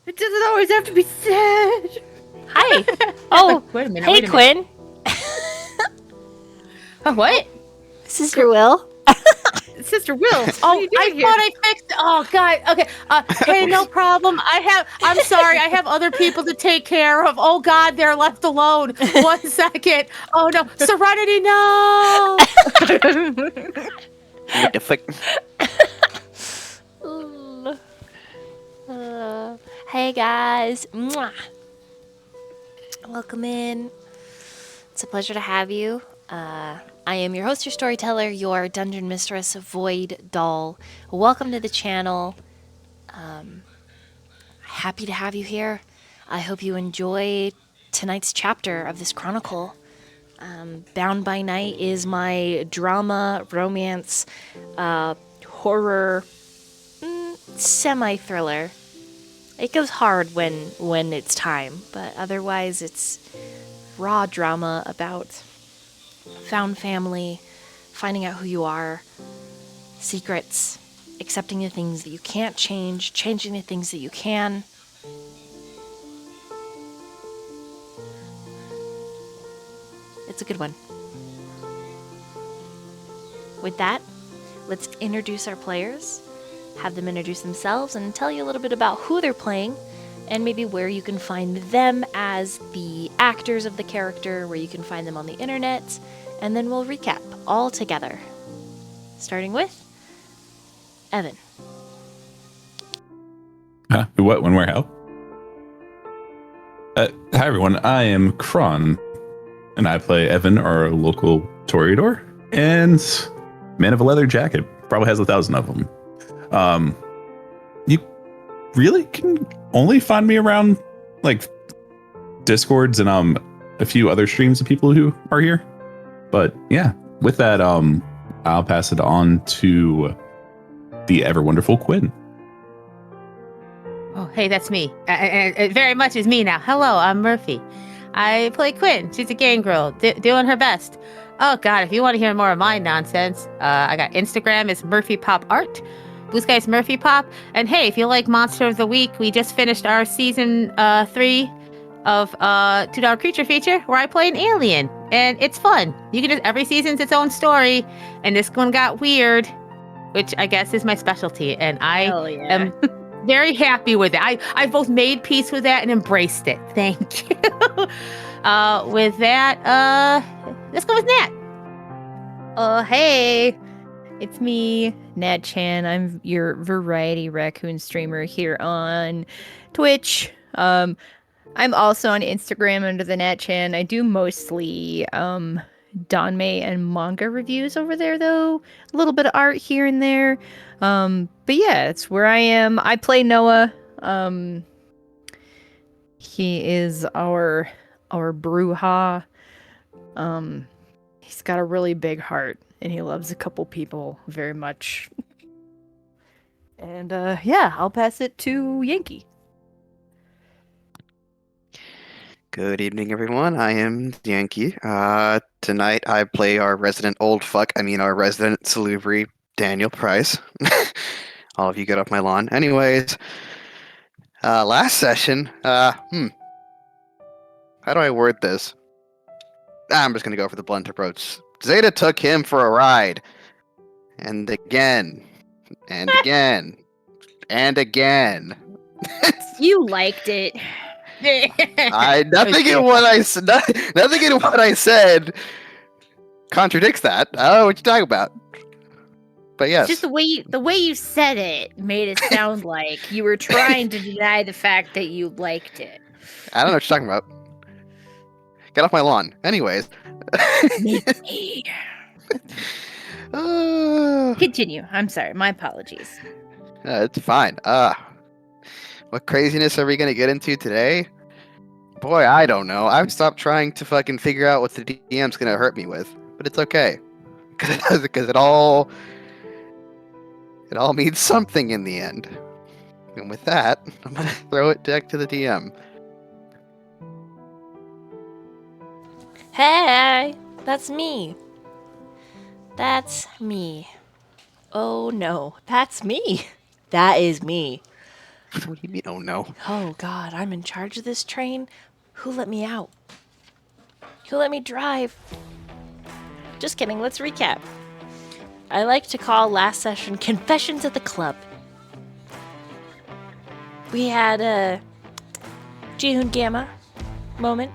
It doesn't always have to be said. Hi. Oh, Wait a minute. hey, Quinn. What? Sister Will. Sister Will, what are you doing here? Thought I fixed it. Oh God. Okay. Hey, no problem. I'm sorry. I have other people to take care of. Oh God, they're left alone. 1 second. Oh no, Serenity, no. What the fuck? Hey, guys. Mwah. Welcome in. It's a pleasure to have you. I am your host, your storyteller, your dungeon mistress, Void Doll. Welcome to the channel. Happy to have you here. I hope you enjoy tonight's chapter of this chronicle. Bound by Night is my drama, romance, horror, semi-thriller. It goes hard when it's time, but otherwise it's raw drama about found family, finding out who you are, secrets, accepting the things that you can't change, changing the things that you can. It's a good one. With that, let's introduce our players, have them introduce themselves, and tell you a little bit about who they're playing, and maybe where you can find them as the actors of the character, where you can find them on the internet, and then we'll recap all together. Starting with Evan. What, when, where, how? Hi, everyone. I am Chron, and I play Evan, our local toreador, and man of a leather jacket. Probably has 1,000 of them. You really can only find me around, like, Discords and a few other streams of people who are here. But yeah, with that, I'll pass it on to the ever wonderful Quinn. Oh, hey, that's me. And it very much is me now. Hello, I'm Murphy. I play Quinn. She's a gang girl, doing her best. Oh God, if you want to hear more of my nonsense, I got Instagram is Murphy Pop Art. Blue Sky's Murphy Pop. And hey, if you like Monster of the Week, we just finished our season 3 of $2 Creature Feature, where I play an alien, and it's fun. You can just every season's its own story, and this one got weird, which I guess is my specialty, and I am very happy with it. I both made peace with that and embraced it. Thank you. With that, let's go with Nat. Oh, hey. It's me, Nat Chan. I'm your variety raccoon streamer here on Twitch. I'm also on Instagram under the Nat Chan. I do mostly Danmei and manga reviews over there, though. A little bit of art here and there. But yeah, it's where I am. I play Noah. He is our Bruja. He's got a really big heart, and he loves a couple people very much. And yeah, I'll pass it to Yankee. Good evening, everyone. I am Yankee. Tonight I play our resident our resident salubri, Daniel Price. All of you get off my lawn. Anyways, last session, how do I word this? I'm just gonna go for the blunt approach. Zeta took him for a ride. And again. And again. And again. You liked it. Nothing in what I said contradicts that. I don't know what you're talking about. But yes. Just the way you said it made it sound like you were trying to deny the fact that you liked it. I don't know what you're talking about. Get off my lawn. Anyways. Continue. I'm sorry. My apologies. It's fine. What craziness are we gonna get into today? Boy, I don't know. I've stopped trying to fucking figure out what the DM's gonna hurt me with, but it's okay, because it all means something in the end. And with that, I'm gonna throw it back to the DM. Hey, that's me. That's me. Oh no, that's me. That is me. What do you mean, oh no? Oh God, I'm in charge of this train? Who let me out? Who let me drive? Just kidding, let's recap. I like to call last session Confessions at the Club. We had a Jihoon Gamma moment.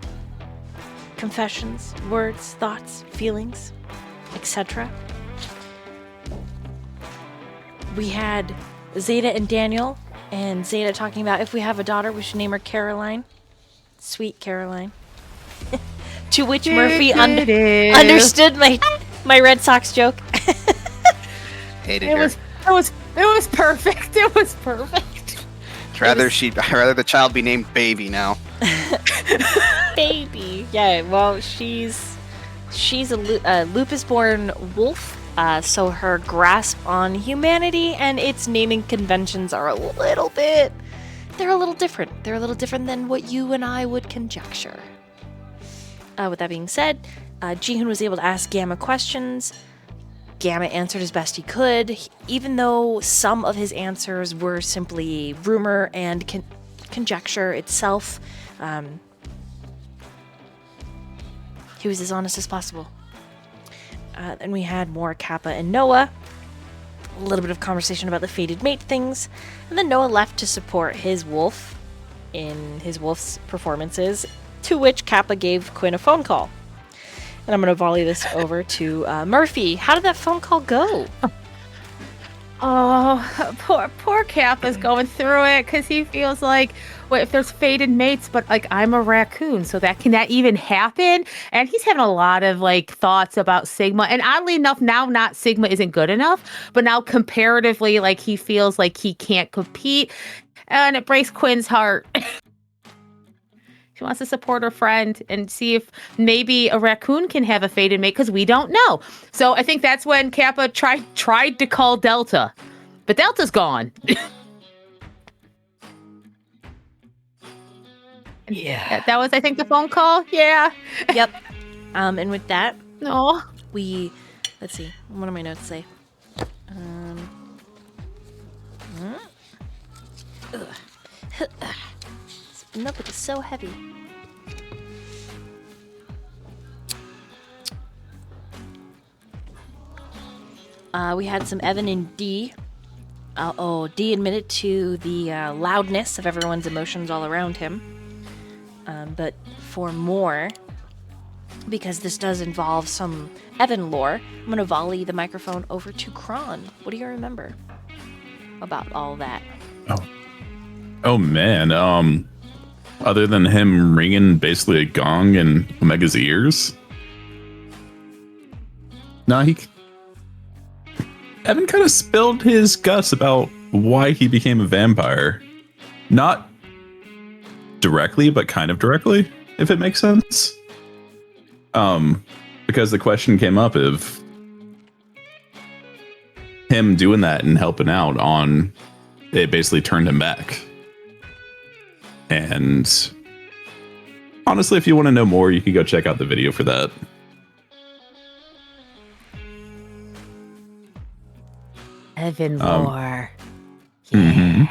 Confessions, words, thoughts, feelings, etc. We had Zeta and Daniel, and Zeta talking about if we have a daughter, we should name her Caroline. Sweet Caroline. To which Murphy understood my Red Sox joke. Hated It her. was perfect. It was perfect. I'd rather the child be named Baby now. Baby. Yeah, well, she's a lupus-born wolf, so her grasp on humanity and its naming conventions are a little different. They're a little different than what you and I would conjecture. With that being said, Jihoon was able to ask Gamma questions. Gamma answered as best he could, even though some of his answers were simply rumor and conjecture itself. He was as honest as possible. Then we had more Kappa and Noah. A little bit of conversation about the fated mate things. And then Noah left to support his wolf in his wolf's performances, to which Kappa gave Quinn a phone call. And I'm going to volley this over to Murphy. How did that phone call go? Oh, poor Kappa's going through it because he feels like, wait, if there's fated mates, but like I'm a raccoon, so can that even happen? And he's having a lot of like thoughts about Sigma. And oddly enough, now not Sigma isn't good enough, but now comparatively, like he feels like he can't compete, and it breaks Quinn's heart. She wants to support her friend and see if maybe a raccoon can have a fated mate because we don't know. So I think that's when Kappa tried to call Delta, but Delta's gone. Yeah. That was, I think, the phone call. Yeah. Yep. And with that, No. let's see. What do my notes say? This notebook is so heavy. We had some Evan and D. D admitted to the loudness of everyone's emotions all around him. But for more, because this does involve some Evan lore, I'm going to volley the microphone over to Chron. What do you remember about all that? Oh man. Other than him ringing basically a gong in Omega's ears. Evan kind of spilled his guts about why he became a vampire. Not directly, but kind of directly, if it makes sense. Because the question came up of him doing that and helping out on it basically turned him back. And honestly, if you want to know more, you can go check out the video for that. Evan lore. Mm-hmm.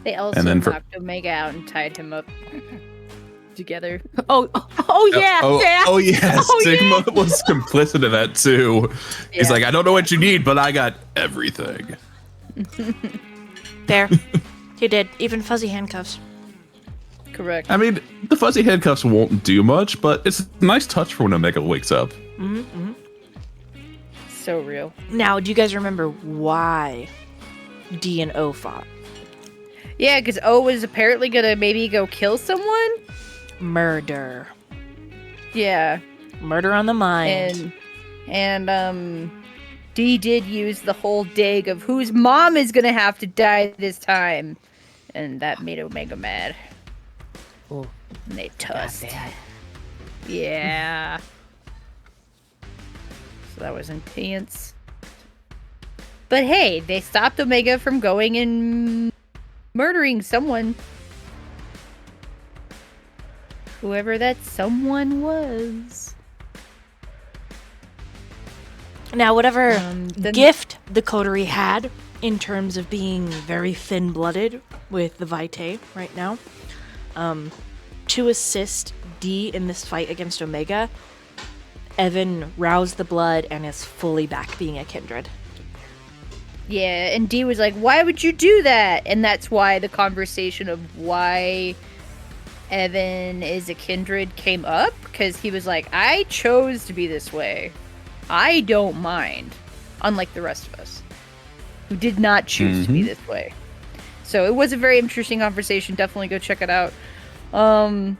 They also And then knocked Omega out and tied him up together. Oh yeah. Yeah. Oh yeah. Sigma was complicit in that too. He's like, I don't know what you need, but I got everything. There. He did. Even fuzzy handcuffs. Correct. I mean, the fuzzy handcuffs won't do much, but it's a nice touch for when Omega wakes up. So real. Now, do you guys remember why D and O fought? Yeah, because O was apparently gonna maybe go kill someone. Murder. Yeah. Murder on the mind. And D did use the whole dig of whose mom is gonna have to die this time. And that made Omega mad. Oh, And they tussed. Yeah. So that was intense. But hey, they stopped Omega from going and murdering someone. Whoever that someone was. Now, whatever Then- gift the coterie had in terms of being very thin-blooded with the Vitae right now, to assist D in this fight against Omega, Evan roused the blood and is fully back being a kindred. Yeah, and D was like, why would you do that? And that's why the conversation of why Evan is a kindred came up, because he was like, I chose to be this way. I don't mind, unlike the rest of us, who did not choose to be this way. So it was a very interesting conversation. Definitely go check it out. And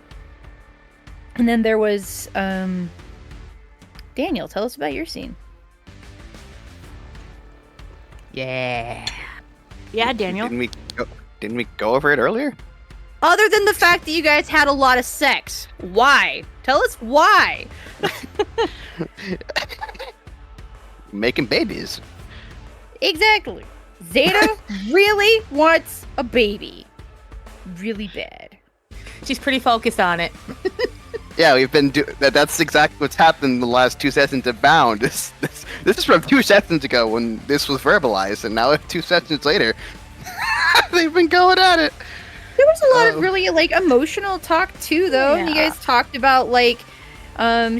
then there was Daniel, tell us about your scene. Yeah. Yeah, Daniel. Didn't we go over it earlier? Other than the fact that you guys had a lot of sex. Why? Tell us why. Making babies. Exactly. Zeta really wants a baby. Really bad. She's pretty focused on it. Yeah, we've been that's exactly what's happened in the last 2 sessions of Bound. This is from 2 sessions ago when this was verbalized, and now 2 sessions later, they've been going at it. There was a lot of really like emotional talk too, though. And you Yeah. guys talked about like,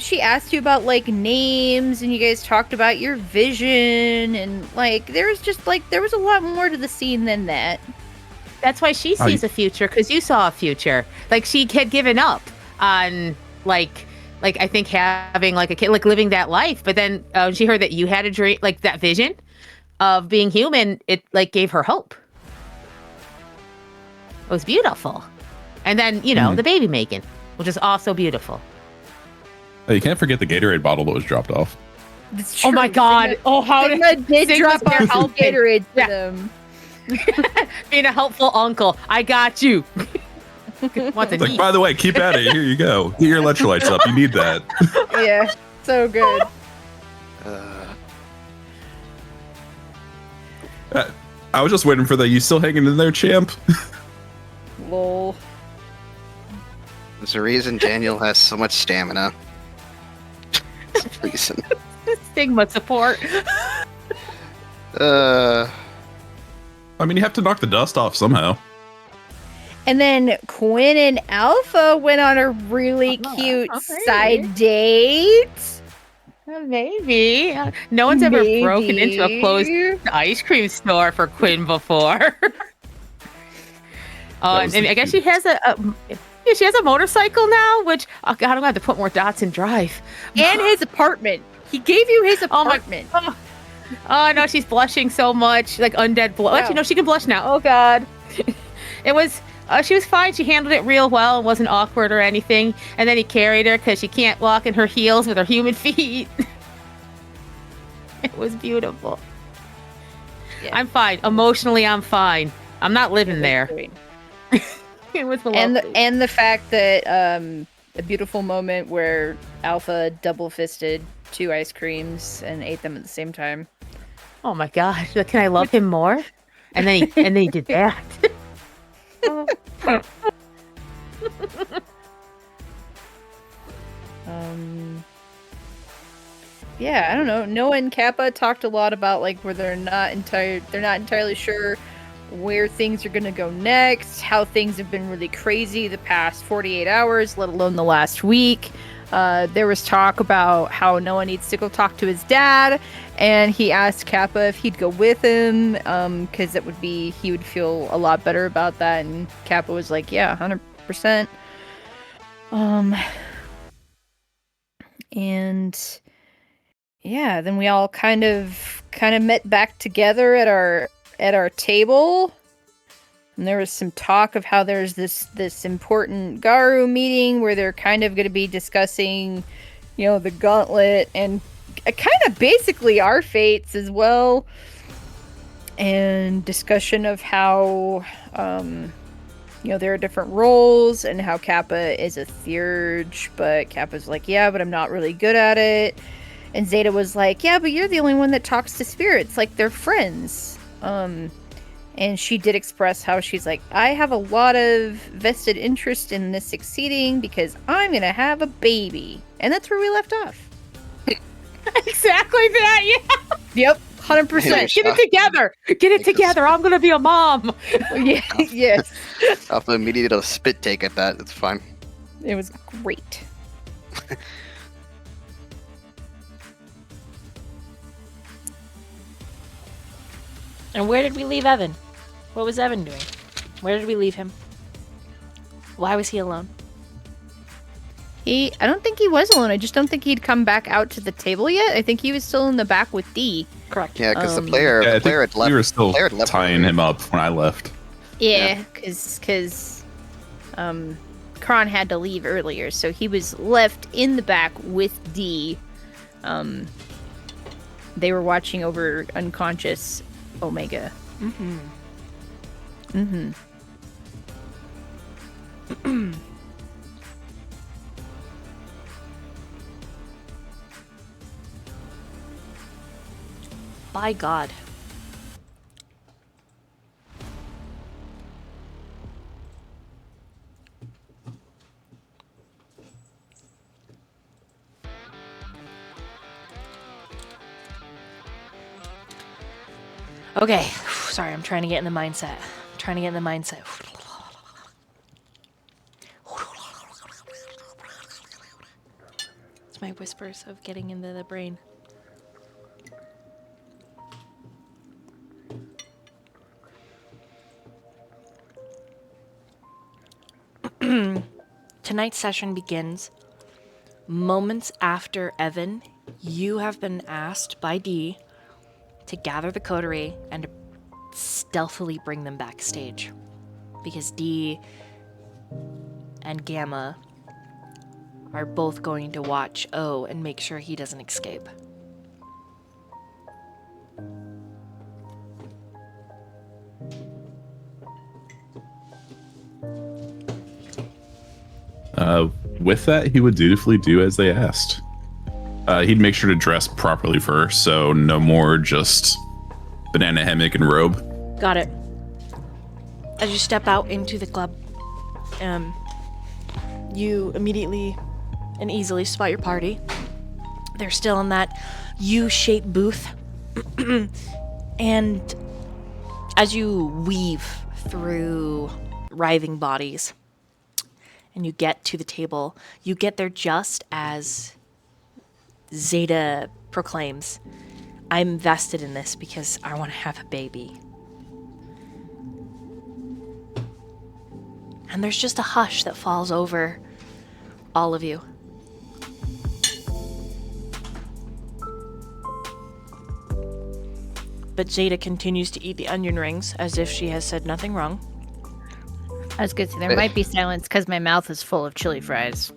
she asked you about like names, and you guys talked about your vision, and like there was a lot more to the scene than that. That's why she sees a future, because you saw a future. Like, she had given up on like I think having like a kid, like living that life. But then she heard that you had a dream, like that vision of being human. It like gave her hope. It was beautiful. And then, you know, the baby making, which is also beautiful. Oh, you can't forget the Gatorade bottle that was dropped off. It's Oh my true. God. Oh, how Sigma did Sigma's drop there off some helping. Gatorade to Yeah. them. being a helpful uncle. I got you. Want to Like, eat. by the way, keep at it. Here you go. Get your electrolytes up. You need that. Yeah, so good. I was just waiting for the. You still hanging in there, champ? Lol. There's a reason Daniel has so much stamina. Reason. Stigma support. I mean, you have to knock the dust off somehow. And then Quinn and Alpha went on a really cute side date. Maybe. No one's ever broken into a closed ice cream store for Quinn before. was And I guess she has she has a motorcycle now, which, oh God, I'm gonna have to put more dots in drive. And his apartment. He gave you his Oh my- apartment. Oh no, she's blushing so much, like undead blush. Wow. Actually, no, she can blush now. Oh God. It was. She was fine. She handled it real well. It wasn't awkward or anything. And then he carried her because she can't walk in her heels with her human feet. It was beautiful. Yeah. I'm fine. Emotionally, I'm fine. I'm not living there. It was And lovely. the fact that a beautiful moment where Alpha double fisted 2 ice creams and ate them at the same time. Oh my God. Like, can I love him more? And then he did that. Yeah, I don't know. Noah and Kappa talked a lot about like where they're not entirely sure where things are going to go next, how things have been really crazy the past 48 hours, let alone the last week. There was talk about how Noah needs to go talk to his dad, and he asked Kappa if he'd go with him, because he would feel a lot better about that, and Kappa was like, yeah, 100%. And yeah, then we all kind of met back together at our table. And there was some talk of how there's this important Garu meeting where they're kind of going to be discussing, you know, the gauntlet and kind of basically our fates as well. And discussion of how, you know, there are different roles and how Kappa is a theurge, but Kappa's like, yeah, but I'm not really good at it. And Zeta was like, yeah, but you're the only one that talks to spirits, like they're friends. And she did express how she's like, I have a lot of vested interest in this succeeding because I'm going to have a baby. And that's where we left off. Exactly that. Yeah. Yep, 100%. Get it together. Get it together. I'm gonna be a mom. Yeah, yes. I'll have to immediately a spit take at that. It's fine. It was great. And where did we leave Evan? What was Evan doing? Where did we leave him? Why was he alone? I don't think he was alone. I just don't think he'd come back out to the table yet. I think he was still in the back with Dee. Correct. Yeah, because Um, the player Yeah, I think had left. we were still player had left tying earlier. him up when I left. Yeah, because Chron had to leave earlier, so he was left in the back with Dee. They were watching over unconscious Omega. Mm-hmm. Mm-hmm. By God. Okay, sorry, I'm trying to get in the mindset. It's my whispers of getting into the brain. Tonight's session begins moments after Evan. You have been asked by Dee to gather the coterie and to stealthily bring them backstage. Because Dee and Gamma are both going to watch O and make sure he doesn't escape. With that, he would dutifully do as they asked. He'd make sure to dress properly first, so no more just banana hammock and robe. Got it. As you step out into the club, you immediately and easily spot your party. They're still in that U-shaped booth. And as you weave through writhing bodies and you get to the table, you get there just as Zeta proclaims, "I'm vested in this because I want to have a baby." And there's just a hush that falls over all of you. But Zeta continues to eat the onion rings as if she has said nothing wrong. I was gonna say there might be silence because my mouth is full of chili fries.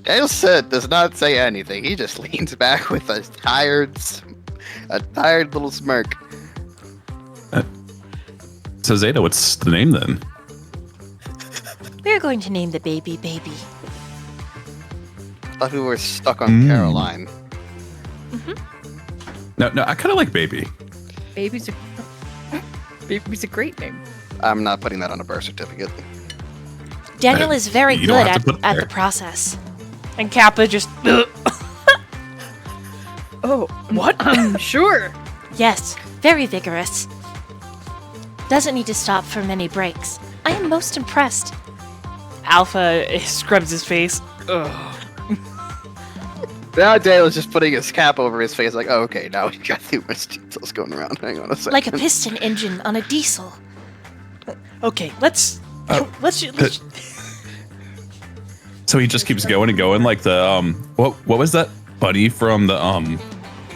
Daniel said does not say anything. He just leans back with a tired little smirk. So Zeta, what's the name then? We're going to name the baby Baby. I thought we were stuck on Caroline. No, I kind of like Baby. Baby's a great name. I'm not putting that on a birth certificate. Daniel is very You don't good have to put it at there. the process. And Kappa just... Oh, what? Sure. Yes, very vigorous. Doesn't need to stop for many breaks. I am most impressed. Alpha scrubs his face. Ugh. Now Daniel's just putting his cap over his face like, oh, okay, now we got too much details going around. Hang on a second. Like a piston engine on a diesel. Okay, let's So he just keeps going and going like the what was that buddy from the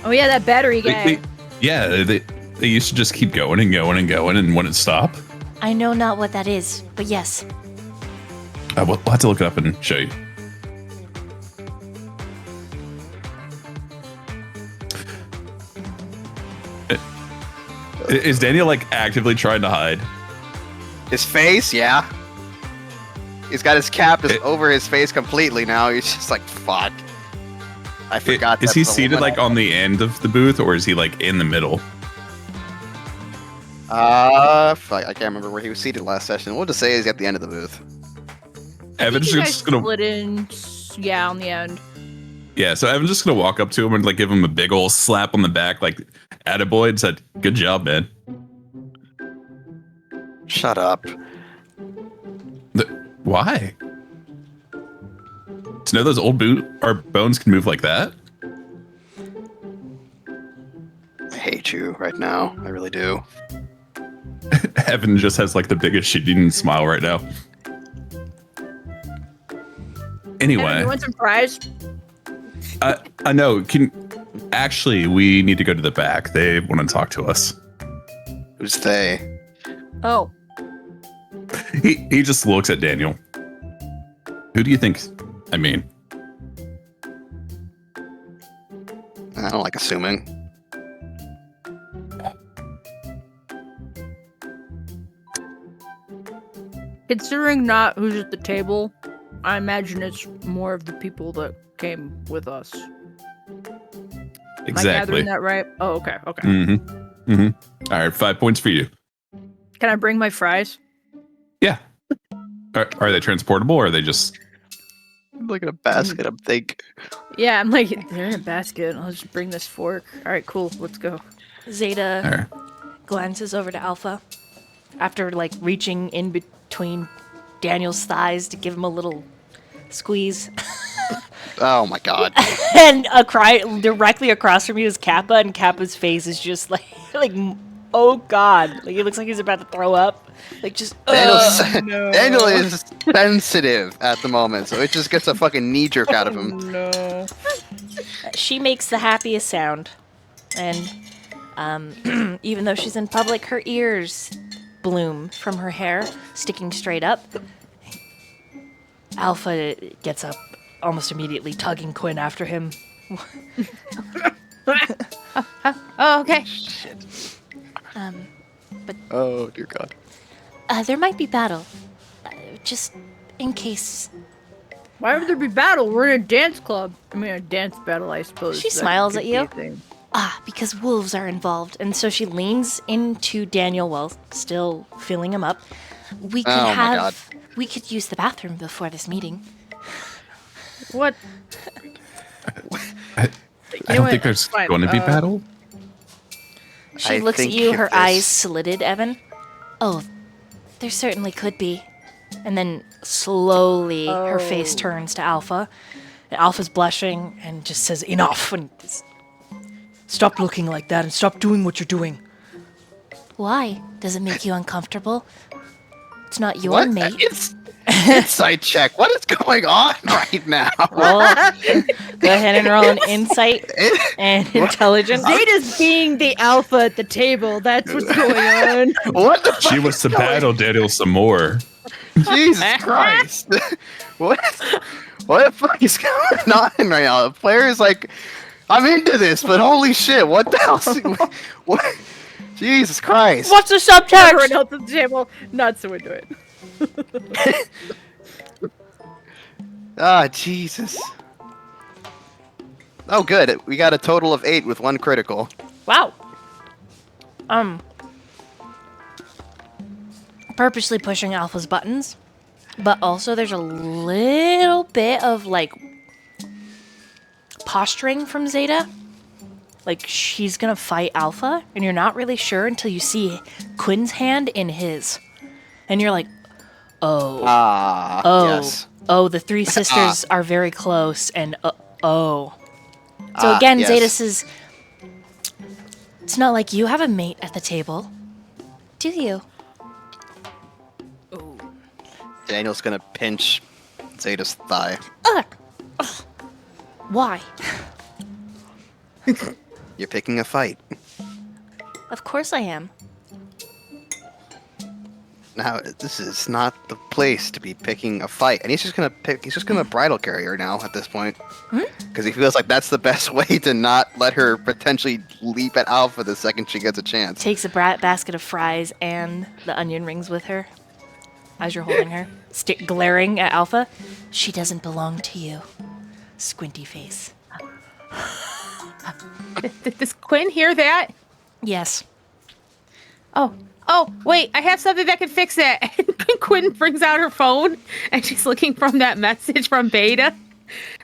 Oh yeah, that battery guy. they used to just keep going and going and going and wouldn't stop. I know not what that is, but yes. We'll have to look it up and show you. Is Daniel like actively trying to hide? His face, yeah. He's got his cap over his face completely now. He's just like, fuck. I forgot. Is that's he the seated woman. like on the end of the booth or is he like in the middle? Fuck, I can't remember where he was seated last session. We'll just say he's at the end of the booth. Evan's You guys just gonna split in, yeah, on the end. Yeah, so I'm just gonna walk up to him and like give him a big old slap on the back, like attaboy, and said, "Good job, man." Shut up. Why? To know those old our bones can move like that? I hate you right now. I really do. Evan just has like the biggest shit-eating smile right now. Anyway, Evan, you want some fries? I know. Actually, we need to go to the back. They want to talk to us. Who's they? Oh, He just looks at Daniel. Who do you think? I mean, I don't like assuming. considering not who's at the table, I imagine it's more of the people that came with us. Am I exactly. gathering that right? Oh, okay, okay. Mm-hmm. Mm-hmm. All right, 5 points for you. Can I bring my fries? Yeah. Are they transportable or are they just... Look at a basket. I'm thinking. Yeah, I'm like, they're in a basket. I'll just bring this fork. All right, cool. Let's go. Zeta All right. glances over to Alpha after like reaching in between Daniel's thighs to give him a little squeeze. Oh my god. And directly across from you is Kappa, and Kappa's face is just like oh god, like it looks like he's about to throw up, like just Daniel is sensitive at the moment, so it just gets a fucking knee jerk out of him. No. She makes the happiest sound, and even though she's in public, her ears bloom from her hair sticking straight up. Alpha gets up almost immediately, tugging Quinn after him. Oh, okay. Oh dear god. There might be battle, just in case. Why would there be battle? We're in a dance club. I mean, a dance battle, I suppose. She That smiles could at be you. a thing. Because wolves are involved, and so she leans into Daniel while still filling him up. We could Oh my God. we could use the bathroom before this meeting. What? I know don't what? think there's Fine. going to be battle. She I looks at think you, if her this- eyes slitted, Evan. Oh, there certainly could be. And then slowly her face Oh. turns to Alpha. And Alpha's blushing and just says, "Enough!" And stop looking like that and stop doing what you're doing. Why? Does it make you uncomfortable? It's not your What? mate. It's insight check. What is going on right now? Roll. Go ahead and roll an insight and intelligence. Zeta's being the alpha at the table. That's what's going on. What the She fuck wants is to going- battle Daniel some more. Jesus Christ. What the fuck is going on right now? The player is like, I'm into this, but holy shit, what the hell? What? Jesus Christ. What's the Everyone subtext? else at the table, not so into it. Ah, Jesus. Oh, good. We got a total of 8 with 1 critical. Wow. Purposely pushing Alpha's buttons, but also there's a little bit of like posturing from Zeta. Like she's gonna fight Alpha, and you're not really sure until you see Quinn's hand in his, and you're like, oh, Ah, yes. oh, the three sisters are very close, and oh. So Ah, again, yes. Zeta says, it's not like you have a mate at the table, do you? Daniel's gonna pinch Zeta's thigh. Why? You're picking a fight. Of course I am. Now, this is not the place to be picking a fight. And he's just gonna bridal carry her now at this point. Because he feels like that's the best way to not let her potentially leap at Alpha the second she gets a chance. Takes a basket of fries and the onion rings with her as you're holding her, glaring at Alpha. She doesn't belong to you. Squinty face. Does Quinn hear that? Yes. Oh, wait, I have something that can fix that. And Quinn brings out her phone, and she's looking from that message from Beta.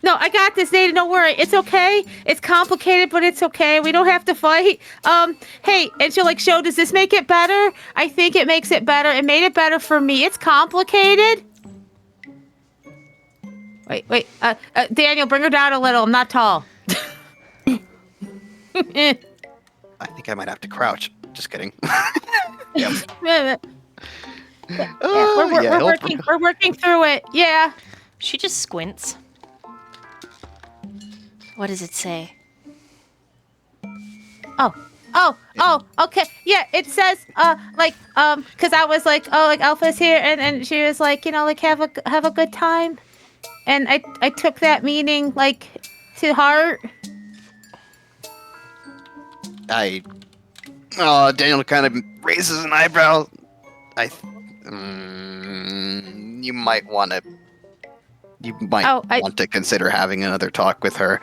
No, I got this, Zeta. Don't worry. It's okay. It's complicated, but it's okay. We don't have to fight. Hey, and she'll like show, does this make it better? I think it makes it better. It made it better for me. It's complicated. Wait. Daniel, bring her down a little. I'm not tall. I think I might have to crouch. Just kidding. Yep. We're working through it. Yeah. She just squints. What does it say? Oh, okay. Yeah, it says, cause I was like, oh, like Alpha's here, and she was like, you know, like have a good time, and I took that meaning like to heart. Daniel kind of raises an eyebrow. You might want to consider having another talk with her.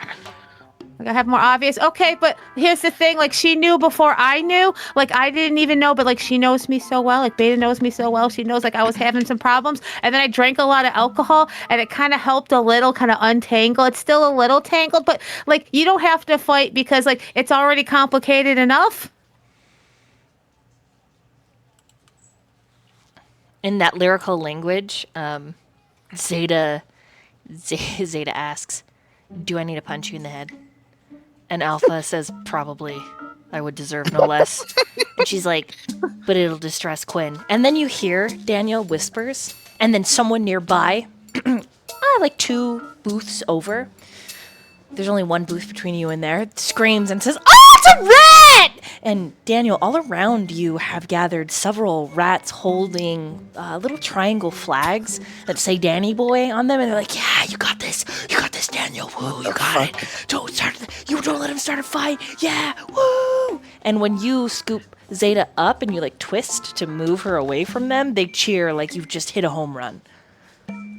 Like I have more obvious. Okay, but here's the thing. Like she knew before I knew. Like I didn't even know, but like she knows me so well. Like Beta knows me so well. She knows like I was having some problems, and then I drank a lot of alcohol, and it kind of helped a little, kind of untangle. It's still a little tangled, but like you don't have to fight because like it's already complicated enough. In that lyrical language, Zeta asks, "Do I need to punch you in the head?" And Alpha says, "Probably. I would deserve no less." And she's like, "But it'll distress Quinn." And then you hear Daniel whispers, and then someone nearby, like 2 booths over, there's only 1 booth between you and there, screams and says, "Oh, it's a rat!" And Daniel, all around you have gathered several rats holding little triangle flags that say YankeeBoy on them, and they're like, "Yeah, you got this, Daniel. Woo, you got it. Don't let him start a fight. Yeah, woo!" And when you scoop Zeta up and you like twist to move her away from them, they cheer like you've just hit a home run.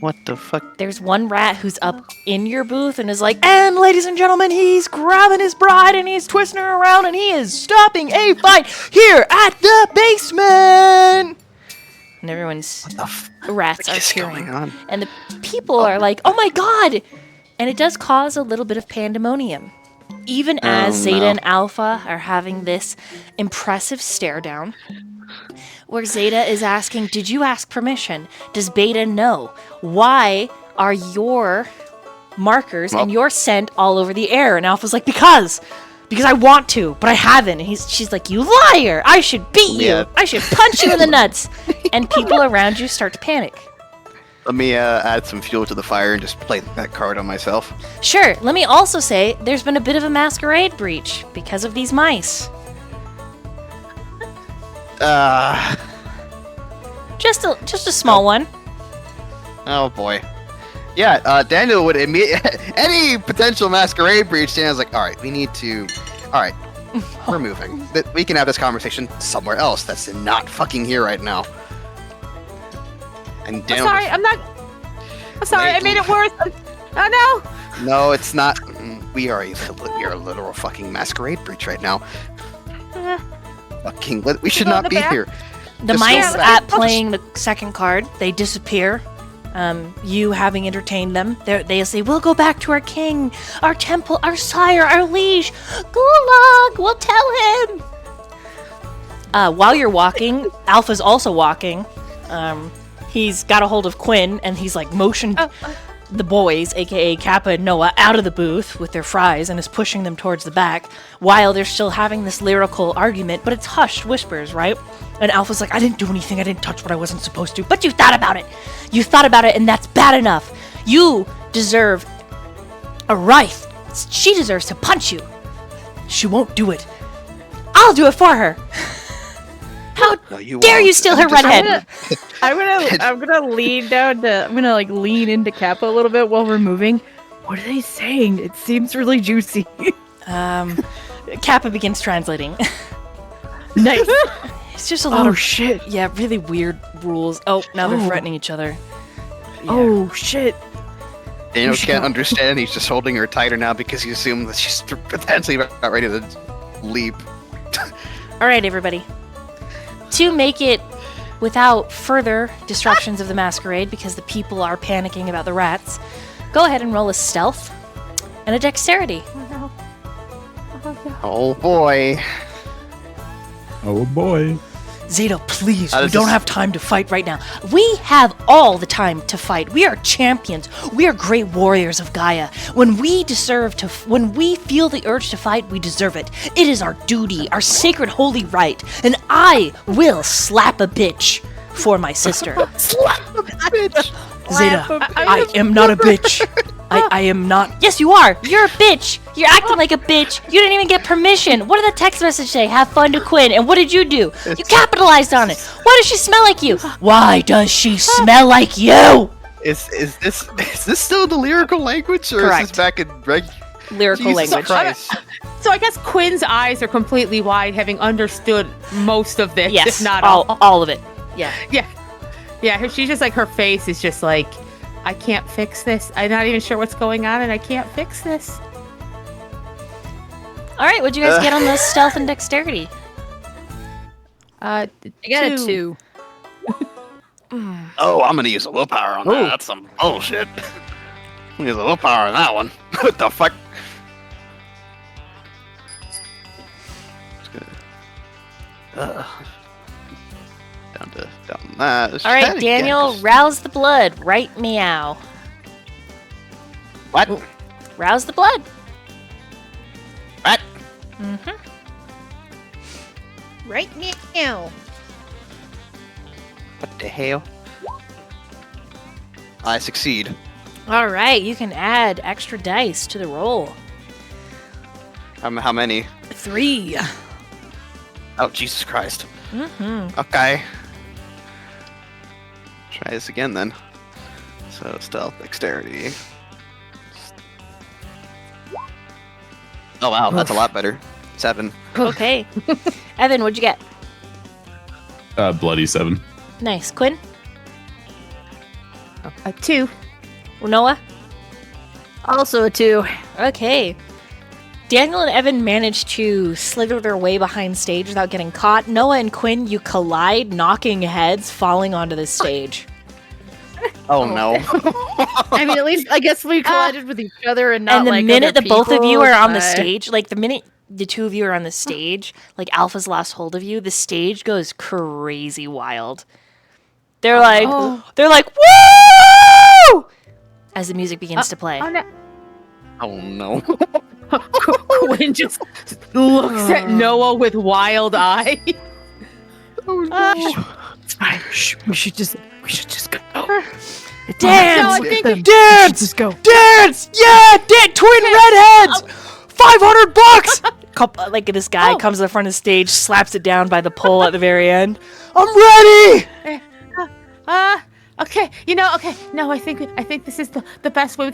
What the fuck? There's one rat who's up in your booth and is like, "And ladies and gentlemen, he's grabbing his bride and he's twisting her around and he is stopping a fight here at the basement." And everyone's rats are cheering. And the people are like, "Oh my god!" And it does cause a little bit of pandemonium. Even as Zeta and Alpha are having this impressive stare down, where Zeta is asking, "Did you ask permission? Does Beta know? Why are your markers and your scent all over the air?" And Alpha's like, because I want to, but I haven't." And she's like, "You liar! I should beat you. Yeah. I should punch you in the nuts." And people around you start to panic. Let me add some fuel to the fire and just play that card on myself. Sure, let me also say there's been a bit of a masquerade breach because of these mice. Just a small one. Oh boy. Yeah, Daniel would any potential masquerade breach. Daniel's like, all right, we're moving. We can have this conversation somewhere else. That's not fucking here right now. And Daniel, I'm sorry. I made it worse. Oh no. No, it's not. We are a literal fucking masquerade breach right now. Fucking, we should not be here. The mice at playing the second card, they disappear. You having entertained them, they say, "We'll go back to our king, our temple, our sire, our liege. Gulag, we'll tell him." While you're walking, Alpha's also walking. He's got a hold of Quinn, and he's like motioned the boys, aka Kappa and Noah, out of the booth with their fries and is pushing them towards the back while they're still having this lyrical argument, but it's hushed whispers, right? And Alpha's like, "I didn't do anything. I didn't touch what I wasn't supposed to." "But you thought about it. You thought about it, and that's bad enough. You deserve a Wraith. She deserves to punch you. She won't do it. I'll do it for her. How dare you steal her redhead?" I'm gonna lean down to. I'm gonna like lean into Kappa a little bit while we're moving. What are they saying? It seems really juicy. Kappa begins translating. Nice. It's just a lot of shit. Yeah, really weird rules. Oh, now they're threatening each other. Yeah. Oh shit. Daniel can't understand. He's just holding her tighter now because he assumed that she's potentially about ready to leap. All right, everybody. To make it without further disruptions of the masquerade, because the people are panicking about the rats, Go ahead and roll a stealth and a dexterity. Oh, no. Oh boy. Oh boy. Zeta, please, How we does don't this- have time to fight right now. We have all the time to fight. We are champions. We are great warriors of Gaia. When we feel the urge to fight, we deserve it. It is our duty, our sacred holy right. And I will slap a bitch for my sister. Zeta, I am not a bitch. I am not. Yes, you are. You're a bitch. You're acting like a bitch. You didn't even get permission. What did the text message say? Have fun to Quinn. And what did you do? You capitalized on it. Why does she smell like you? Why does she smell like you? Is this still the lyrical language, or Correct. is this back in Lyrical Jesus language. Christ. So I guess Quinn's eyes are completely wide, having understood most of this, Yes, if not all of it. Yeah. Yeah, she's just like, her face is just like, I can't fix this. I'm not even sure what's going on, and I can't fix this. All right, what'd you guys get on the stealth and dexterity? I got a 2. Oh, I'm gonna use a willpower on that. That's some bullshit. I'm gonna use a willpower on that one. What the fuck? Just gonna, down that. Let's All try right, it again. Daniel, rouse the blood. Right meow. What? Rouse the blood. What? Right now. What the hell? I succeed. All right, you can add extra dice to the roll. How many? 3. Oh, Jesus Christ. Mm-hmm. Okay. Try this again then. So stealth, dexterity. Oh wow, that's a lot better. 7. Okay. Evan, what'd you get? Bloody 7. Nice. Quinn? A 2. Noah? Also a 2. Okay. Daniel and Evan managed to slither their way behind stage without getting caught. Noah and Quinn, you collide, knocking heads, falling onto the stage. Oh no. I mean, at least I guess we collided with each other and not And the like minute other the both of you people, are on the but- stage, like the minute the two of you are on the stage, like Alpha's lost hold of you, the stage goes crazy wild. They're like, woo! As the music begins to play. Oh, no. Oh no. Quinn just looks at Noah with wild eyes. It's fine. Shh, we should just go. Dance! No, I think Dance! Just go. Dance! Yeah! Twin redheads! $500! Like this guy comes to the front of the stage, slaps it down by the pole at the very end. I'm ready! Okay, okay. No, I think this is the best way. We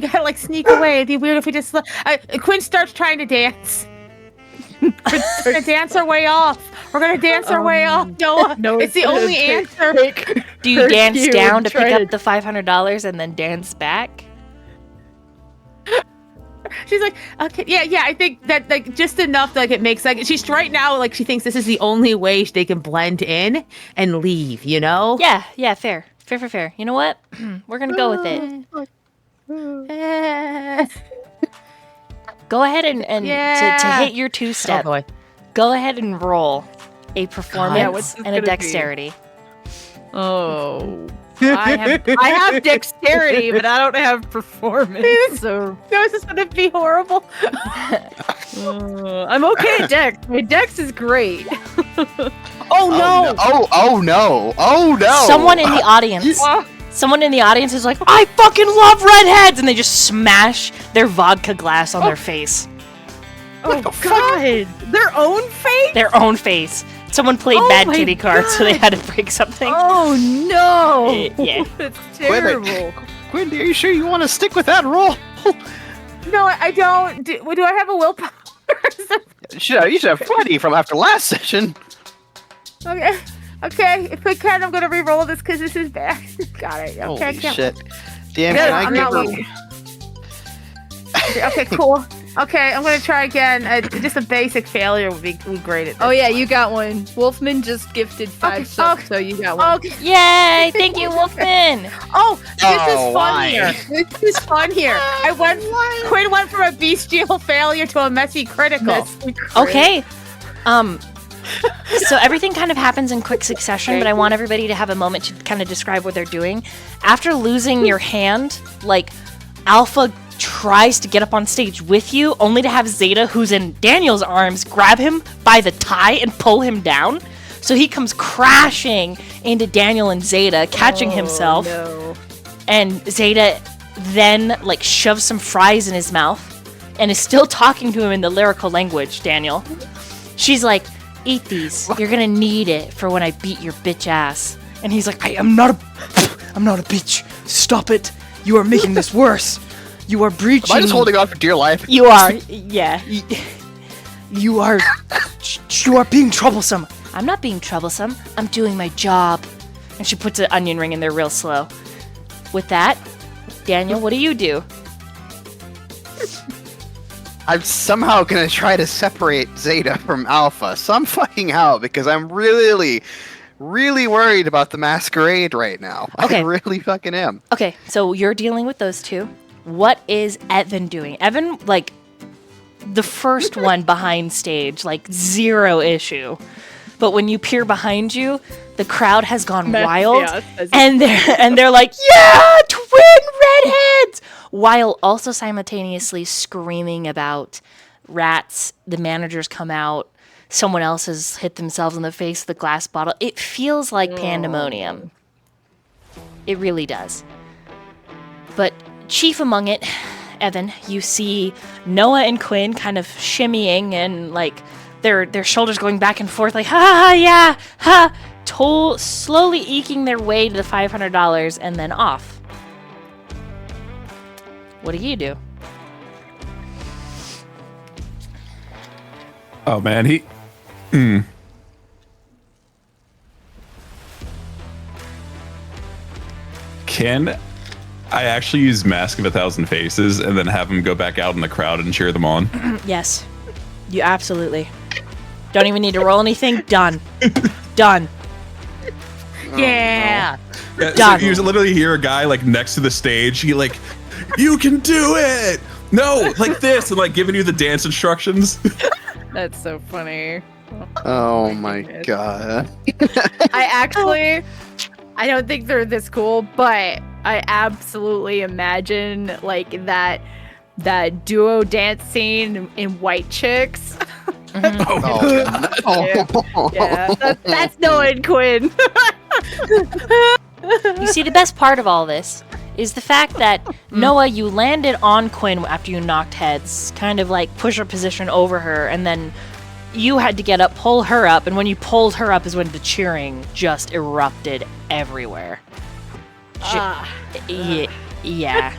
gotta sneak away. It'd be weird if we just. Quinn starts trying to dance. We're gonna dance our way off. We're gonna dance our way off. No, it's the only answer. Do you dance you down and to try pick to- up the $500 and then dance back? She's like, okay, yeah. I think that just enough, it makes she's right now she thinks this is the only way they can blend in and leave. Yeah, fair. Fair. You know what? We're gonna go with it. Go ahead and Yeah. to hit your 2-step. Oh boy. Go ahead and roll a performance what's this and a gonna be? dexterity. Oh. I have dexterity, but I don't have performance. So No, this is gonna be horrible. I'm okay at dex. My dex is great. Oh no! Oh no! Oh no! Someone in the audience. Someone in the audience is like, I fucking love redheads! And they just smash their vodka glass on their face. Oh God! Their own face? Their own face. Someone played Oh bad my kitty cards, so they had to break something. Oh no! Yeah. It's terrible. Quinn, are you sure you want to stick with that roll? No, I don't. Do I have a willpower? You should have plenty from after last session. Okay. If we can, I'm gonna re-roll this because this is bad. Got it. Okay, Holy I can't. shit. Damn, Yeah, can I I'm give not her... looking. Okay, cool. Okay, I'm gonna try again. Just a basic failure would be great at this. Oh yeah, you got one. Wolfman just gifted 5 subs, okay. so you got one. Okay. Yay! Thank you, Wolfman. Oh, this is fun why? here. This is fun here. Quinn went from a bestial failure to a messy critical. Okay. So everything kind of happens in quick succession, but I want everybody to have a moment to kind of describe what they're doing. After losing your hand, like, Alpha tries to get up on stage with you, only to have Zeta, who's in Daniel's arms, grab him by the tie and pull him down. So he comes crashing into Daniel and Zeta, catching himself. No. And Zeta then, like, shoves some fries in his mouth and is still talking to him in the lyrical language, Daniel. She's like, eat these. You're gonna need it for when I beat your bitch ass. And he's like, I'm not a bitch. Stop it. You are making this worse. You are breaching. Am I just holding on for dear life? You are, yeah. You are being troublesome. I'm not being troublesome. I'm doing my job. And she puts an onion ring in there real slow. With that, Daniel, what do you do? I'm somehow gonna try to separate Zeta from Alpha. Some fucking how, because I'm really worried about the masquerade right now. Okay. I really fucking am. Okay, so you're dealing with those two. What is Evan doing? Evan, like, the first one behind stage, like, zero issue. But when you peer behind you, the crowd has gone wild, and they're like, yeah, twin redheads, while also simultaneously screaming about rats. The managers come out. Someone else has hit themselves in the face with a glass bottle. It feels like pandemonium. It really does. But chief among it, Evan, you see Noah and Quinn kind of shimmying and, like, their shoulders going back and forth, like, ha, yeah, ha, slowly eking their way to the $500 and then off. What do you do? Oh man, Can I actually use Mask of 1,000 Faces and then have him go back out in the crowd and cheer them on? Yes. You absolutely. Don't even need to roll anything. Done. Done. Yeah. Yeah, Done. so you literally hear a guy like next to the stage. He like, you can do it. No, like this, and like giving you the dance instructions. That's so funny. Oh my goodness. god. I don't think they're this cool, but I absolutely imagine like that duo dance scene in White Chicks. Oh, Yeah, that's Noah and Quinn. You see, the best part of all this is the fact that, Noah, you landed on Quinn after you knocked heads, kind of like push her position over her, and then you had to get up, pull her up, and when you pulled her up is when the cheering just erupted everywhere. Yeah. Yeah.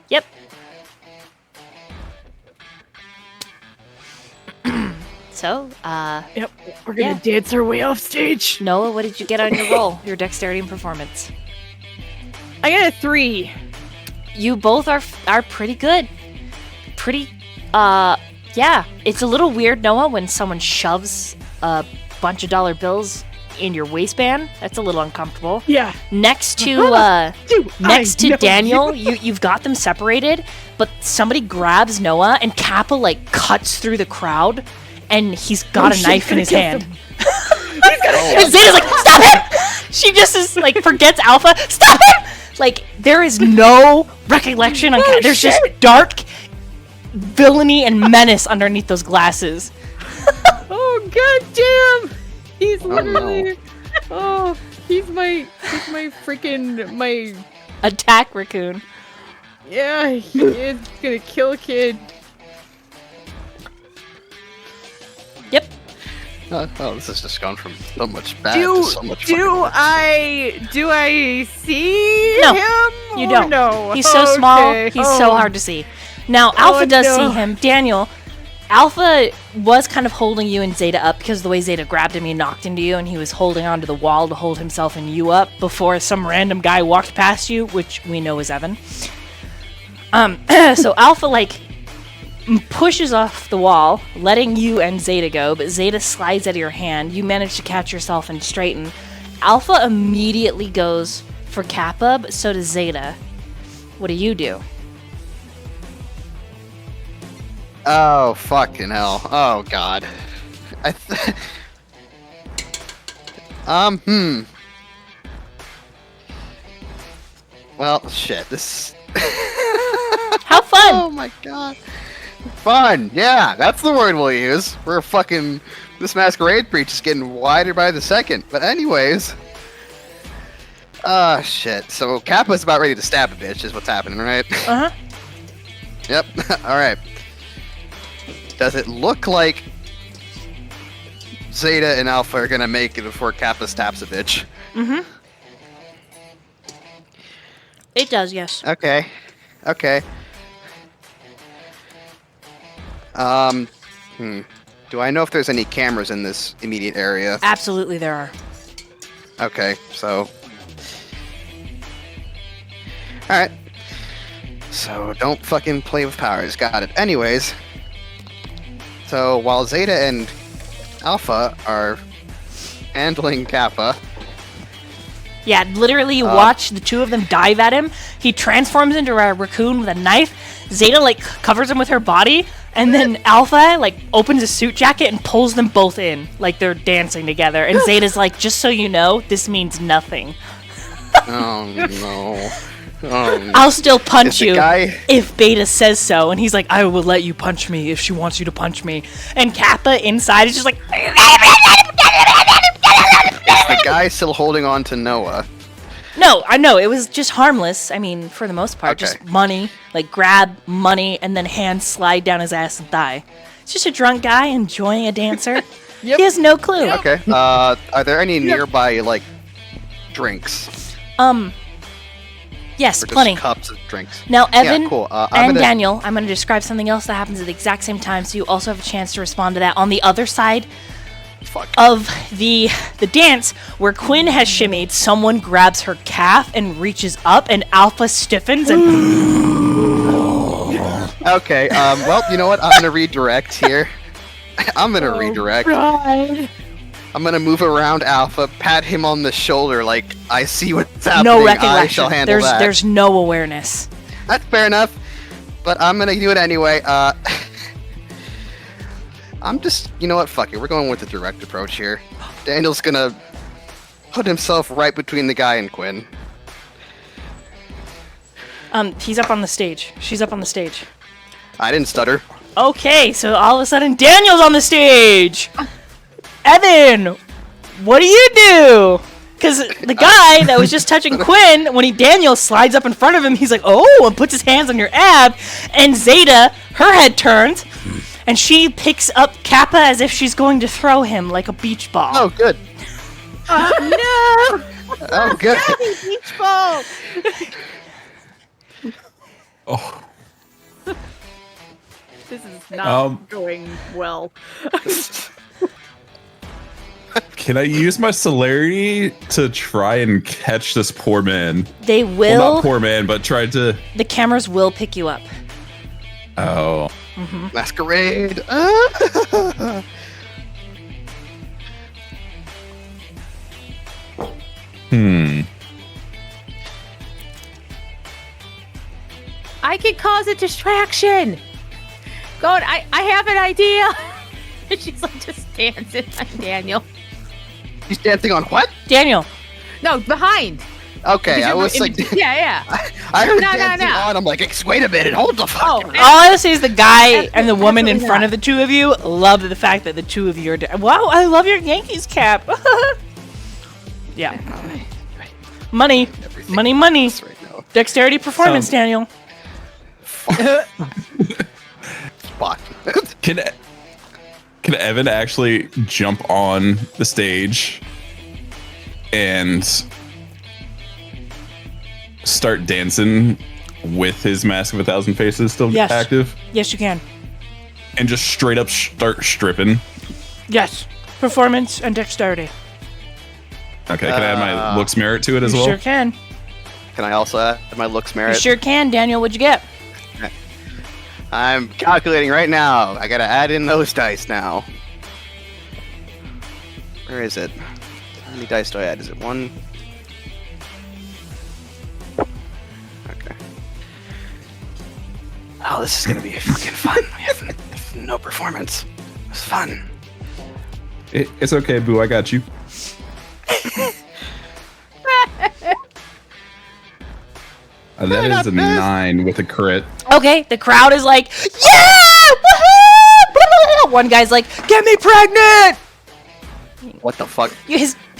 Yep. So, Yep, we're gonna dance our way off stage. Noah, what did you get on your roll? Your dexterity and performance. I got a 3. You both are pretty good. Yeah. It's a little weird, Noah, when someone shoves a bunch of dollar bills in your waistband. That's a little uncomfortable. Yeah. Next to know Daniel, you've got them separated, but somebody grabs Noah and Kappa like cuts through the crowd, and he's got a knife in his hand. And Zeta's like, stop him! She just is like forgets Alpha. Stop him! Like there is no recollection on there's just dark villainy and menace underneath those glasses. Oh god damn! He's literally he's my freaking Attack raccoon. yeah, he is gonna kill a kid. Yep. Oh, this has just gone from so much bad to so much fucking Do worse. I see No, him? You Oh, don't. no. He's so small. Okay. He's so hard to see. Now, Alpha does no. see him. Daniel, Alpha was kind of holding you and Zeta up because of the way Zeta grabbed him, he knocked into you, and he was holding onto the wall to hold himself and you up before some random guy walked past you, which we know is Evan. So Alpha, like, pushes off the wall, letting you and Zeta go, but Zeta slides out of your hand. You manage to catch yourself and straighten. Alpha immediately goes for Kappa, but so does Zeta. What do you do? Oh, fucking hell. Oh, God. Well, shit, this... How fun! Oh my god. Fun, yeah, that's the word we'll use. We're fucking... This masquerade breach is getting wider by the second. But anyways... shit. So Kappa's about ready to stab a bitch is what's happening, right? Uh-huh. Yep, alright. Does it look like Zeta and Alpha are gonna make it before Kappa stabs a bitch? Mm-hmm. It does, yes. Okay. Okay. Do I know if there's any cameras in this immediate area? Absolutely there are. Okay, so... Alright. So, don't fucking play with powers. Got it. Anyways. So, while Zeta and Alpha are handling Kappa... Yeah, literally you watch the two of them dive at him. He transforms into a raccoon with a knife. Zeta, like, covers him with her body. And then Alpha, like, opens a suit jacket and pulls them both in. Like, they're dancing together. And Zeta's like, just so you know, this means nothing. Oh, no. Oh, no. I'll still punch Is the you guy- if Beta says so. And he's like, I will let you punch me if she wants you to punch me. And Kappa inside is just like... Is the guy still holding on to Noah? No, I know, it was just harmless. I mean, for the most part, Okay. just money. Like, grab money and then hands slide down his ass and die. It's just a drunk guy enjoying a dancer. Yep. He has no clue. Okay. Are there any nearby, like, drinks? Yes, Or just plenty. cups of drinks? Now, Evan Yeah, cool. I'm and gonna- Daniel, I'm going to describe something else that happens at the exact same time, so you also have a chance to respond to that. On the other side Fuck. of the dance, where Quinn has shimmied, someone grabs her calf and reaches up, and Alpha stiffens and... Okay, well, you know what? I'm gonna redirect here. I'm gonna redirect. God. I'm gonna move around Alpha, pat him on the shoulder like, I see what's happening, no I recollection. shall handle that. There's no awareness. That's fair enough, but I'm gonna do it anyway. I'm just, you know what, fuck it, we're going with the direct approach here. Daniel's gonna put himself right between the guy and Quinn. He's up on the stage. She's up on the stage. I didn't stutter. Okay, so all of a sudden Daniel's on the stage. Evan, what do you do? Because the guy that was just touching Quinn, when Daniel slides up in front of him, he's like, oh, and puts his hands on your ab. And Zeta, her head turns, and she picks up Kappa as if she's going to throw him like a beach ball. Oh, good. No! Oh, good. Beach ball! Oh, This is not Um, going well. can I use my celerity to try and catch this poor man? They Well, will, not poor man, but try to. the cameras will pick you up. Oh, Masquerade. I can cause a distraction. Go on, I have an idea. And she's like just dancing on Daniel. He's dancing on what? Daniel, No, behind. Okay, Because I you're was in like, bet- yeah. I heard No, no, dancing no. on. I'm like, wait a minute, hold the fuck. Oh, all I see is the guy and the woman in absolutely front not. of the two of you. Love the fact that the two of you are. Wow, I love your Yankees cap. Yeah. Money, Everything money, money. else right now. Dexterity performance, So- Daniel. Fuck. can Evan actually jump on the stage and start dancing with his Mask of a Thousand Faces still Yes. active, Yes, you can. and just straight up start stripping? Yes. Performance and dexterity. Okay, can I add my looks merit to it as You well? sure can. Can I also add my looks merit? You sure can, Daniel. What'd you get? I'm calculating right now. I gotta add in those dice now. Where is it? How many dice do I add? Is it 1? Okay. Oh, this is gonna be fucking fun. We have no performance. It's fun. It's okay, Boo. I got you. That is a 9 with a crit. Okay, the crowd is like, yeah! Woohoo! One guy's like, get me pregnant! What the fuck?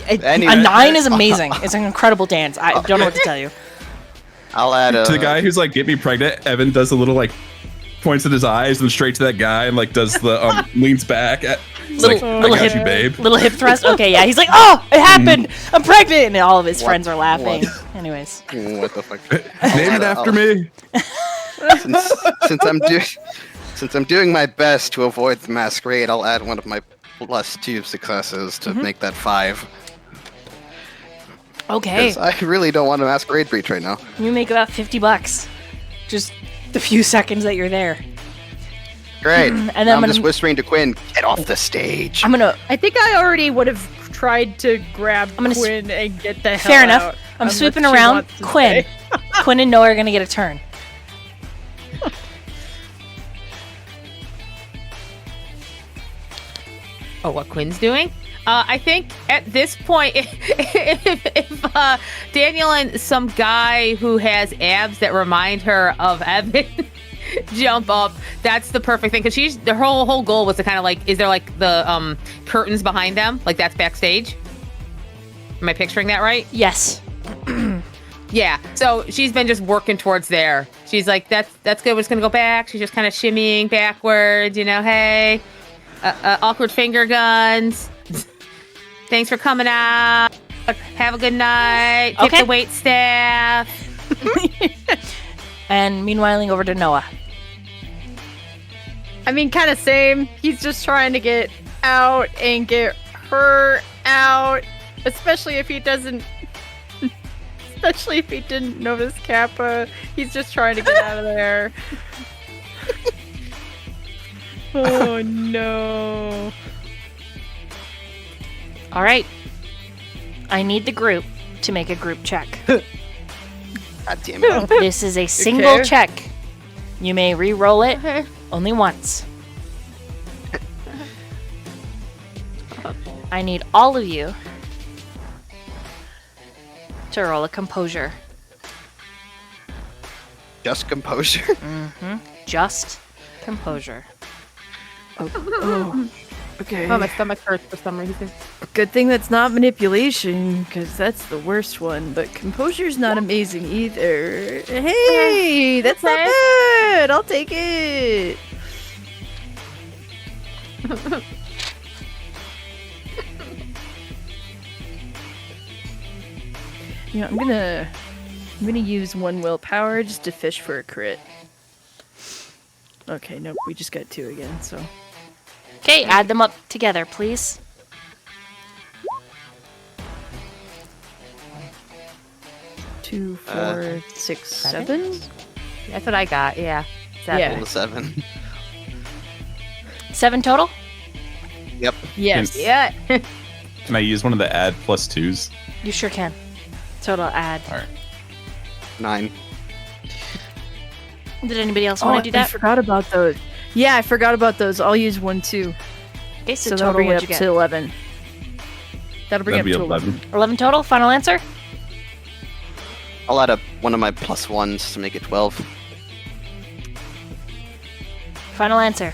A 9 is amazing. It's an incredible dance. I don't know what to tell you. I'll add a... To the guy who's like, get me pregnant, Evan does a little like, points at his eyes and straight to that guy and like does the, leans back at, like, I got hip, you, babe. Little hip thrust. Okay, yeah. He's like, oh, it happened. I'm pregnant. And all of his friends are laughing. Anyways. What the fuck? Name it after me. Since I'm doing my best to avoid the masquerade, I'll add one of my +2 successes to make that 5. Okay. Because I really don't want a masquerade breach right now. You make about $50. Just the few seconds that you're there. Great. And then I'm just whispering to Quinn, get off the stage. I think I already would have tried to grab Quinn and get the hell Fair enough. out. I'm unless sweeping she around. wants to Quinn. stay. Quinn and Noah are going to get a turn. Oh, what Quinn's doing? I think at this point, if Daniel and some guy who has abs that remind her of Evan jump up, that's the perfect thing. Because her whole goal was to kind of like, is there like the curtains behind them? Like that's backstage? Am I picturing that right? Yes. Yeah. So she's been just working towards there. She's like, that's good. We're just gonna go back. She's just kind of shimmying backwards. Hey, awkward finger guns. Thanks for coming out. Have a good night. Tip the wait staff. And meanwhiling over to Noah. I mean, kind of same. He's just trying to get out and get her out, especially if he doesn't. Especially if he didn't notice Kappa. He's just trying to get out of there. Oh no. All right. I need the group to make a group check. God damn it. This is a single Okay. check. You may re-roll it only once. I need all of you to roll a composure. Just composure. Just composure. Okay. Oh, my stomach hurts for some reason. Good thing that's not manipulation, because that's the worst one. But composure's not amazing either. Hey, that's not bad. I'll take it. Yeah, I'm gonna use 1 willpower just to fish for a crit. Okay, nope, we just got 2 again, so. Okay, add them up together, please. Two, 4, 6, 7. That's what I got. Yeah. Yeah. Roll a 7. 7 total? Yep. Yes. Yeah. Can I use one of the add +2s? You sure can. Total add. All right. 9. Did anybody else want to do I that? forgot about those. Yeah, I forgot about those. I'll use 1 too. Okay, so So that'll total bring it what'd up you to get? 11. That'll bring That'd it be up to 11. 11 total? Final answer? I'll add one of my +1s to make it 12. Final answer.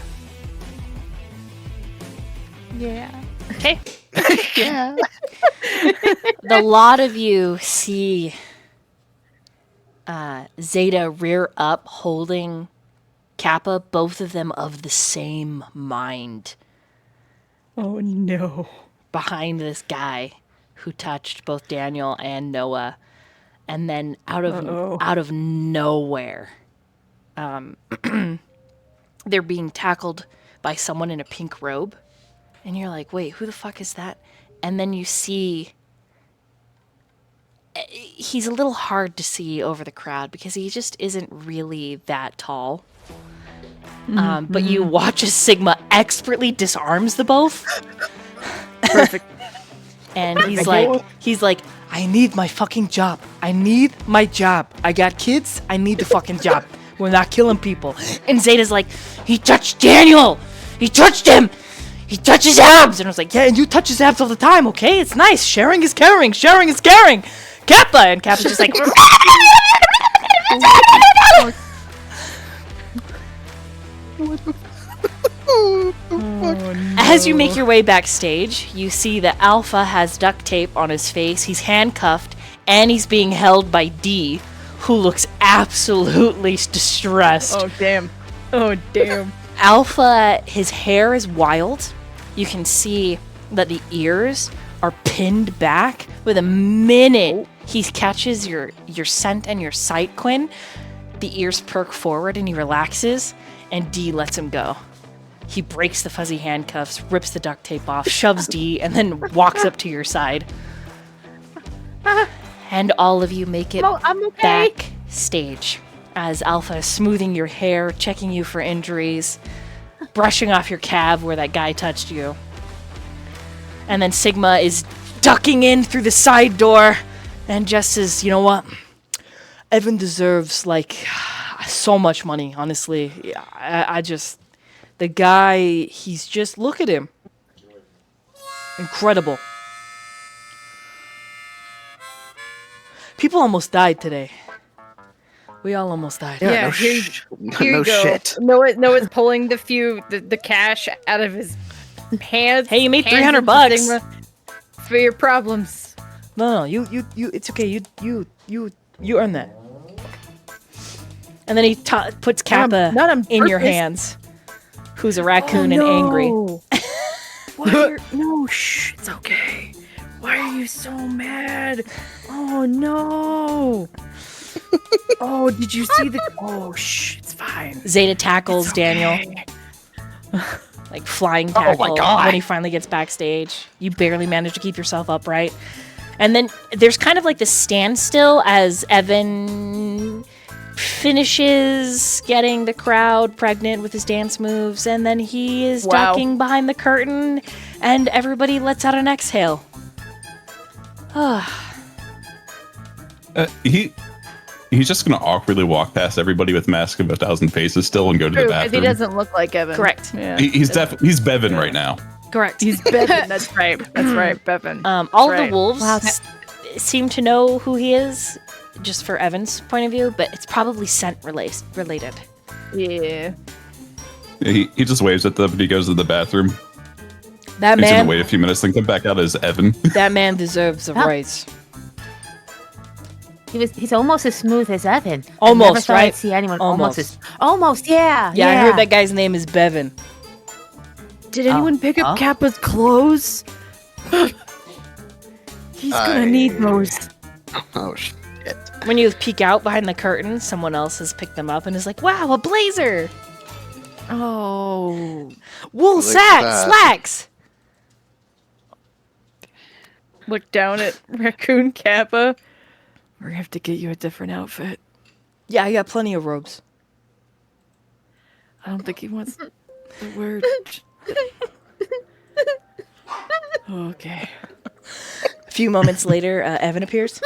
Yeah. Okay. Yeah. The lot of you see Zeta rear up holding Kappa, both of them of the same mind, Oh no. behind this guy who touched both Daniel and Noah. And then out of nowhere, they're being tackled by someone in a pink robe. And you're like, wait, who the fuck is that? And then you see he's a little hard to see over the crowd because he just isn't really that tall. But you watch as Sigma expertly disarms the both. Perfect. And he's like, I need my fucking job. I need my job. I got kids. I need the fucking job. We're not killing people. And Zeta's like, he touched Daniel. He touched him. He touched his abs. And I was like, yeah, and you touch his abs all the time, okay? It's nice. Sharing is caring. Sharing is caring. Kappa. And Kappa's just like, as you make your way backstage, you see that Alpha has duct tape on his face. He's handcuffed, and he's being held by D, who looks absolutely distressed. Oh, damn. Oh, damn. Alpha, his hair is wild. You can see that the ears are pinned back. With a minute he catches your scent and your sight, Quinn, the ears perk forward and he relaxes, and D lets him go. He breaks the fuzzy handcuffs, rips the duct tape off, shoves D, and then walks up to your side. And all of you make it I'm okay. backstage as Alpha is smoothing your hair, checking you for injuries, brushing off your calf where that guy touched you. And then Sigma is ducking in through the side door and just says, you know what? Evan deserves, like, so much money, honestly. I just... The guy, he's just... Look at him. Incredible. People almost died today. We all almost died. Yeah, no here you no go. shit. Noah's pulling the cash out of his pants. Hey, you made hands $300 into bucks. Sigma for your problems. No, you, it's okay. You earned that. And then he puts Kappa not on in your purpose. hands, who's a raccoon and angry. No, shh, it's okay. Why are you so mad? Oh no. Oh, did you see the? Oh, shh, it's fine. Zeta tackles It's Daniel, okay. like flying tackle, God. when he finally gets backstage. You barely manage to keep yourself upright. And then there's kind of like this standstill as Evan finishes getting the crowd pregnant with his dance moves, and then he is Wow. ducking behind the curtain, and everybody lets out an exhale. He's just gonna awkwardly walk past everybody with Mask of 1,000 Faces still and go to the True, 'cause he bathroom. doesn't look like Evan. Correct. Yeah. He's Bevan right now. Correct. He's Bevan. That's right. That's right, Bevan. All right. the wolves Wow. seem to know who he is, just for Evan's point of view, but it's probably scent related. Yeah. He just waves at them and he goes to the bathroom. That He's gonna man, wait a few minutes and come back out as Evan. that man deserves a Oh. raise. He's almost as smooth as Evan. Almost, I never thought right? I'd see anyone Almost. almost, yeah. Yeah, I heard that guy's name is Bevan. Did anyone pick up Oh. Kappa's clothes? He's gonna need those. Oh shit. When you peek out behind the curtain, someone else has picked them up and is like, "Wow, a blazer! Oh. Wool Look sack, at that. slacks!" Look down at Raccoon Kappa. We're gonna have to get you a different outfit. Yeah, I got plenty of robes. I don't think he wants the word. Okay. A few moments later, Evan appears.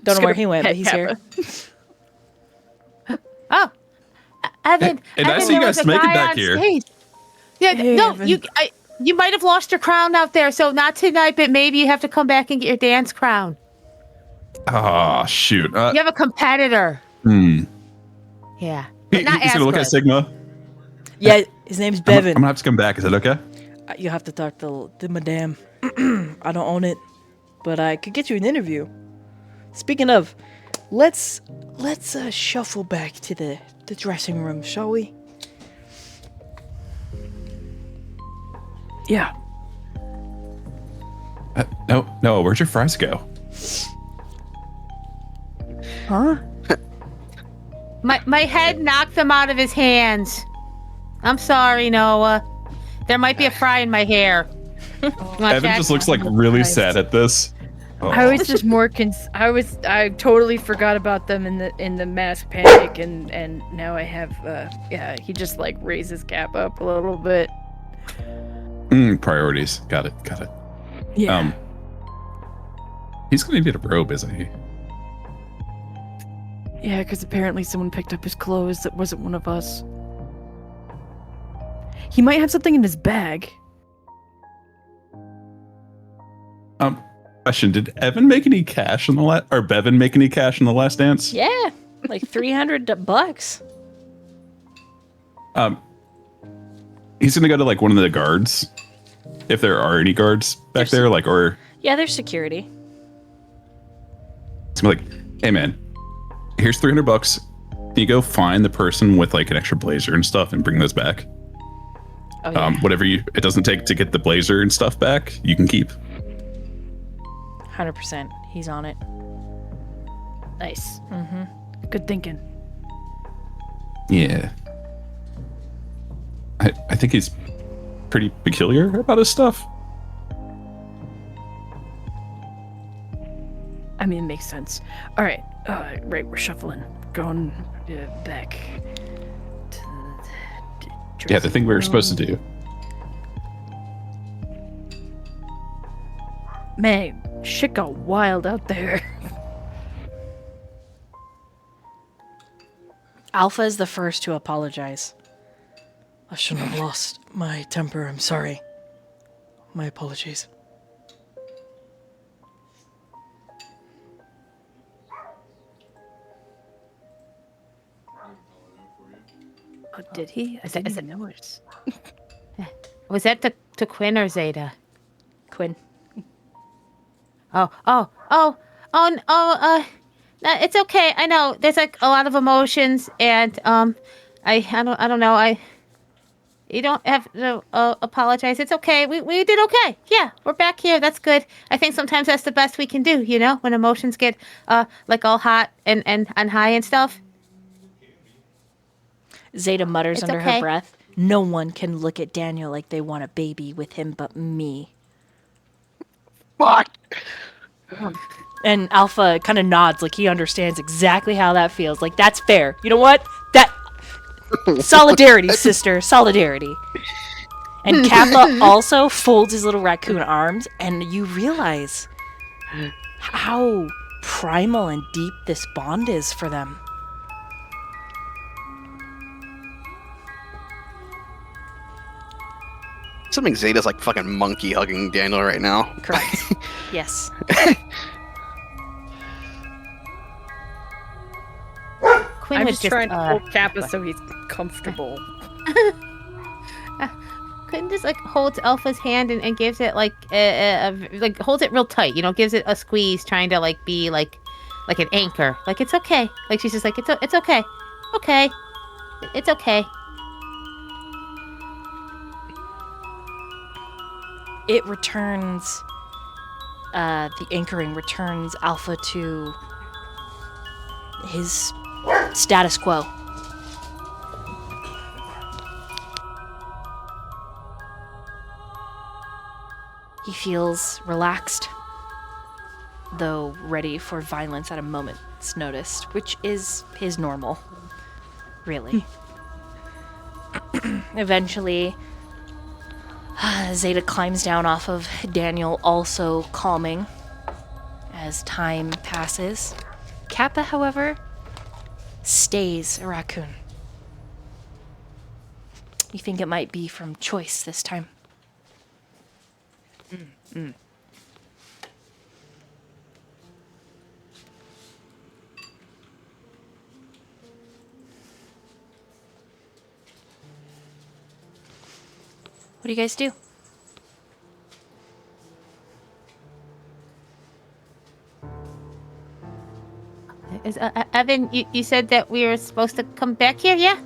Don't know where he went, but he's here. Oh, Evan. Hey, nice Evan, of you there guys was a to make it guy back on here. stage. Yeah, Hey, no, Evan. you might have lost your crown out there, so not tonight, but maybe you have to come back and get your dance crown. Oh shoot. You have a competitor. Yeah, but He's not as gonna look good. at Sigma. Yeah, his name's I'm Bevan. gonna have to come back. Is that okay? You have to talk to the madame. I don't own it, but I could get you an interview. Speaking of, let's shuffle back to the dressing room, shall we? Yeah. No. Where'd your fries go? Huh? My head knocked them out of his hands. I'm sorry, Noah. There might be a fry in my hair. Evan just looks like really sad at this. I was just more I totally forgot about them in the mass panic, and now I have he just like raises cap up a little bit. Priorities. Got it. Yeah. He's gonna need a robe, isn't he? Yeah, because apparently someone picked up his clothes that wasn't one of us. He might have something in his bag. Question: did Evan make any cash in the or Bevan make any cash in the last dance? Yeah, like $300. He's gonna go to like one of the guards, if there are any guards back there, like, or Yeah, there's security. it's gonna be like, hey man, here's $300. Can you go find the person with like an extra blazer and stuff and bring those back? Oh, yeah. Whatever it doesn't take to get the blazer and stuff back, you can keep. 100%. He's on it. Nice. Mm-hmm. Good thinking. Yeah. I think he's pretty peculiar about his stuff. I mean, it makes sense. All right. Right, we're shuffling. Going back to the Yeah, the thing we were supposed to do. Man, shit got wild out there. Alpha is the first to apologize. I shouldn't have lost my temper. I'm sorry. My apologies. Oh, did he? I didn't even notice. Was that to Quinn or Zeta? Quinn. No, it's okay. I know there's like a lot of emotions, and I don't know. You don't have to apologize. It's okay. We did okay. Yeah, we're back here. That's good. I think sometimes that's the best we can do. You know, when emotions get like all hot and high and stuff. Zeta mutters It's under okay. her breath. No one can look at Daniel like they want a baby with him but me. Fuck. And Alpha kind of nods like he understands exactly how that feels. Like, that's fair. You know what? That solidarity, sister. Solidarity. And Kappa also folds his little raccoon arms, and you realize how primal and deep this bond is for them. Something Zeta's like fucking monkey hugging Daniel right now. Correct. Yes. Quinn I'm was just trying to uh, hold Kappa so he's comfortable. Quinn just like holds Alpha's hand and gives it like like holds it real tight. You know, gives it a squeeze, trying to like be like an anchor. Like, it's okay. Like, she's just like, it's okay. Okay. It's okay. It returns, the anchoring returns Alpha to his status quo. He feels relaxed, though ready for violence at a moment's notice, which is his normal, really. Eventually, Zeta climbs down off of Daniel, also calming as time passes. Kappa, however, stays a raccoon. You think it might be from choice this time? What do you guys do? Evan, you said that we were supposed to come back here, yeah?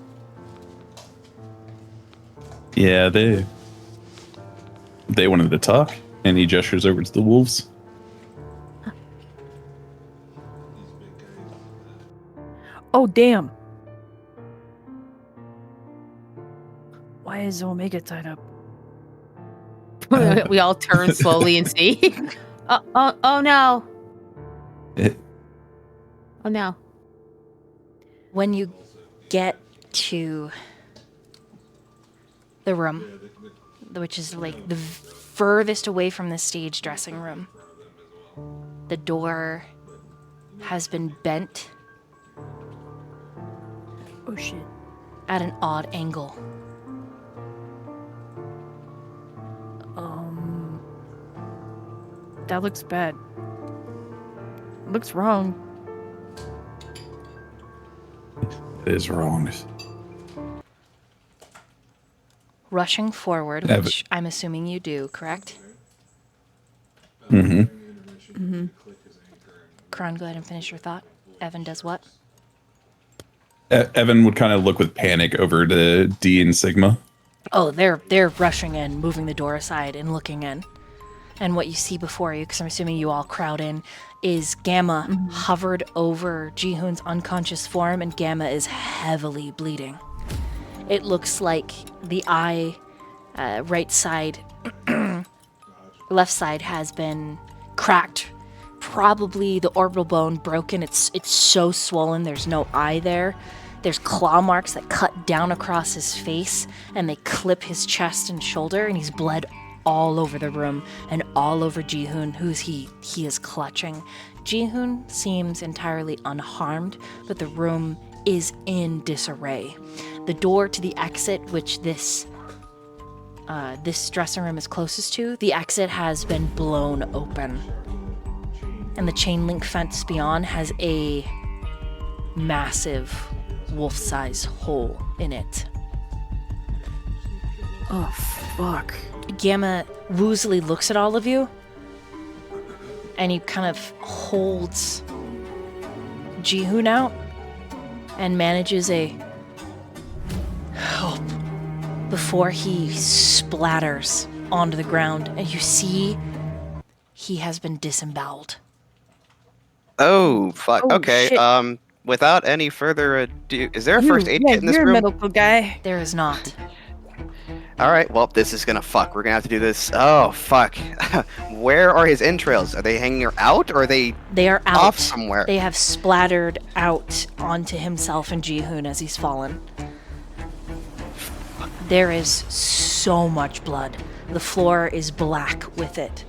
Yeah, they wanted to talk, and he gestures over to the wolves. Oh, damn. Why is Omega tied up? We all turn slowly and see. Oh no. It, Oh no. When you get to the room, which is like the furthest away from the stage dressing room, the door has been bent Oh shit. at an odd angle. That looks bad. Looks wrong. it is wrong. Rushing forward, Yeah, but- which I'm assuming you do, correct? Mm-hmm. Chron, go ahead and finish your thought. Evan does what? Evan would kind of look with panic over to D and Sigma. Oh, they're rushing in, moving the door aside and looking in. And what you see before you, because I'm assuming you all crowd in, is Gamma hovered over Jihoon's unconscious form, and Gamma is heavily bleeding. It looks like the eye, right side, left side has been cracked. Probably the orbital bone broken. It's so swollen. There's no eye there. There's claw marks that cut down across his face, and they clip his chest and shoulder, and he's bled all over the room and all over Jihoon, who's he is clutching. Jihoon seems entirely unharmed, but the room is in disarray. The door to the exit, which this dressing room is closest to, the exit has been blown open. And the chain link fence beyond has a massive wolf-size hole in it. Oh fuck. Gamma woozily looks at all of you, and he kind of holds Jihoon out and manages a help before he splatters onto the ground, and you see he has been disemboweled. Oh, fuck. Oh, Okay. shit. Without any further ado, is there a first aid kit in this you're room? a medical guy. There is not. All right. Well, this is gonna fuck. We're gonna have to do this. Oh, fuck. Where are his entrails? Are they hanging out, or are they They are out. off somewhere? They have splattered out onto himself and Jihoon as he's fallen. There is so much blood. The floor is black with it.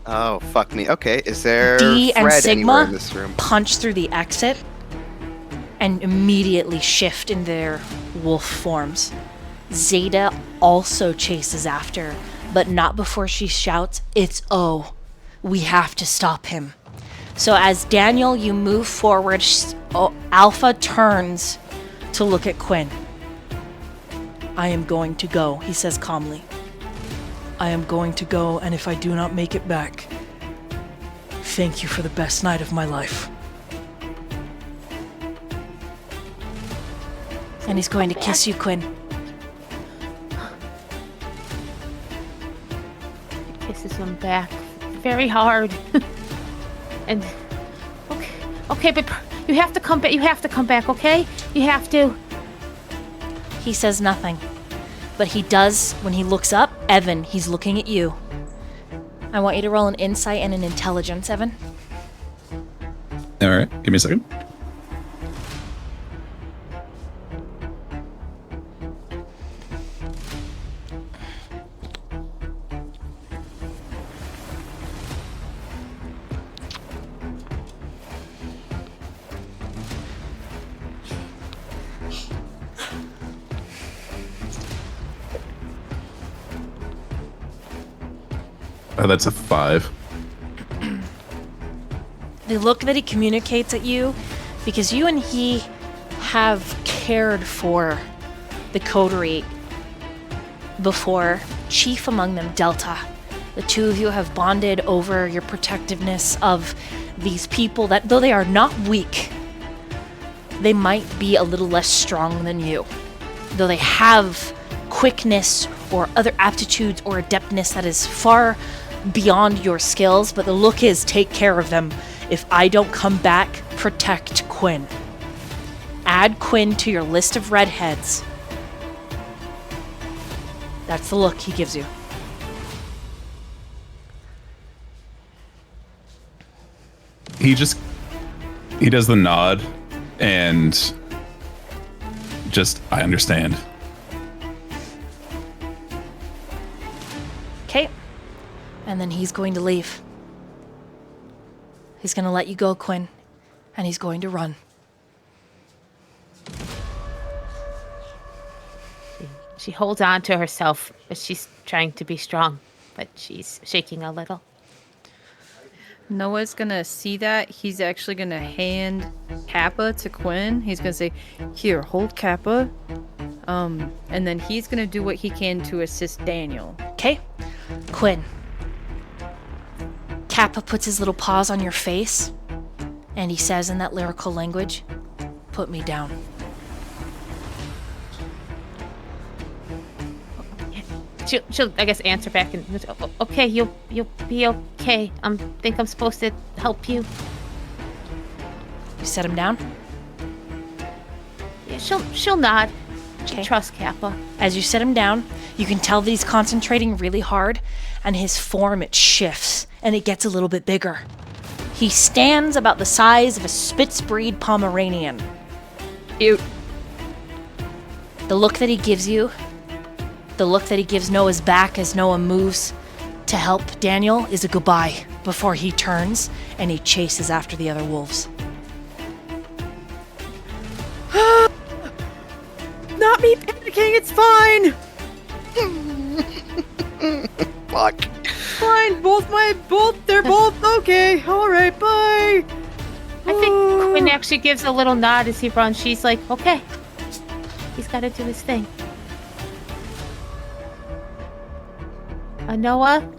Oh, fuck me. Okay. Is there D and Fred anywhere in Sigma this room? punch through the exit and immediately shift in their wolf forms. Zeta also chases after, but not before she shouts, "It's O. We have to stop him." So as Daniel, you move forward, Alpha turns to look at Quinn. "I am going to go," he says calmly. "I am going to go, and if I do not make it back, thank you for the best night of my life." And he's going to kiss you, Quinn. He kisses him back very hard. And okay, but you have to come back. You have to come back, okay? You have to. He says nothing. But he does, when he looks up, Evan, he's looking at you. I want you to roll an insight and an intelligence, Evan. All right, give me a second. Oh, that's a 5. The look that he communicates at you, because you and he have cared for the coterie before, chief among them, Delta. The two of you have bonded over your protectiveness of these people that, though they are not weak, they might be a little less strong than you. Though they have quickness or other aptitudes or adeptness that is far beyond your skills, but the look is, take care of them. If I don't come back, protect Quinn. Add Quinn to your list of redheads. That's the look he gives you. he does the nod and just, I understand. Okay. And then he's going to leave. He's going to let you go, Quinn. And he's going to run. She holds on to herself, but she's trying to be strong, but she's shaking a little. Noah's gonna see that. He's actually gonna hand Kappa to Quinn. He's gonna say, "Here, hold Kappa." And then he's gonna do what he can to assist Daniel. Okay? Quinn. Kappa puts his little paws on your face, and he says in that lyrical language, "Put me down." She'll I guess answer back and okay, you'll be okay. Think I'm supposed to help you. You set him down? Yeah, she'll nod. She'll Okay. trust Kappa. As you set him down, you can tell that he's concentrating really hard, and his form, it shifts, and it gets a little bit bigger. He stands about the size of a Spitz breed Pomeranian. Cute. The look that he gives you, the look that he gives Noah's back as Noah moves to help Daniel, is a goodbye before he turns and he chases after the other wolves. Not me panicking. It's fine. Fuck. Fine. They're both okay. All right. Bye. I think Quinn actually gives a little nod as he runs. She's like, okay. He's got to do his thing. Noah?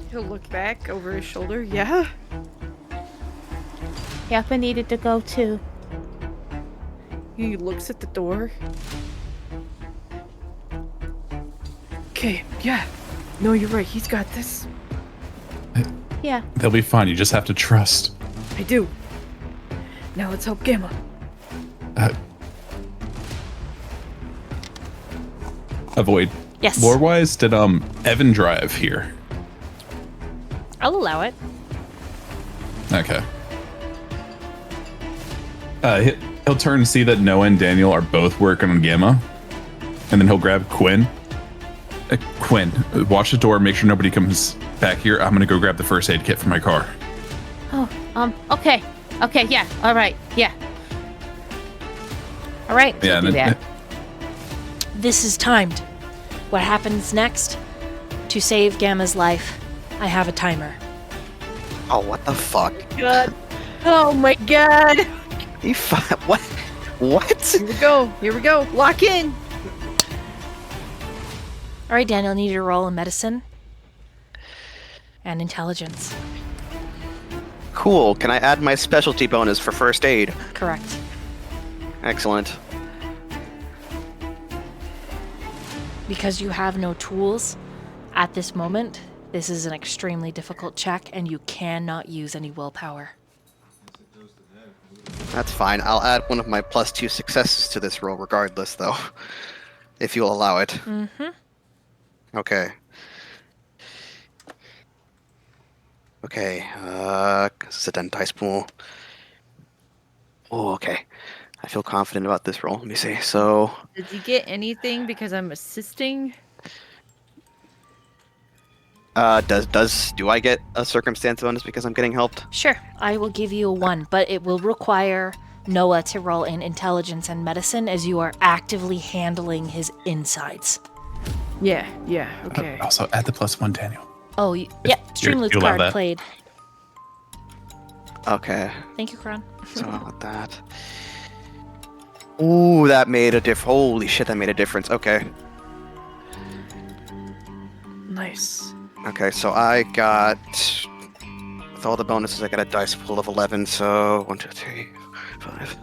He'll look back over his shoulder. Yeah. Kappa needed to go too. He looks at the door. Okay. Yeah. No, you're right. He's got this. Yeah. They'll be fine. You just have to trust. I do. Now let's help Gamma. Avoid. Yes. Lore-wise, did Evan drive here? I'll allow it. Okay. He'll turn and see that Noah and Daniel are both working on Gamma, and then he'll grab Quinn. Quinn, watch the door. Make sure nobody comes back here. I'm gonna go grab the first aid kit from my car. Oh, okay. Okay, yeah. All right. Yeah. All right. Yeah, do and then, that. This is timed. What happens next? To save Gamma's life, I have a timer. Oh, what the fuck? God. Oh my God. You what? What? Here we go. Here we go. Lock in. All right, Daniel, I need you to roll a medicine and intelligence. Cool. Can I add my specialty bonus for first aid? Correct. Excellent. Because you have no tools at this moment, this is an extremely difficult check, and you cannot use any willpower. That's fine. I'll add one of my +2 successes to this roll regardless, though. If you'll allow it. Mm-hmm. Okay. Okay, sit down dice pool. Oh, okay. I feel confident about this roll. Let me see. So, Did you get anything because I'm assisting? do I get a circumstance bonus because I'm getting helped? Sure, I will give you a 1, but it will require Noah to roll in intelligence and medicine as you are actively handling his insides. Yeah. Okay. Also, add the +1, Daniel. Oh, yeah, Streamloot's you allow card that? played. Okay. Thank you, Chron. So with that. Ooh, that made a Holy shit, that made a difference. Okay. Nice. Okay, so I got, with all the bonuses, I got a dice pool of 11, so 1, 2, 3, 5.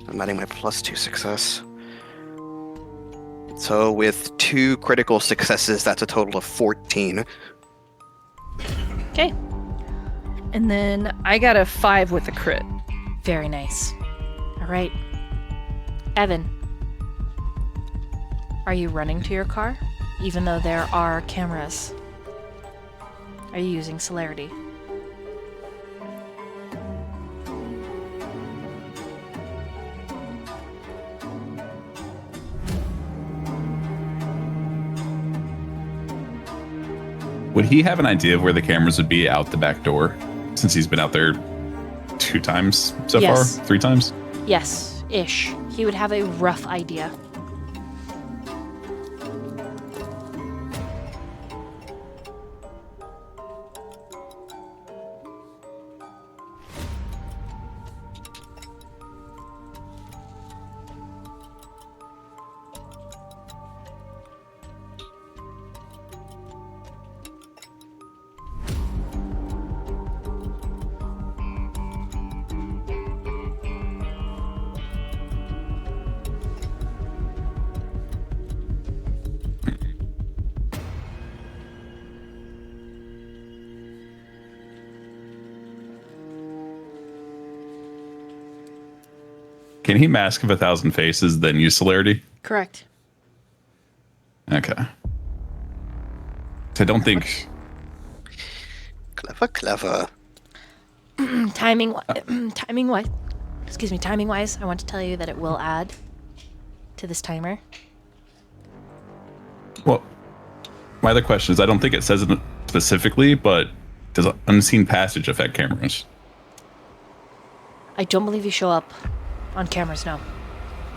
I'm adding my +2 success. So with 2 critical successes, that's a total of 14. Okay, And then I got a 5 with a crit. very nice. All right. Evan, are you running to your car? Even though there are cameras. Are you using celerity? Would he have an idea of where the cameras would be out the back door, since he's been out there 2 times so Yes. far? 3 times? Yes, ish. He would have a rough idea. Can he mask of 1,000 faces, then use celerity? Correct. Okay. So I don't think... Clever. Timing wise, I want to tell you that it will add to this timer. Well, my other question is, I don't think it says it specifically, but does unseen passage affect cameras? I don't believe you show up on cameras, no.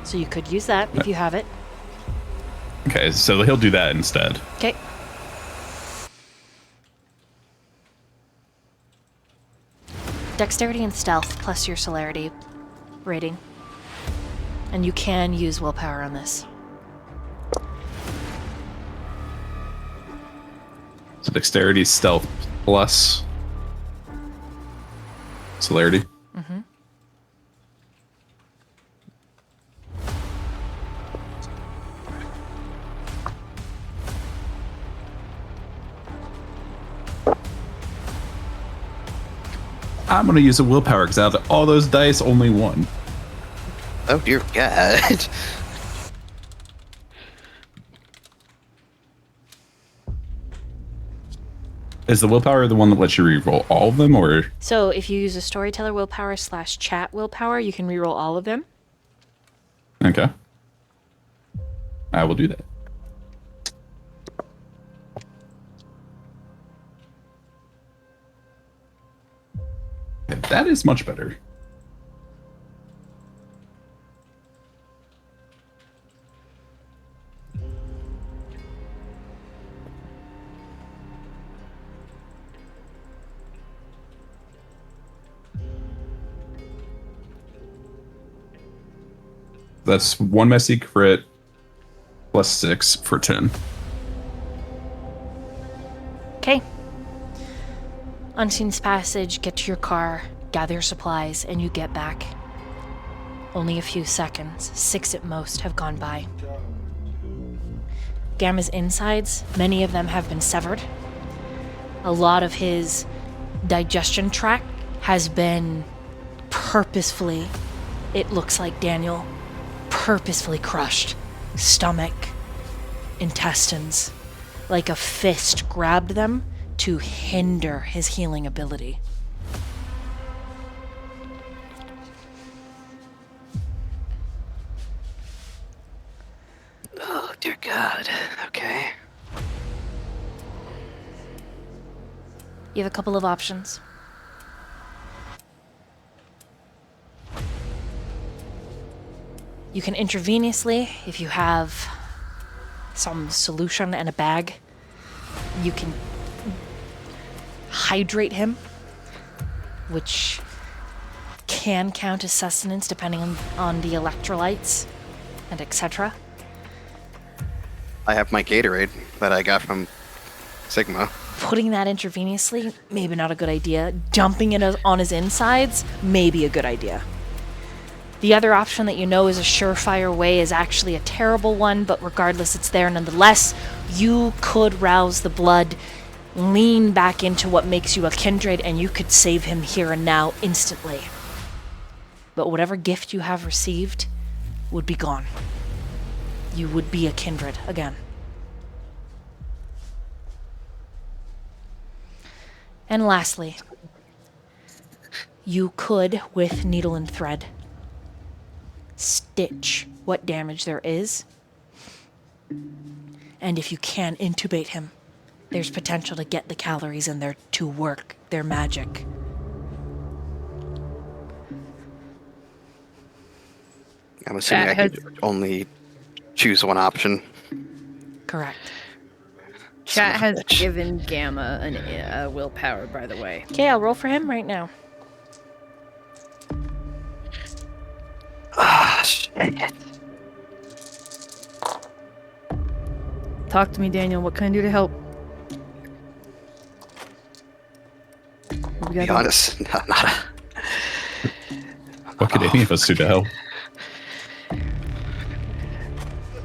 So you could use that if you have it. Okay, so he'll do that instead. Okay. Dexterity and stealth plus your celerity rating. And you can use willpower on this. So dexterity, stealth, plus celerity. Mm-hmm. I'm going to use a willpower because out of all those dice, only 1. Oh dear God. Is the willpower the one that lets you reroll all of them, or? So if you use a storyteller willpower / chat willpower, you can reroll all of them. Okay. I will do that. Okay, that is much better. That's 1 messy crit plus 6 for 10. Okay. Unseen passage, get to your car, gather your supplies, and you get back. Only a few seconds, 6 at most, have gone by. Gamma's insides, many of them have been severed. A lot of his digestion tract has been purposefully, it looks like Daniel, purposefully crushed. Stomach, intestines, like a fist grabbed them to hinder his healing ability. Oh dear God. Okay. You have a couple of options. You can intravenously, if you have some solution and a bag, you can hydrate him, which can count as sustenance depending on the electrolytes and etc. I have my Gatorade that I got from Sigma. Putting that intravenously, maybe not a good idea. Dumping it on his insides, maybe a good idea. The other option that you know is a surefire way is actually a terrible one, but regardless, it's there nonetheless. You could rouse the blood, lean back into what makes you a kindred, and you could save him here and now instantly. But whatever gift you have received would be gone. You would be a kindred again. And lastly, you could, with needle and thread, stitch what damage there is. And if you can intubate him, there's potential to get the calories in there to work their magic. I'm assuming Chat I could only choose one option. Correct. Chat Son of has a bitch. given Gamma a willpower, by the way. Okay, I'll roll for him right now. Ah, shit. Talk to me, Daniel. What can I do to help? What we To be gotta do? honest, not a... What could any of us do to help?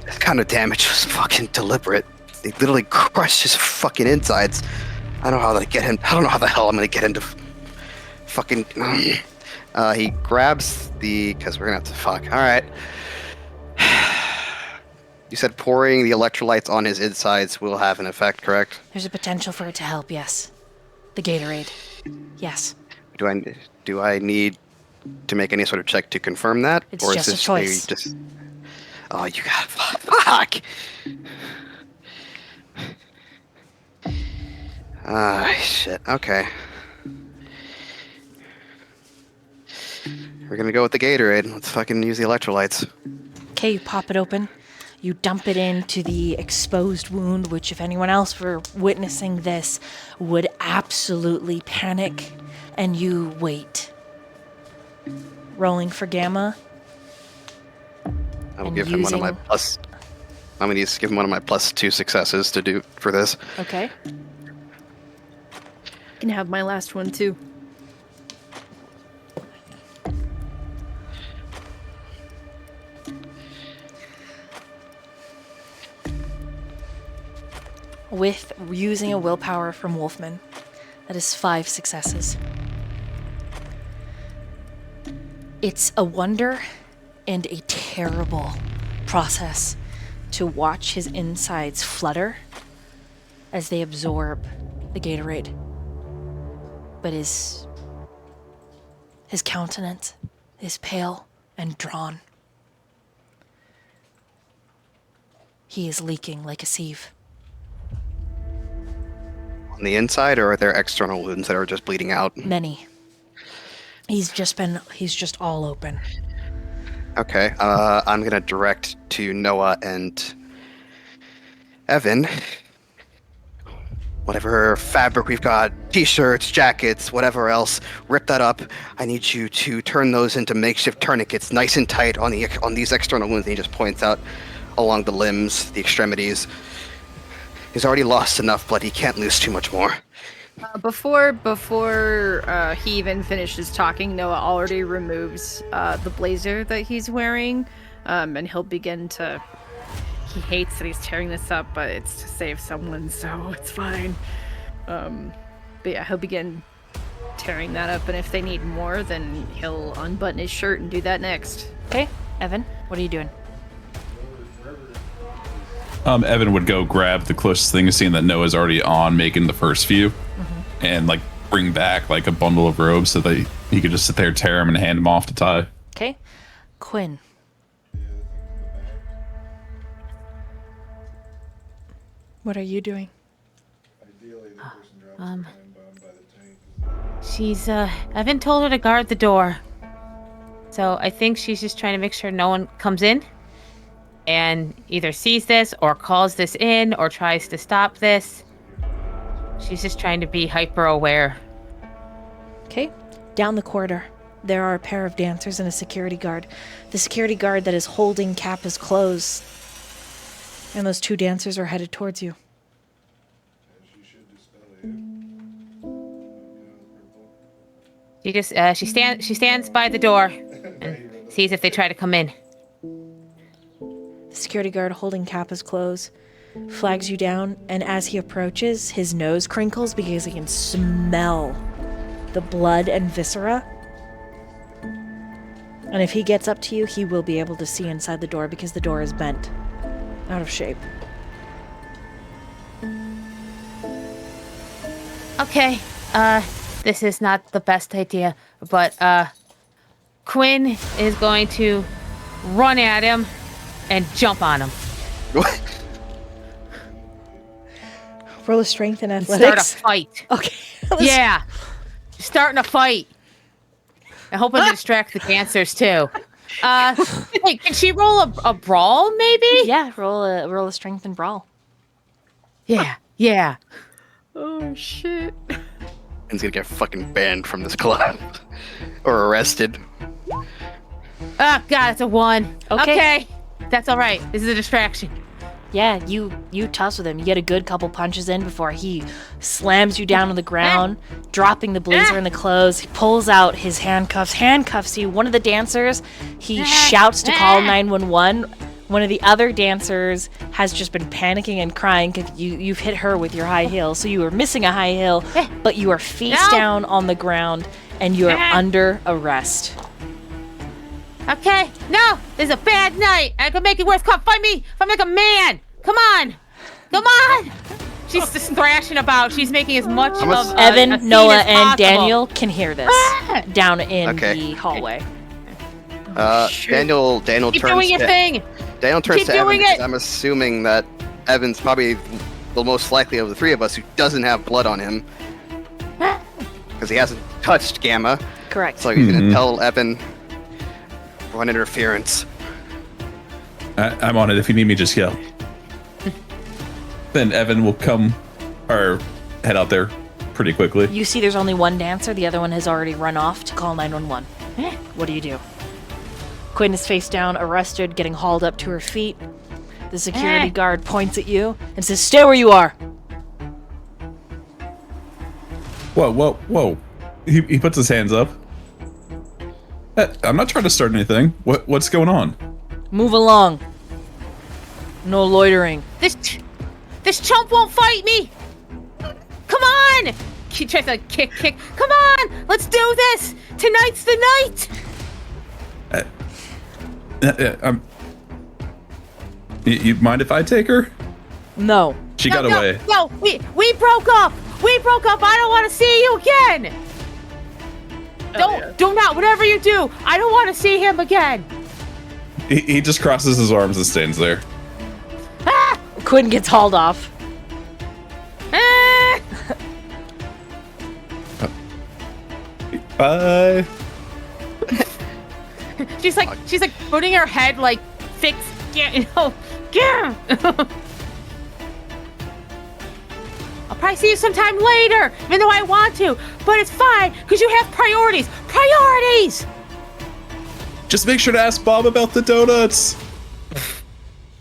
That kind of damage was fucking deliberate. They literally crushed his fucking insides. I don't know how to get him. I don't know how the hell I'm gonna get him to fucking. He grabs the. Because we're gonna have to fuck. All right. You said pouring the electrolytes on his insides will have an effect, correct? There's a potential for it to help, yes. The Gatorade. Yes. Do I need to make any sort of check to confirm that, It's or just is a this choice. just? Oh, you got fuck. Ah, shit. Okay. We're gonna go with the Gatorade. Let's fucking use the electrolytes. Okay, you pop it open. You dump it into the exposed wound, which if anyone else were witnessing this would absolutely panic, and you wait. Rolling for Gamma. I will And give him one of my using- plus. I'm gonna give him one of my +2 successes to do for this. Okay. Can have my last one too. With using a willpower from Wolfman, that is 5 successes. It's a wonder and a terrible process to watch his insides flutter as they absorb the Gatorade. But his countenance is pale and drawn. He is leaking like a sieve. On the inside, or are there external wounds that are just bleeding out? Many. He's just all open. Okay. I'm gonna direct to Noah and Evan. Whatever fabric we've got, t-shirts, jackets, whatever else, rip that up. I need you to turn those into makeshift tourniquets, nice and tight on these external wounds. And he just points out along the limbs, the extremities. He's already lost enough blood. He can't lose too much more. Before he even finishes talking, Noah already removes the blazer that he's wearing, and he'll begin to. He hates that he's tearing this up, but it's to save someone, so it's fine. But yeah, he'll begin tearing that up, and if they need more, then he'll unbutton his shirt and do that next. Okay, Evan, what are you doing? Evan would go grab the closest thing to seeing that Noah's already on making the first few, and like bring back like a bundle of robes so that he could just sit there, tear them, and hand them off to tie. Okay, Quinn. What are you doing? She's, Evan told her to guard the door. So I think she's just trying to make sure no one comes in and either sees this or calls this in or tries to stop this. She's just trying to be hyper aware. Okay, down the corridor, there are a pair of dancers and a security guard. The security guard that is holding Kappa's clothes, and those 2 dancers are headed towards you. She stands by the door and sees if they try to come in. The security guard holding Kappa's clothes flags you down, and as he approaches, his nose crinkles because he can smell the blood and viscera. And if he gets up to you, he will be able to see inside the door because the door is bent, out of shape. Okay, this is not the best idea, but, Quinn is going to run at him and jump on him. What? Roll a strength and Start athletics. a fight. Okay. Yeah. Starting a fight. I'm hoping to distract the dancers, too. Hey, can she roll a brawl, maybe? Yeah, roll a strength and brawl. Yeah. Oh shit. He's gonna get fucking banned from this club. Or arrested. Oh, God, it's a 1. Okay. That's all right. This is a distraction. Yeah, you tussle with him. You get a good couple punches in before he slams you down on the ground, dropping the blazer and the clothes. He pulls out his handcuffs you. One of the dancers, he shouts to call 911. One of the other dancers has just been panicking and crying because you've hit her with your high heel. So you are missing a high heel, but you are face down on the ground and you are under arrest. Okay, no, this is a bad night. I can make it worse. Come fight me. I'm like a man. Come on. She's just thrashing about. She's making as much of a Evan, scene Noah, as and possible. Daniel can hear this down in the hallway. Daniel Keep turns doing your to, thing. Daniel turns Keep to Evan doing because it. I'm assuming that Evan's probably the most likely of the three of us who doesn't have blood on him. Because he hasn't touched Gamma. Correct. So he's gonna tell Evan run interference. I'm on it. If you need me, just yell. Then Evan will come or head out there pretty quickly. You see there's only one dancer. The other one has already run off to call 911. What do? Quinn is face down, arrested, getting hauled up to her feet. The security guard points at you and says, "Stay where you are." Whoa. He puts his hands up. I'm not trying to start anything. What's going on? Move along. No loitering. This chump won't fight me. Come on. He tries to kick. Come on, let's do this. Tonight's the night. You mind if I take her? No. She got away. No, we broke up. I don't want to see you again. Do not, whatever you do, I don't want to see him again. He just crosses his arms and stands there. Quinn gets hauled off. Bye. She's like putting her head like fixed. I'll probably see you sometime later, even though I want to. But it's fine because you have priorities. Just make sure to ask Bob about the donuts.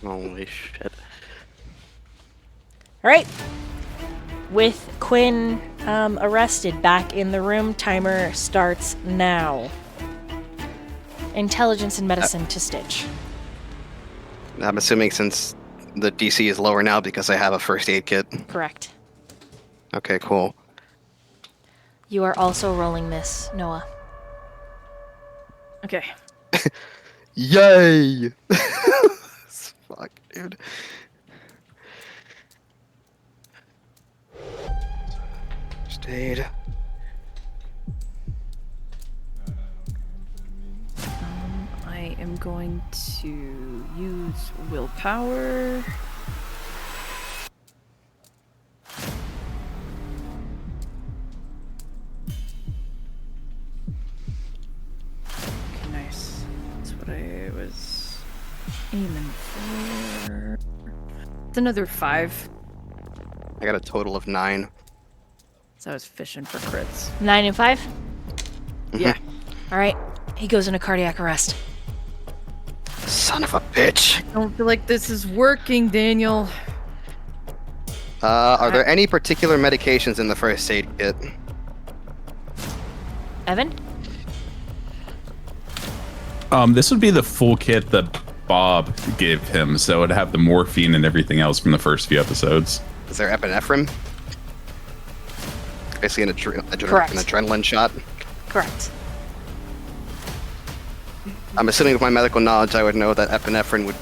Holy shit. All right. With Quinn arrested back in the room, timer starts now. Intelligence and medicine to Stitch. I'm assuming since the DC is lower now because I have a first aid kit. Correct. Okay, cool. You are also rolling this, Noah. Okay. Yay! Fuck, dude. First aid. I am going to use willpower. Okay, nice. That's what I was aiming for. It's another 5. I got a total of 9. So I was fishing for crits. 9 and 5. Yeah. All right. He goes into cardiac arrest. Son of a bitch. I don't feel like this is working, Daniel. Are there any particular medications in the first aid kit? Evan? This would be the full kit that Bob gave him, so it'd have the morphine and everything else from the first few episodes. Is there epinephrine? Basically an Correct. adrenaline shot. Correct. I'm assuming with my medical knowledge, I would know that epinephrine would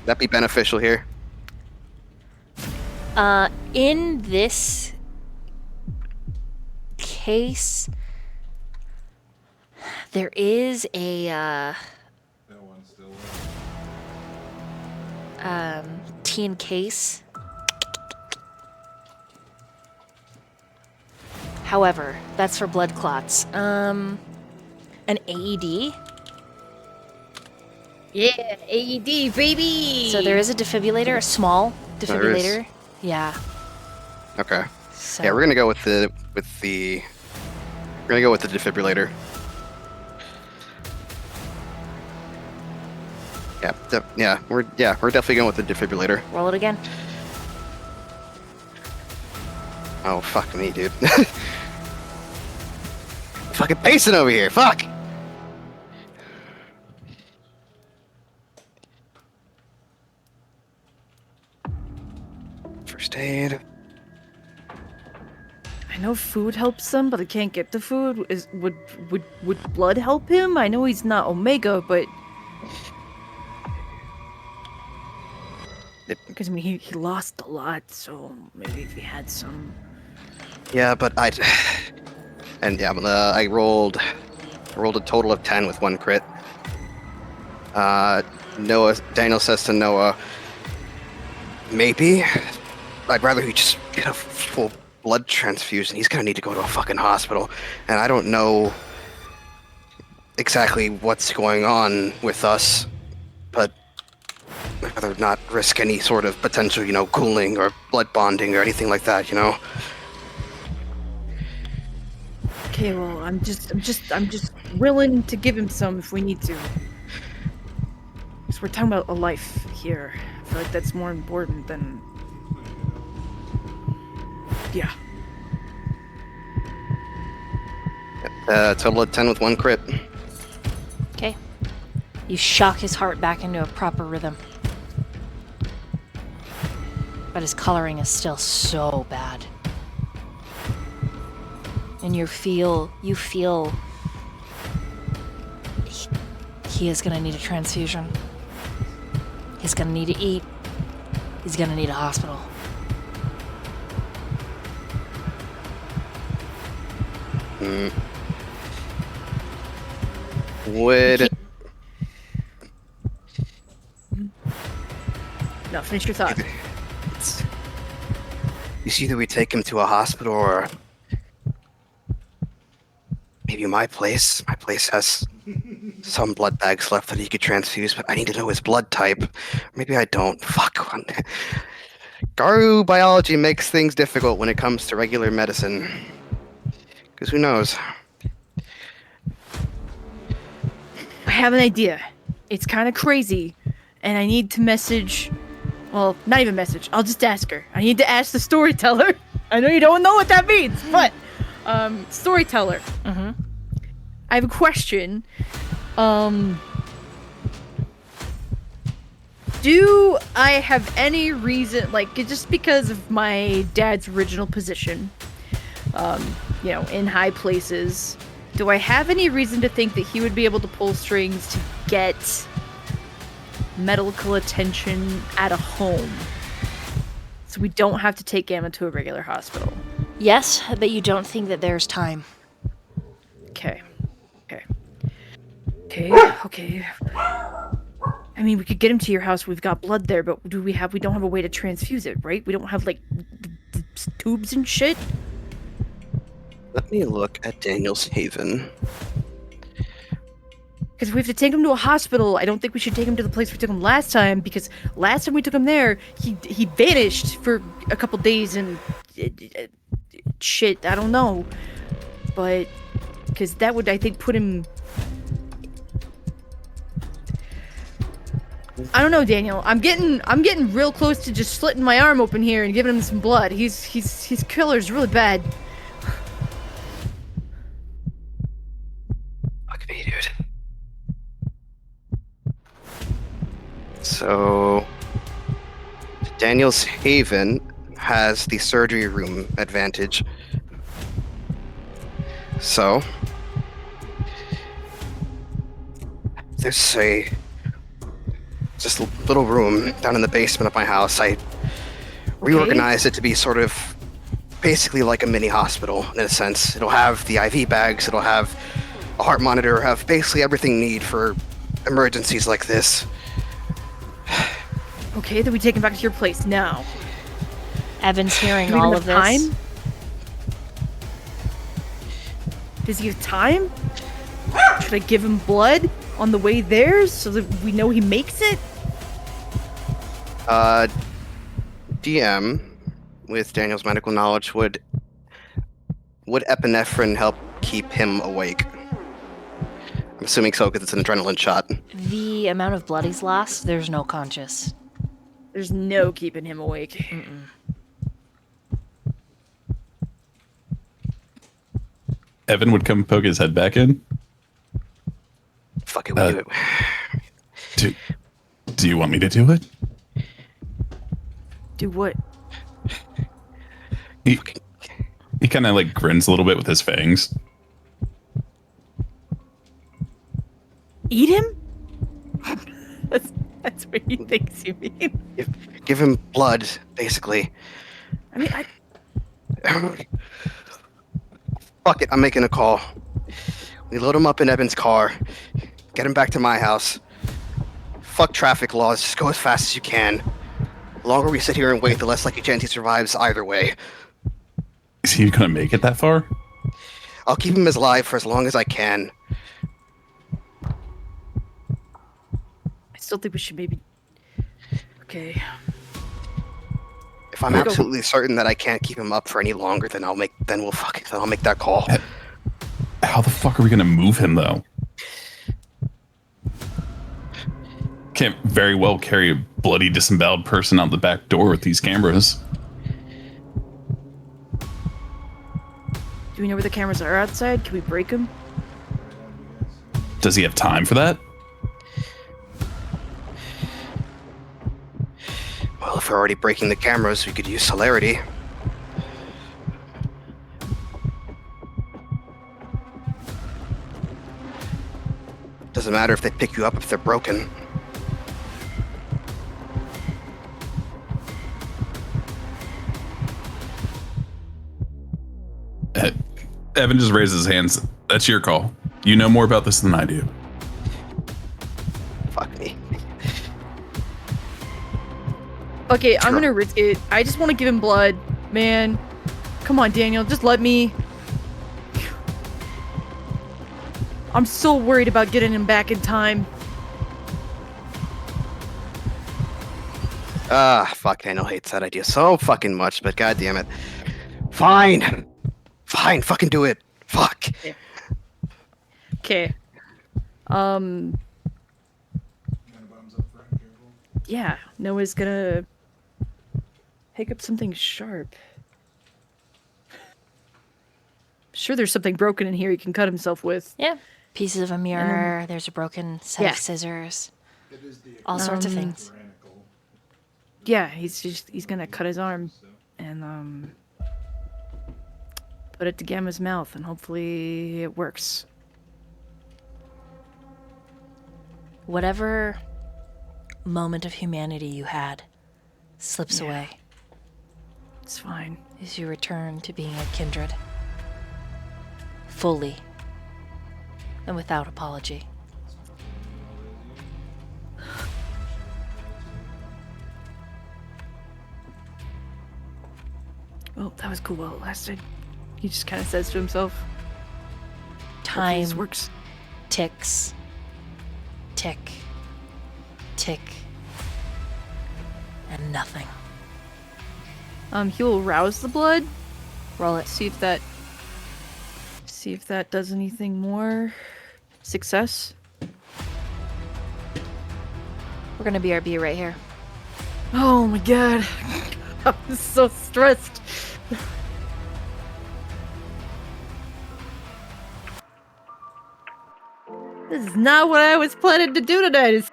that be beneficial here. In this case, there is a teen case. However, that's for blood clots. An AED. Yeah, AED, baby! So there is a defibrillator, a small There is. defibrillator. Yeah. Okay. So Yeah, we're gonna go with the defibrillator. Yeah, we're definitely going with the defibrillator. roll it again. Oh fuck me, dude. Fucking pacing over here. Fuck. First aid. I know food helps him, but I can't get the food. Would blood help him? I know he's not Omega, but because I mean he lost a lot, so maybe if he had some. Yeah, but I rolled a total of 10 with 1 crit. Daniel says to Noah, maybe I'd rather he just get a full blood transfusion. He's gonna need to go to a fucking hospital, and I don't know exactly what's going on with us, but I'd rather not risk any sort of potential, cooling or blood bonding or anything like that, Okay, well I'm just willing to give him some if we need to. Because we're talking about a life here. I feel like that's more important than. Yeah. Total of 10 with 1 crit. Okay. You shock his heart back into a proper rhythm. But his coloring is still so bad. And you feel he is gonna need a transfusion. He's gonna need to eat. He's gonna need a hospital. Would No, finish your thought. it's either we take him to a hospital or maybe my place. My place has some blood bags left that he could transfuse, but I need to know his blood type. Maybe I don't. Fuck. Garu biology makes things difficult when it comes to regular medicine. Because who knows? I have an idea. It's kind of crazy, and I need to message. Well, not even message. I'll just ask her. I need to ask the storyteller. I know you don't know what that means, but storyteller. Mm-hmm. I have a question. Do I have any reason, like, just because of my dad's original position, in high places, do I have any reason to think that he would be able to pull strings to get medical attention at a home? So we don't have to take Gamma to a regular hospital. Yes, but you don't think that there's time. Okay. I mean, we could get him to your house. We've got blood there, but we don't have a way to transfuse it, right? We don't have, like, the tubes and shit? Let me look at Daniel's Haven. Because if we have to take him to a hospital, I don't think we should take him to the place we took him last time, because last time we took him there, he vanished for a couple days and shit, I don't know. But because that would, I think, put him. I don't know, Daniel. I'm getting real close to just slitting my arm open here and giving him some blood. His killer's really bad. Fuck me, dude. So, Daniel's Haven has the surgery room advantage. So, there's just a little room down in the basement of my house. I reorganized it to be sort of basically like a mini hospital in a sense. It'll have the IV bags, it'll have a heart monitor, have basically everything you need for emergencies like this. Okay, then we take him back to your place now. Evan's hearing Do we all have of this. time? Does he have time? Should I give him blood on the way there so that we know he makes it? DM, with Daniel's medical knowledge, would epinephrine help keep him awake? I'm assuming so because it's an adrenaline shot. The amount of blood he's lost, there's no conscious. There's no keeping him awake. Mm-mm. Evan would come poke his head back in. Fuck it, we do it. Do you want me to do it? Do what? He kind of like grins a little bit with his fangs. Eat him? That's what he thinks you mean. Give him blood, basically. I mean, Fuck it, I'm making a call. We load him up in Evan's car, get him back to my house. Fuck traffic laws, just go as fast as you can. The longer we sit here and wait, the less likely chance he survives either way. Is he gonna make it that far? I'll keep him alive for as long as I can. I still think we should maybe... Okay. If I'm Go. absolutely certain that I can't keep him up for any longer, then I'll make that call. How the fuck are we gonna move him though? Can't very well carry a bloody disemboweled person out the back door with these cameras. Do we know where the cameras are outside? Can we break them? Does he have time for that? Well, if we're already breaking the cameras, we could use celerity. Doesn't matter if they pick you up if they're broken. Evan just raises his hands. That's your call. You know more about this than I do. Fuck me. Okay, I'm Sure. gonna risk it. I just want to give him blood, man. Come on, Daniel, just let me. I'm so worried about getting him back in time. Fuck, Daniel hates that idea so fucking much, but god damn it. Fine! Fine, fucking do it. Fuck. Okay. Yeah, Noah's gonna pick up something sharp. Sure, there's something broken in here he can cut himself with. Yeah. Pieces of a mirror, there's a broken set Yeah. of scissors. All sorts of things. Yeah, he's gonna cut his arm and put it to Gamma's mouth, and hopefully it works. Whatever moment of humanity you had slips Yeah. away It's fine. as you return to being a kindred. Fully. And without apology. Well, that was cool while it lasted. He just kind of says to himself, "Hopefully Time this works." ticks. Tick. Tick. And nothing. He'll rouse the blood. Roll it. See if that does anything more. Success. We're gonna BRB right here. Oh my god. I'm so stressed. This is not what I was planning to do tonight.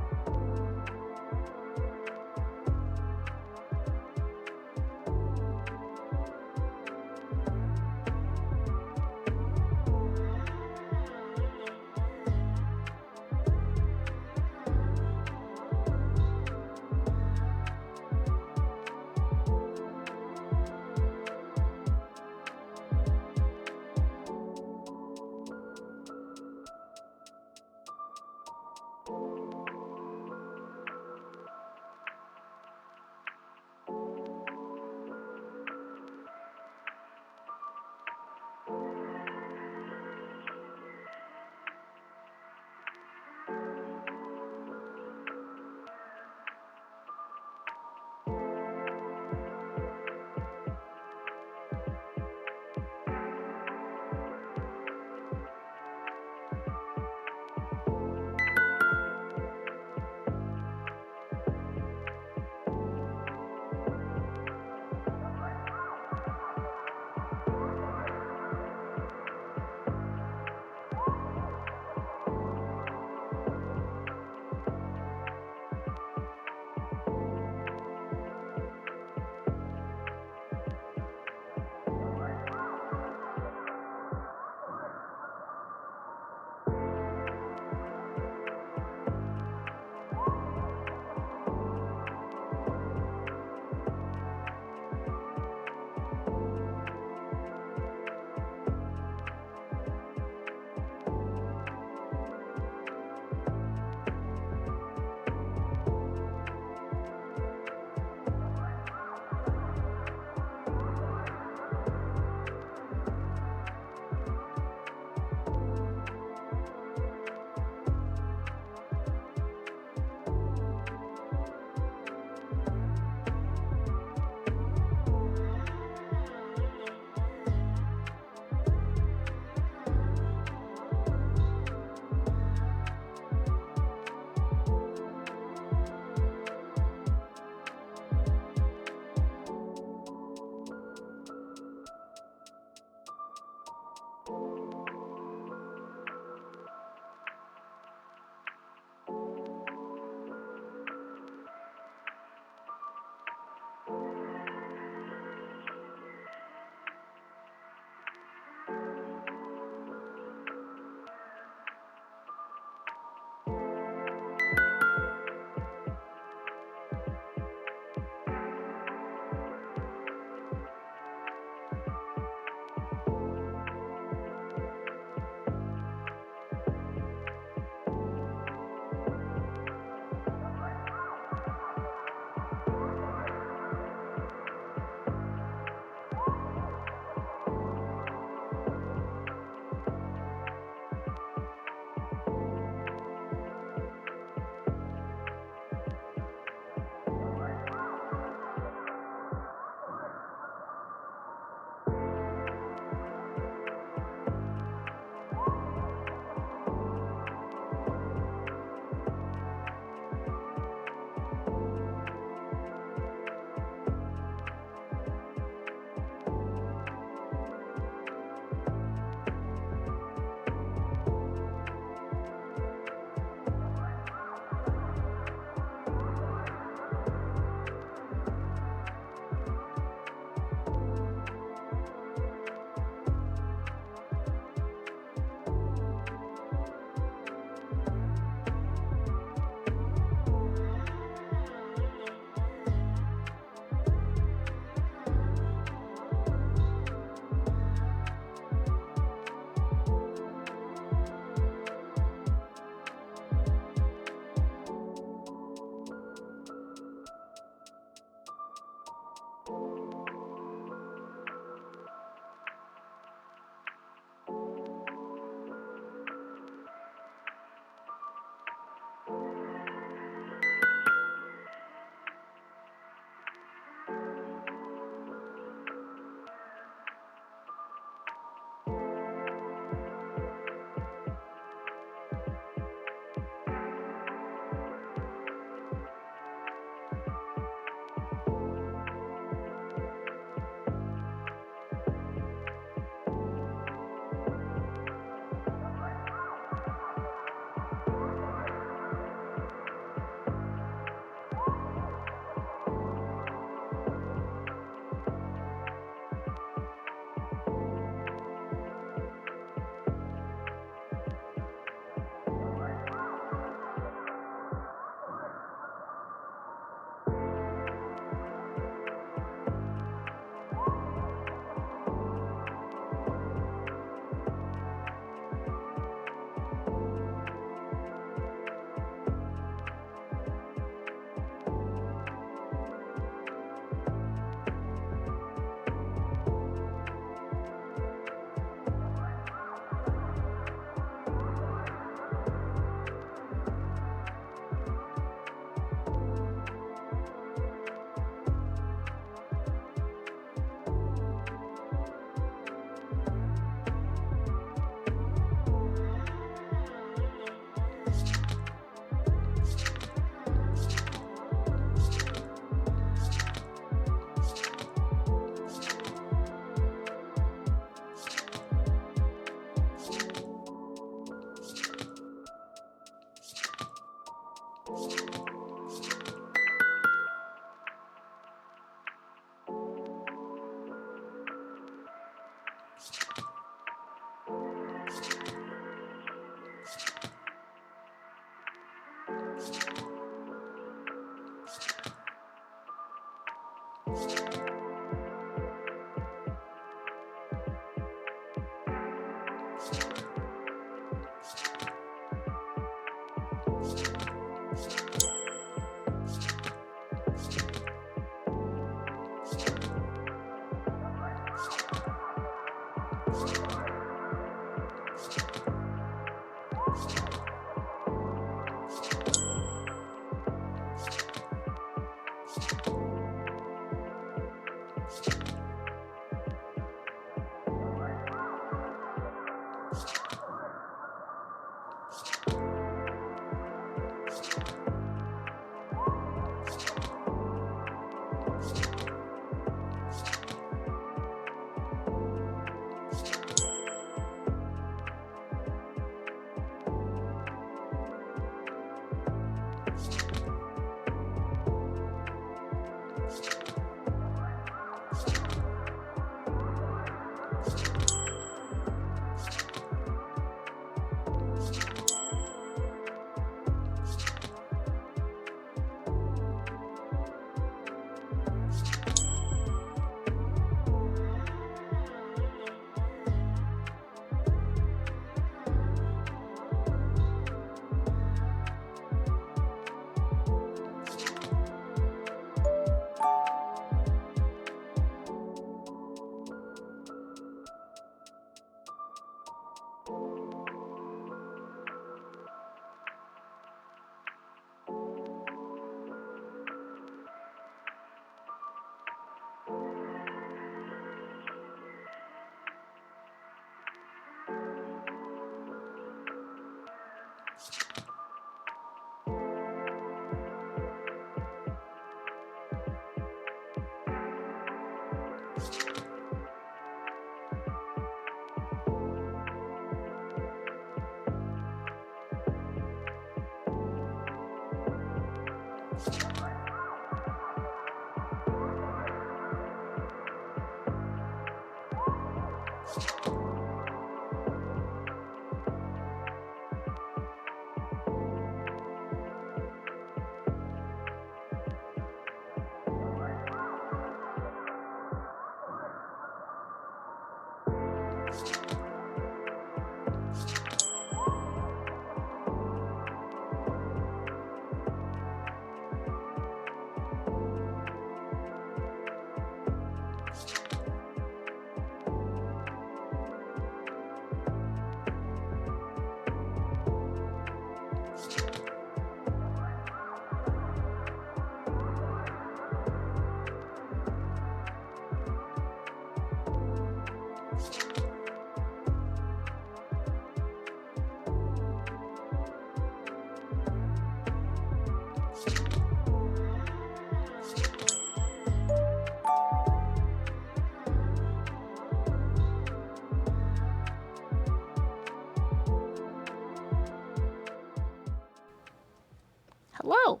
Hello.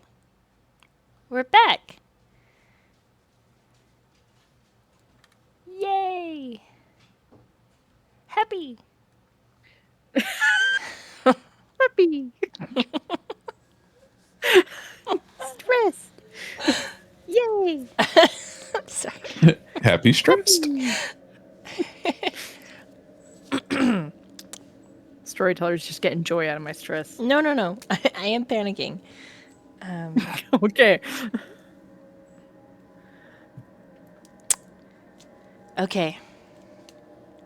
We're back. Yay. Happy. Happy. Stressed. Yay. Sorry. Happy stressed. Storyteller's just getting joy out of my stress. No. I am panicking. Okay. Okay.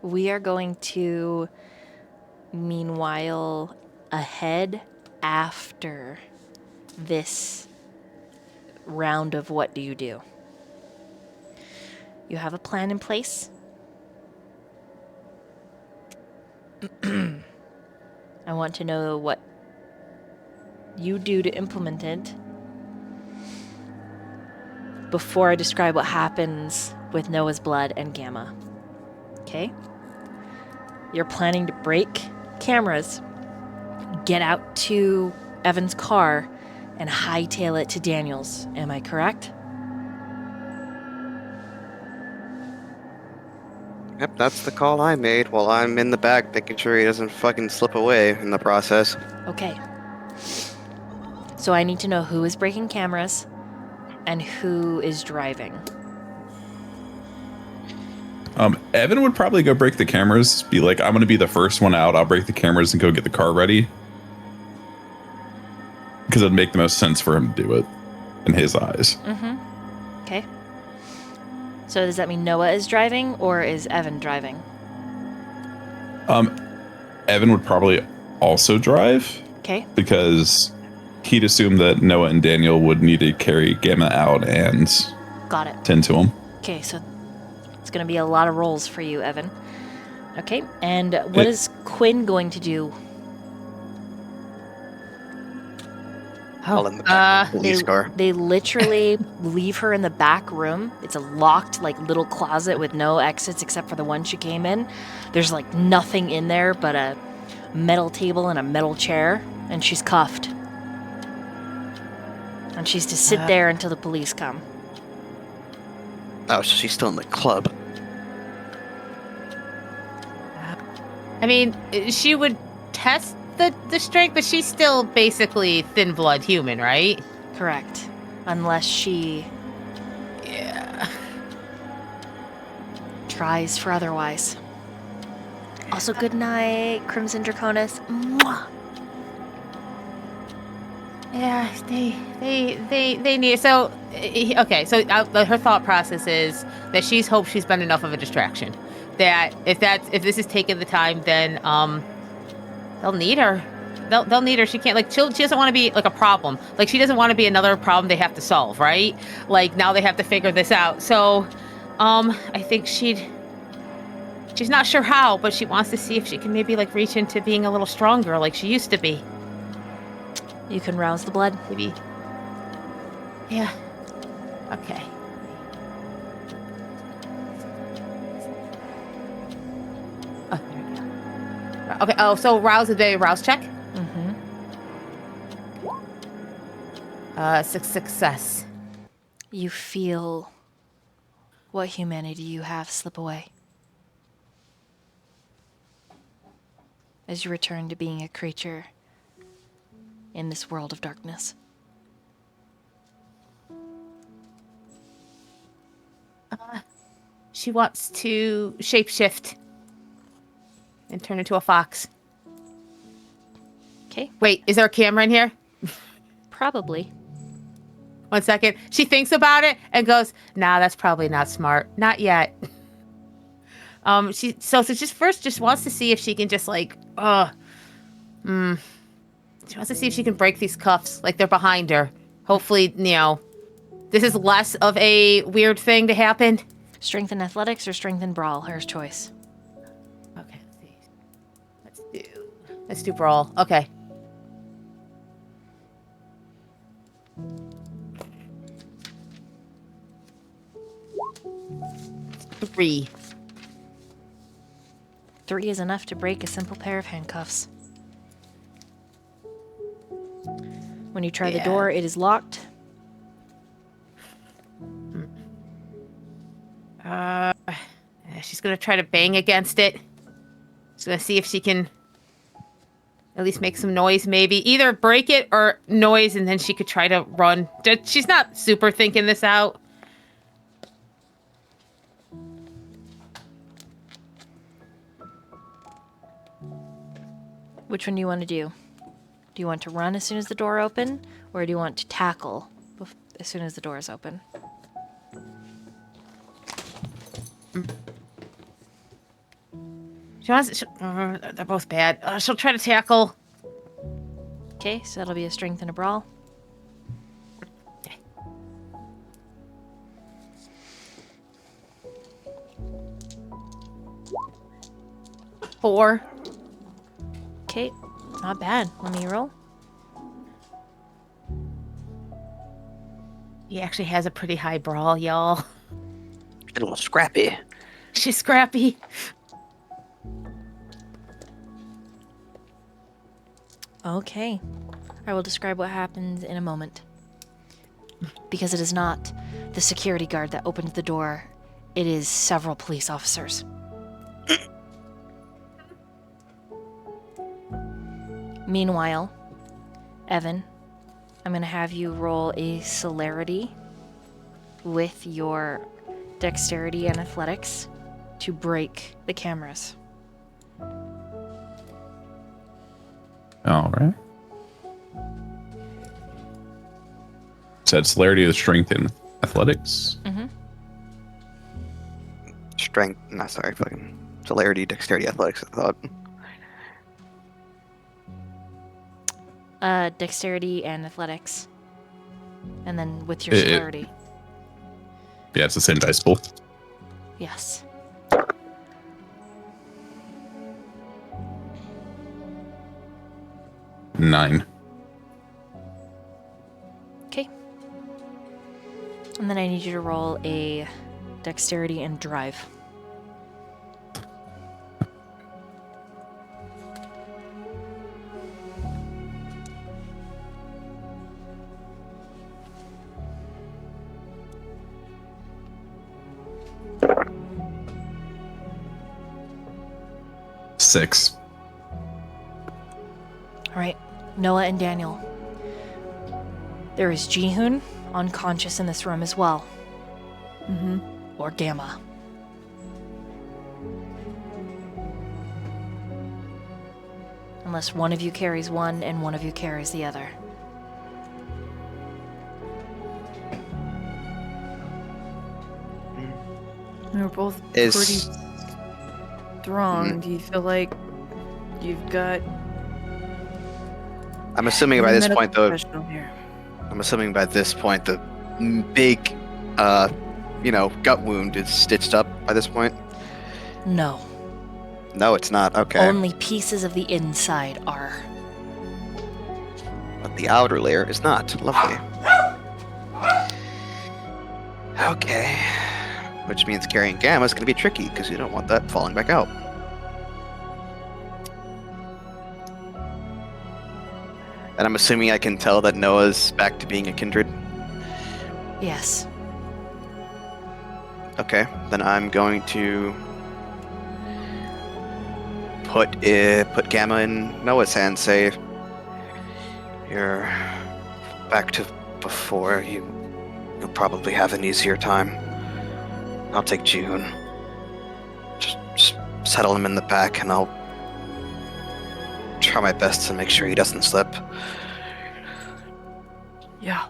We are going to, meanwhile, ahead after this round of what do you do? You have a plan in place? I want to know what you do to implement it before I describe what happens with Noah's blood and Gamma. Okay? You're planning to break cameras, get out to Evan's car, and hightail it to Daniel's. Am I correct? Yep, that's the call I made while I'm in the back making sure he doesn't fucking slip away in the process. Okay. So I need to know who is breaking cameras and who is driving. Evan would probably go break the cameras, be like, I'm going to be the first one out. I'll break the cameras and go get the car ready. Because it'd make the most sense for him to do it in his eyes. Mm-hmm. Okay. So does that mean Noah is driving or is Evan driving? Evan would probably also drive. Okay. Because he'd assume that Noah and Daniel would need to carry Gamma out and Got it. tend to him. Okay, so it's going to be a lot of rolls for you, Evan. Okay, and what is Quinn going to do? All in the back of the police car. They literally leave her in the back room. It's a locked, like, little closet with no exits except for the one she came in. There's, like, nothing in there but a metal table and a metal chair, and she's cuffed. And she's to sit there until the police come. Oh, so she's still in the club. I mean, she would test the strength, but she's still basically thin blood human, right? Correct. Unless she Yeah. tries for otherwise. Also, good night, Crimson Draconis. Mwah. Yeah, they need. So, okay. So her thought process is that she's hoped she's been enough of a distraction. That if this is taking the time, then they'll need her. They'll need her. She can't she doesn't want to be like a problem. Like she doesn't want to be another problem they have to solve, right? Like now they have to figure this out. So, I think she's not sure how, but she wants to see if she can maybe like reach into being a little stronger like she used to be. You can rouse the blood. Maybe. Yeah. Okay. Oh, there we go. Okay. Oh, so rouse is a rouse check. Mm-hmm. Success. You feel what humanity you have slip away. As you return to being a creature in this world of darkness. She wants to shapeshift and turn into a fox. Okay, Wait, is there a camera in here? probably. 1 second. She thinks about it and goes, "Nah, that's probably not smart. Not yet." She just wants to see if she can just she wants to see if she can break these cuffs, like they're behind her. Hopefully, this is less of a weird thing to happen. Strength and athletics or strength and brawl, her choice. Okay, let's see. Let's do brawl. Okay. Three. 3 is enough to break a simple pair of handcuffs. When you try the Yeah. door, it is locked. She's gonna try to bang against it. She's gonna see if she can at least make some noise, maybe. Either break it or noise, and then she could try to run. She's not super thinking this out. Which one do you want to do? Do you want to run as soon as the door open, or do you want to tackle as soon as the door is open? They're both bad. She'll try to tackle. Okay, so that'll be a strength and a brawl. Four. Okay, not bad. Let me roll. He actually has a pretty high brawl, y'all. A little scrappy. She's scrappy. Okay. I will describe what happens in a moment. Because it is not the security guard that opened the door, it is several police officers. Meanwhile, Evan, I'm going to have you roll a celerity with your dexterity and athletics to break the cameras. All right. Said celerity of strength in athletics. Mm-hmm. Strength. No, sorry. Fucking celerity, dexterity, athletics. I thought. Dexterity and athletics. And then with your It- celerity. Yeah, it's the same dice pool. Yes. Nine. Okay. And then I need you to roll a dexterity and drive. Six. All right, Noah and Daniel. There is Jihoon unconscious in this room as well. Mm-hmm. Or Gamma. Unless one of you carries one and one of you carries the other. They're both Is- pretty strong. Do you feel like you've got I'm assuming by a this medical point, though. professional here? I'm assuming by this point, the big, gut wound is stitched up by this point. No. No, it's not. Okay. Only pieces of the inside are. but the outer layer is not. Lovely. Okay. Which means carrying gamma is going to be tricky, because you don't want that falling back out. And I'm assuming I can tell that Noah's back to being a kindred. Yes. Okay, then I'm going to put gamma in Noah's hand. Say, you're back to before. You'll probably have an easier time. I'll take June. Just settle him in the back, and I'll try my best to make sure he doesn't slip. Yeah.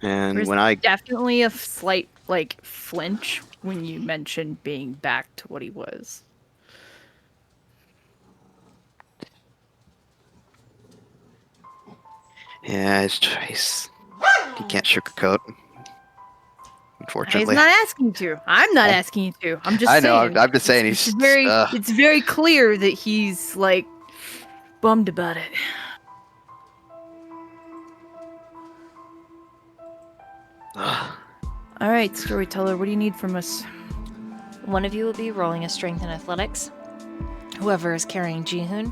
And There's when I definitely a slight flinch when you mentioned being back to what he was. yeah, he's he can't sugarcoat. He's Unfortunately, not asking to. I'm not I- asking you to. I'm just I know. saying. I'm just saying It's he's very it's very clear that he's bummed about it. All right, storyteller, what do you need from us? One of you will be rolling a strength in athletics. Whoever is carrying Jihoon,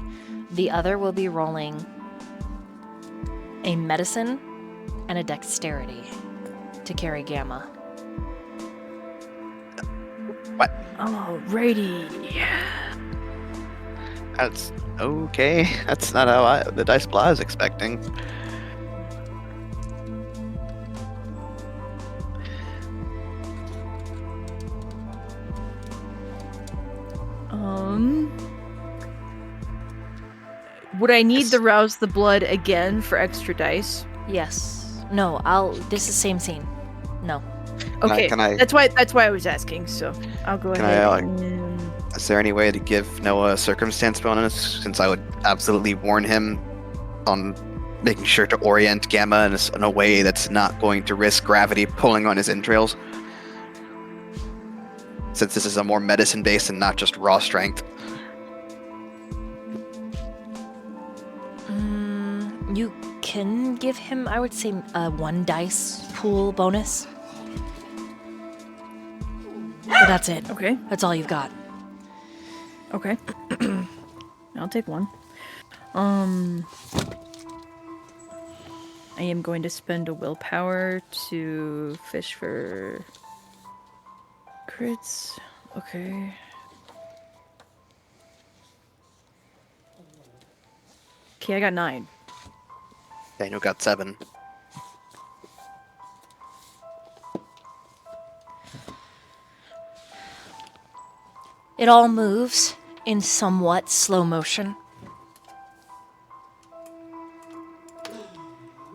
the other will be rolling a medicine and a dexterity to carry Gamma. Alrighty. That's okay. That's not how the dice blah I was expecting. Would I need to rouse the blood again for extra dice? Yes. No, this is same scene. No. Okay, Can I? that's why I was asking. So I'll go Can ahead. I, and... Is there any way to give Noah a circumstance bonus? Since I would absolutely warn him on making sure to orient Gamma in a way that's not going to risk gravity pulling on his entrails. Since this is a more medicine-based and not just raw strength. You can give him, I would say, a 1 dice pool bonus. But that's it. Okay. That's all you've got. Okay. I'll take one. I am going to spend a willpower to fish for crits. Okay. Okay, I got 9. Daniel got 7. It all moves in somewhat slow motion.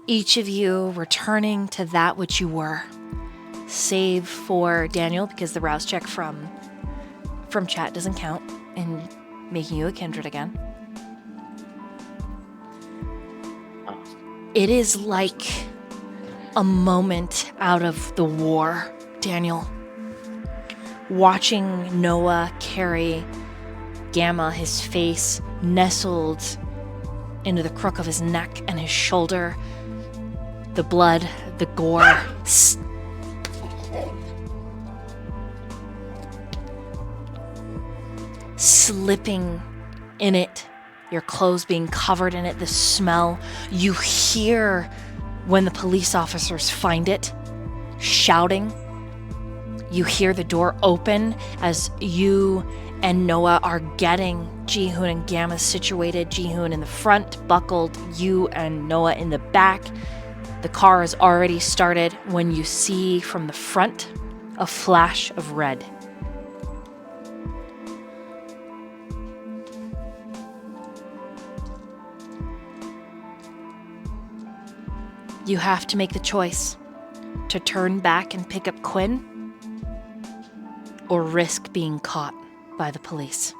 Each of you returning to that which you were, save for Daniel, because the rouse check from chat doesn't count in making you a kindred again. It is like a moment out of the war, Daniel. Watching Noah carry Gamma, his face nestled into the crook of his neck and his shoulder, the blood, the gore, slipping in it, your clothes being covered in it, the smell. You hear when the police officers find it, shouting. You hear the door open as you and Noah are getting Jihoon and Gamma situated. Jihoon in the front, buckled, you and Noah in the back. The car is already started when you see from the front a flash of red. You have to make the choice to turn back and pick up Quinn or risk being caught by the police.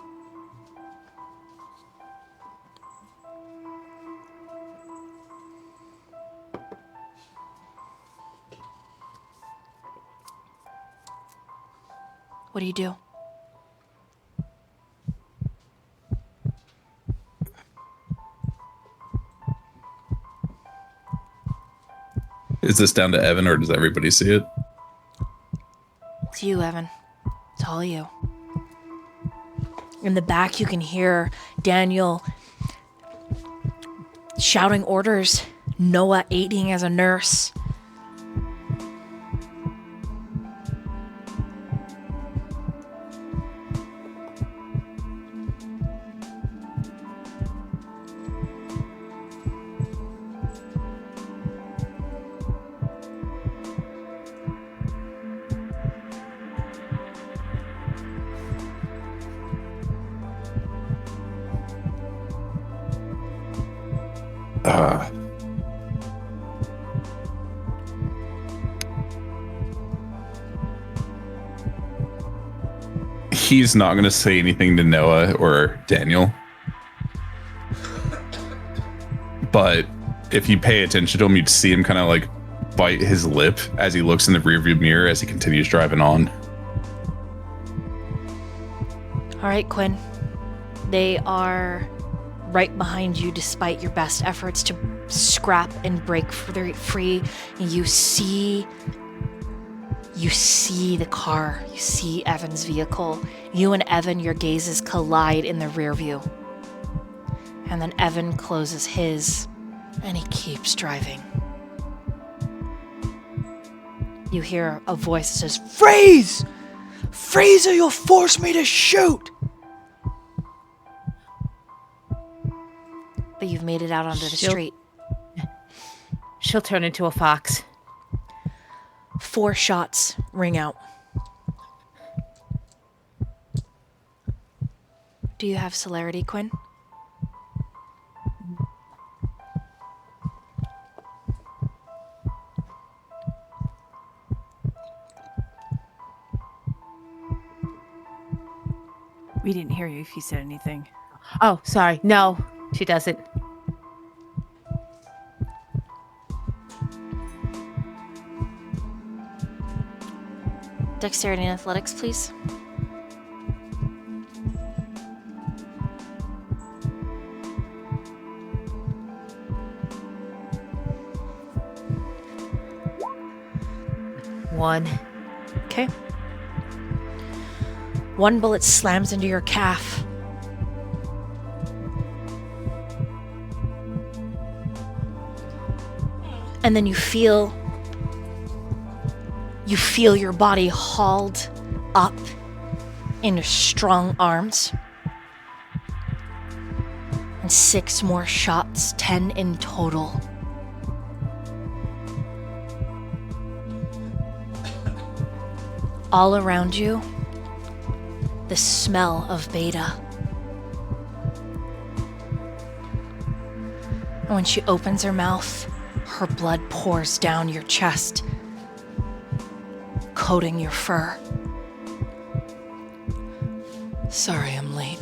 What do you do? Is this down to Evan, or does everybody see it? It's you, Evan. It's all you. In the back, you can hear Daniel shouting orders, Noah aiding as a nurse. He's not going to say anything to Noah or Daniel. But if you pay attention to him, you'd see him kind of like bite his lip as he looks in the rearview mirror as he continues driving on. All right, Quinn. They are right behind you despite your best efforts to scrap and break free. You see the car. You see Evan's vehicle. You and Evan, your gazes collide in the rear view. And then Evan closes his, and he keeps driving. You hear a voice that says, "Freeze! Freeze or you'll force me to shoot!" But you've made it out onto the street. She'll turn into a fox. 4 shots ring out. Do you have celerity, Quinn? We didn't hear you if you said anything. Oh, sorry. No, she doesn't. Dexterity and athletics, please. One. Okay. 1 bullet slams into your calf. And then you feel your body hauled up into strong arms. And 6 more shots, 10 in total. All around you, the smell of beta. And when she opens her mouth, her blood pours down your chest, coating your fur. Sorry I'm late.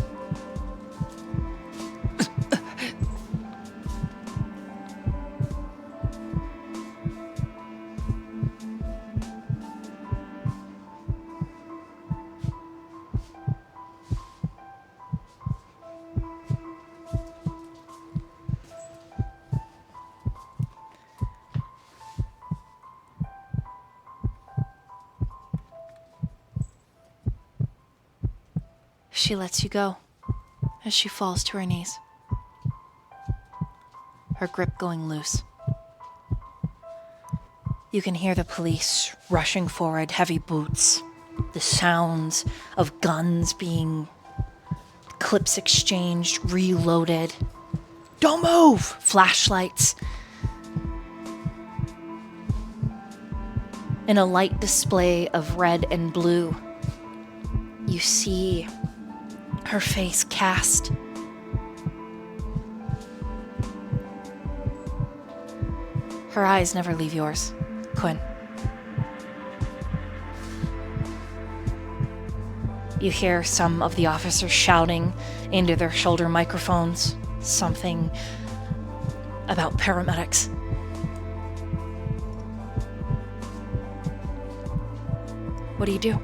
She lets you go as she falls to her knees, her grip going loose. You can hear the police rushing forward, heavy boots, the sounds of guns being clips exchanged, reloaded. Don't move! Flashlights. In a light display of red and blue, you see her face cast. Her eyes never leave yours, Quinn. You hear some of the officers shouting into their shoulder microphones something about paramedics. What do you do?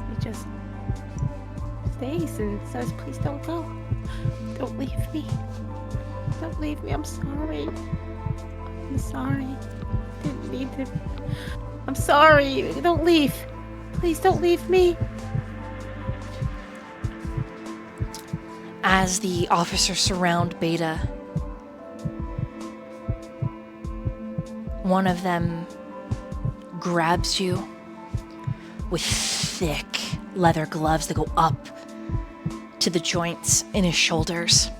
He just stays and says, "Please don't go. Don't leave me. Don't leave me. I'm sorry. I'm sorry. Didn't mean to. I'm sorry. Don't leave. Please don't leave me. As the officers surround Beta, one of them grabs you with thick leather gloves that go up to the joints in his shoulders.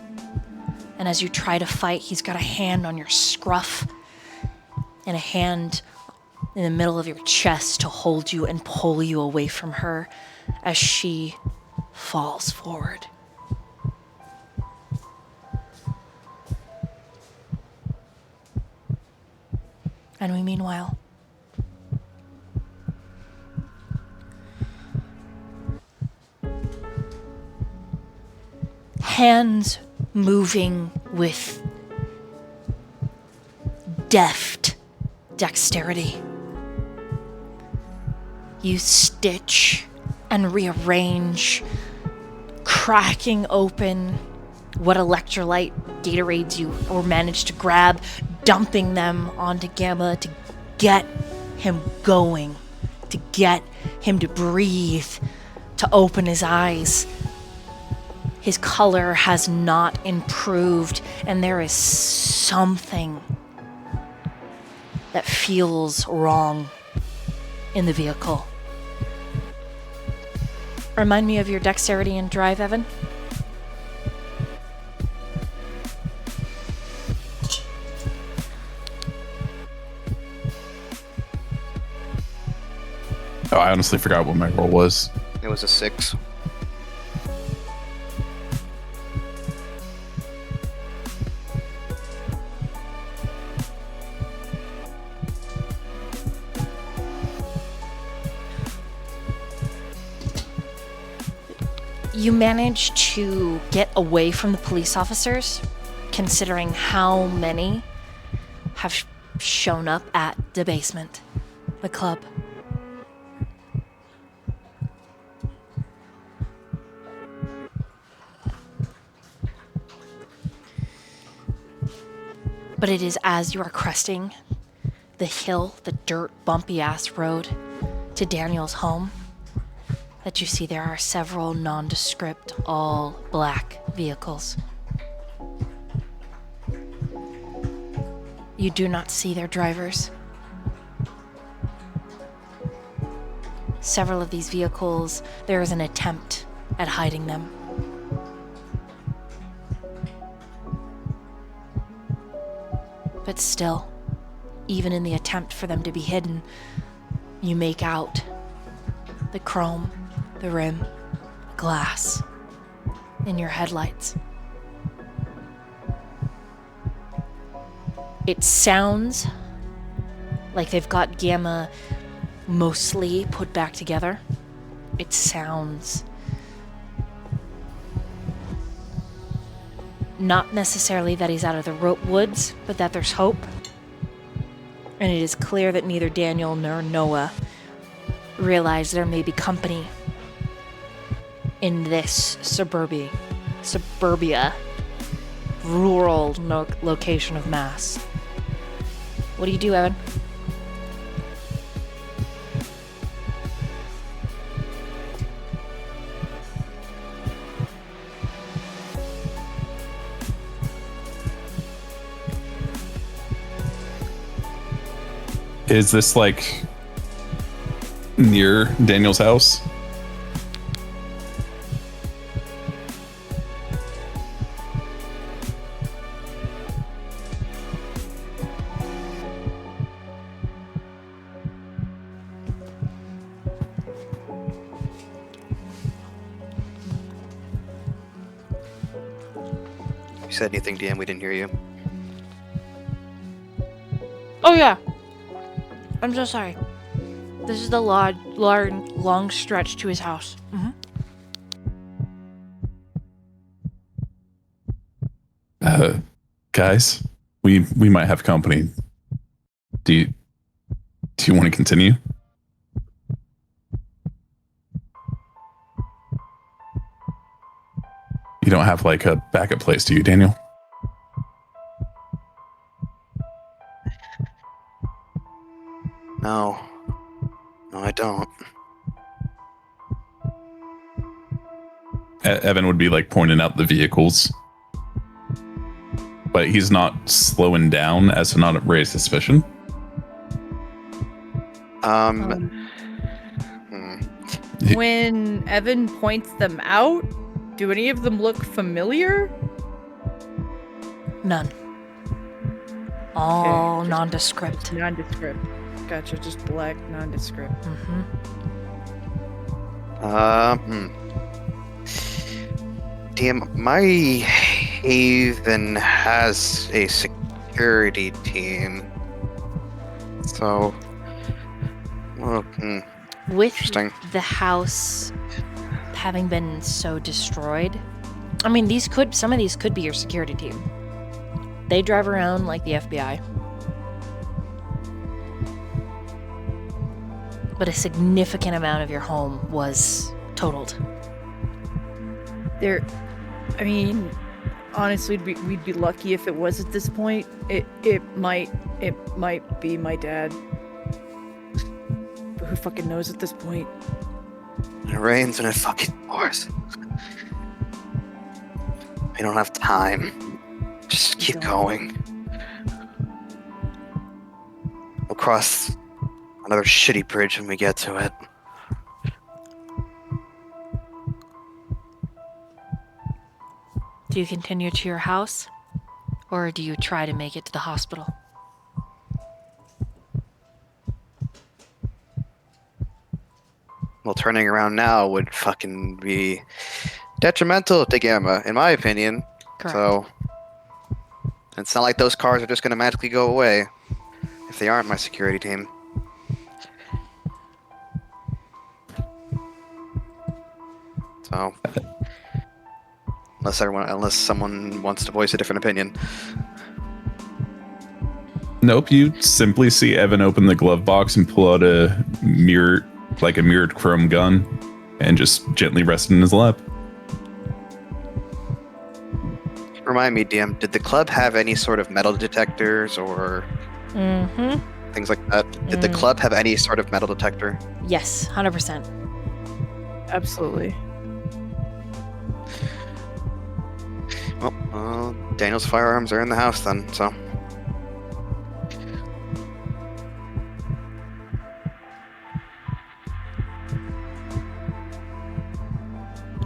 And as you try to fight, he's got a hand on your scruff and a hand in the middle of your chest to hold you and pull you away from her as she falls forward. And we meanwhile hands moving with deft dexterity. You stitch and rearrange, cracking open what electrolyte Gatorades you or manage to grab, dumping them onto Gamma to get him going, to get him to breathe, to open his eyes. His color has not improved, and there is something that feels wrong in the vehicle. Remind me of your dexterity and drive, Evan. Oh, I honestly forgot what my roll was. It was a 6. You manage to get away from the police officers, considering how many have shown up at the basement, the club. But it is as you are cresting the hill, the dirt, bumpy-ass road to Daniel's home, that you see there are several nondescript, all-black vehicles. You do not see their drivers. Several of these vehicles, there is an attempt at hiding them. But still, even in the attempt for them to be hidden, you make out the chrome, the rim, glass in your headlights. It sounds like they've got Gamma mostly put back together. It sounds not necessarily that he's out of the woods, but that there's hope. And it is clear that neither Daniel nor Noah realize there may be company in this suburbia, rural location of Mass. What do you do, Evan? Is this like near Daniel's house? You said anything, Dan? We didn't hear you. Oh yeah. I'm so sorry. This is the long stretch to his house. Guys, we might have company. Do you want to continue? You don't have like a backup place, do you, Daniel? No. No, I don't. Evan would be like pointing out the vehicles, but he's not slowing down as to not raise suspicion. When Evan points them out, do any of them look familiar? None. All Okay, nondescript. Nondescript. Gotcha, just black, nondescript. Damn, my haven has a security team. So, well, With interesting. the house having been so destroyed, I mean, some of these could be your security team. They drive around like the FBI. But a significant amount of your home was totaled. I mean, honestly, we'd be lucky if it was at this point. It might be my dad. But who fucking knows at this point? It rains and it fucking pours. I don't have time. Just keep going. We'll cross another shitty bridge when we get to it. Do you continue to your house? Or do you try to make it to the hospital? Well, turning around now would fucking be detrimental to Gamma, in my opinion. Correct. So, it's not like those cars are just going to magically go away if they aren't my security team. So, unless someone wants to voice a different opinion. Nope, you simply see Evan open the glove box and pull out a mirrored chrome gun and just gently rest it in his lap. Remind me, DM, did the club have any sort of metal detectors or things like that? Did the club have any sort of metal detector? Yes, 100%. Absolutely. Well, Daniel's firearms are in the house then, so.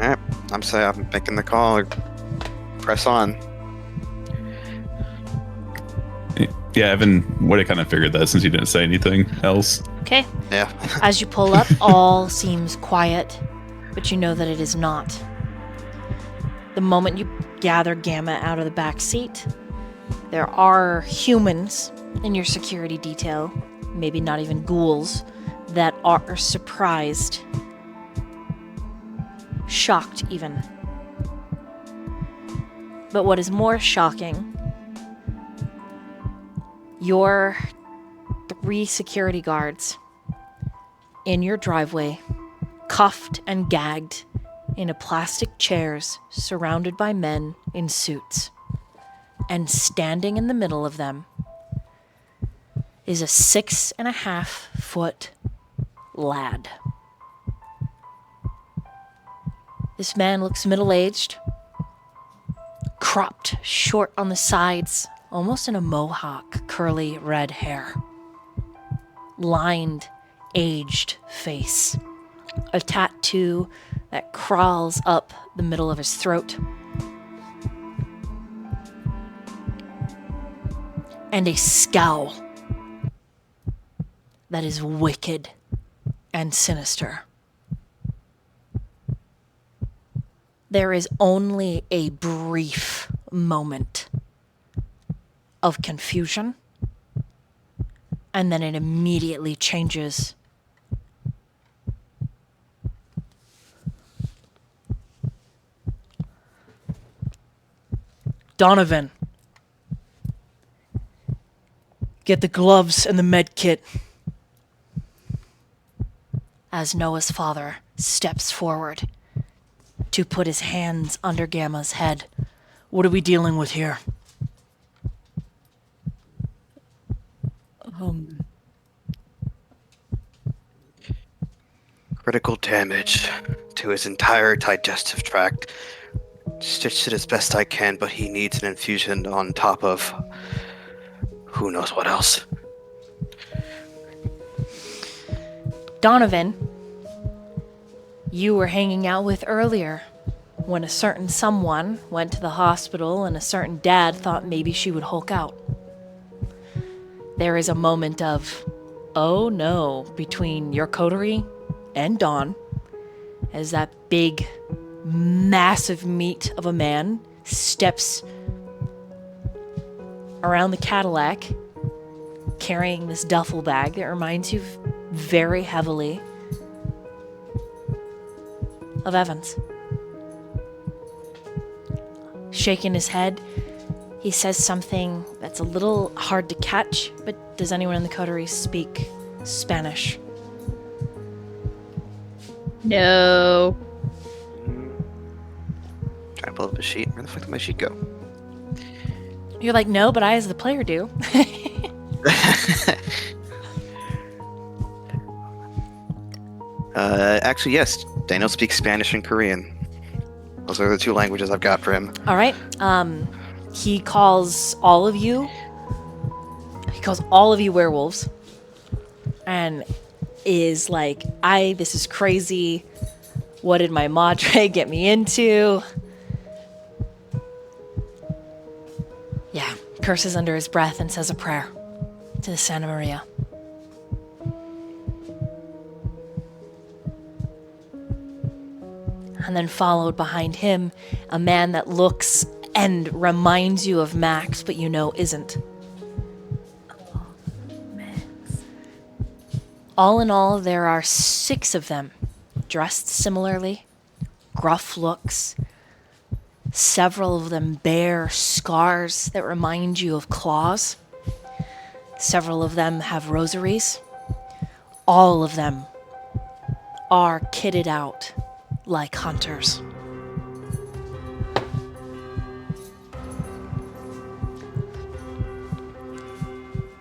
Alright, I'm making the call. Press on. Yeah, Evan would have kind of figured that since he didn't say anything else. Okay. Yeah. As you pull up, all seems quiet, but you know that it is not. The moment you gather Gamma out of the back seat, there are humans in your security detail, maybe not even ghouls, that are surprised, shocked even. But what is more shocking, your 3 security guards in your driveway, cuffed and gagged in plastic chairs, surrounded by men in suits. And standing in the middle of them is a 6.5-foot lad. This man looks middle-aged, cropped short on the sides, almost in a mohawk, curly red hair. Lined, aged face. A tattoo that crawls up the middle of his throat. And a scowl that is wicked and sinister. There is only a brief moment of confusion, and then it immediately changes. Donovan, get the gloves and the med kit. As Noah's father steps forward, to put his hands under Gamma's head. What are we dealing with here? Critical damage to his entire digestive tract. Stitched it as best I can, but he needs an infusion on top of who knows what else. Donovan, you were hanging out with earlier when a certain someone went to the hospital and a certain dad thought maybe she would Hulk out. There is a moment of, oh no, between your coterie and Dawn as that big, massive meat of a man steps around the Cadillac carrying this duffel bag that reminds you very heavily of Evans. Shaking his head, he says something that's a little hard to catch, but does anyone in the coterie speak Spanish? No. Trying to pull up a sheet. Where the fuck did my sheet go? You're like, no, but I as the player do. Actually, yes. Daniel speaks Spanish and Korean. Those are the two languages I've got for him. All right. He calls all of you werewolves and is like, this is crazy. What did my madre get me into? Yeah, curses under his breath and says a prayer to the Santa Maria. And then followed behind him, a man that looks and reminds you of Max, but you know isn't. Oh, Max. All in all, there are 6 of them, dressed similarly, gruff looks. Several of them bear scars that remind you of claws. Several of them have rosaries. All of them are kitted out like hunters.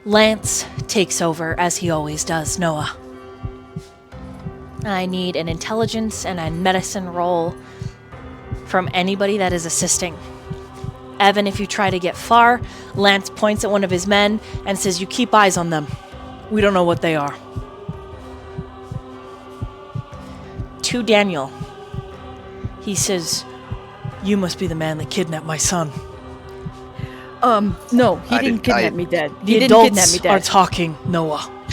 Lance takes over as he always does, Noah. I need an intelligence and a medicine roll from anybody that is assisting. Evan, if you try to get far, Lance points at one of his men and says, you keep eyes on them. We don't know what they are. To Daniel, he says, you must be the man that kidnapped my son. No, he didn't kidnap me, Dad. The He didn't kidnap adults me, are Dad. talking, Noah.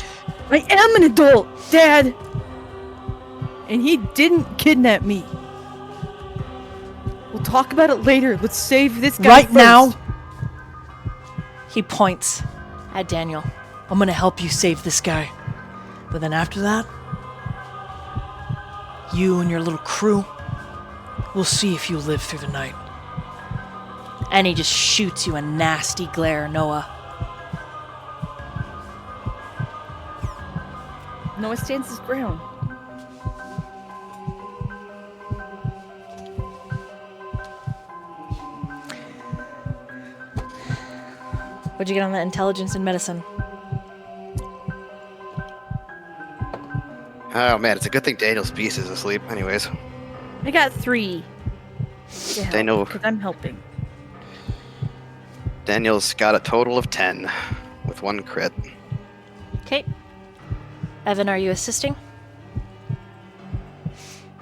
I am an adult, Dad! And he didn't kidnap me. We'll talk about it later. Let's save this guy Right first. now, he points at Daniel. I'm gonna help you save this guy. But then after that, you and your little crew, we'll see if you live through the night. And he just shoots you a nasty glare, Noah. Noah stands his ground. What'd you get on that intelligence and medicine? Oh man, it's a good thing Daniel's beast is asleep. Anyways, I got 3. Daniel- Because I'm helping. Daniel's got a total of 10 with 1 crit. Okay. Evan, are you assisting?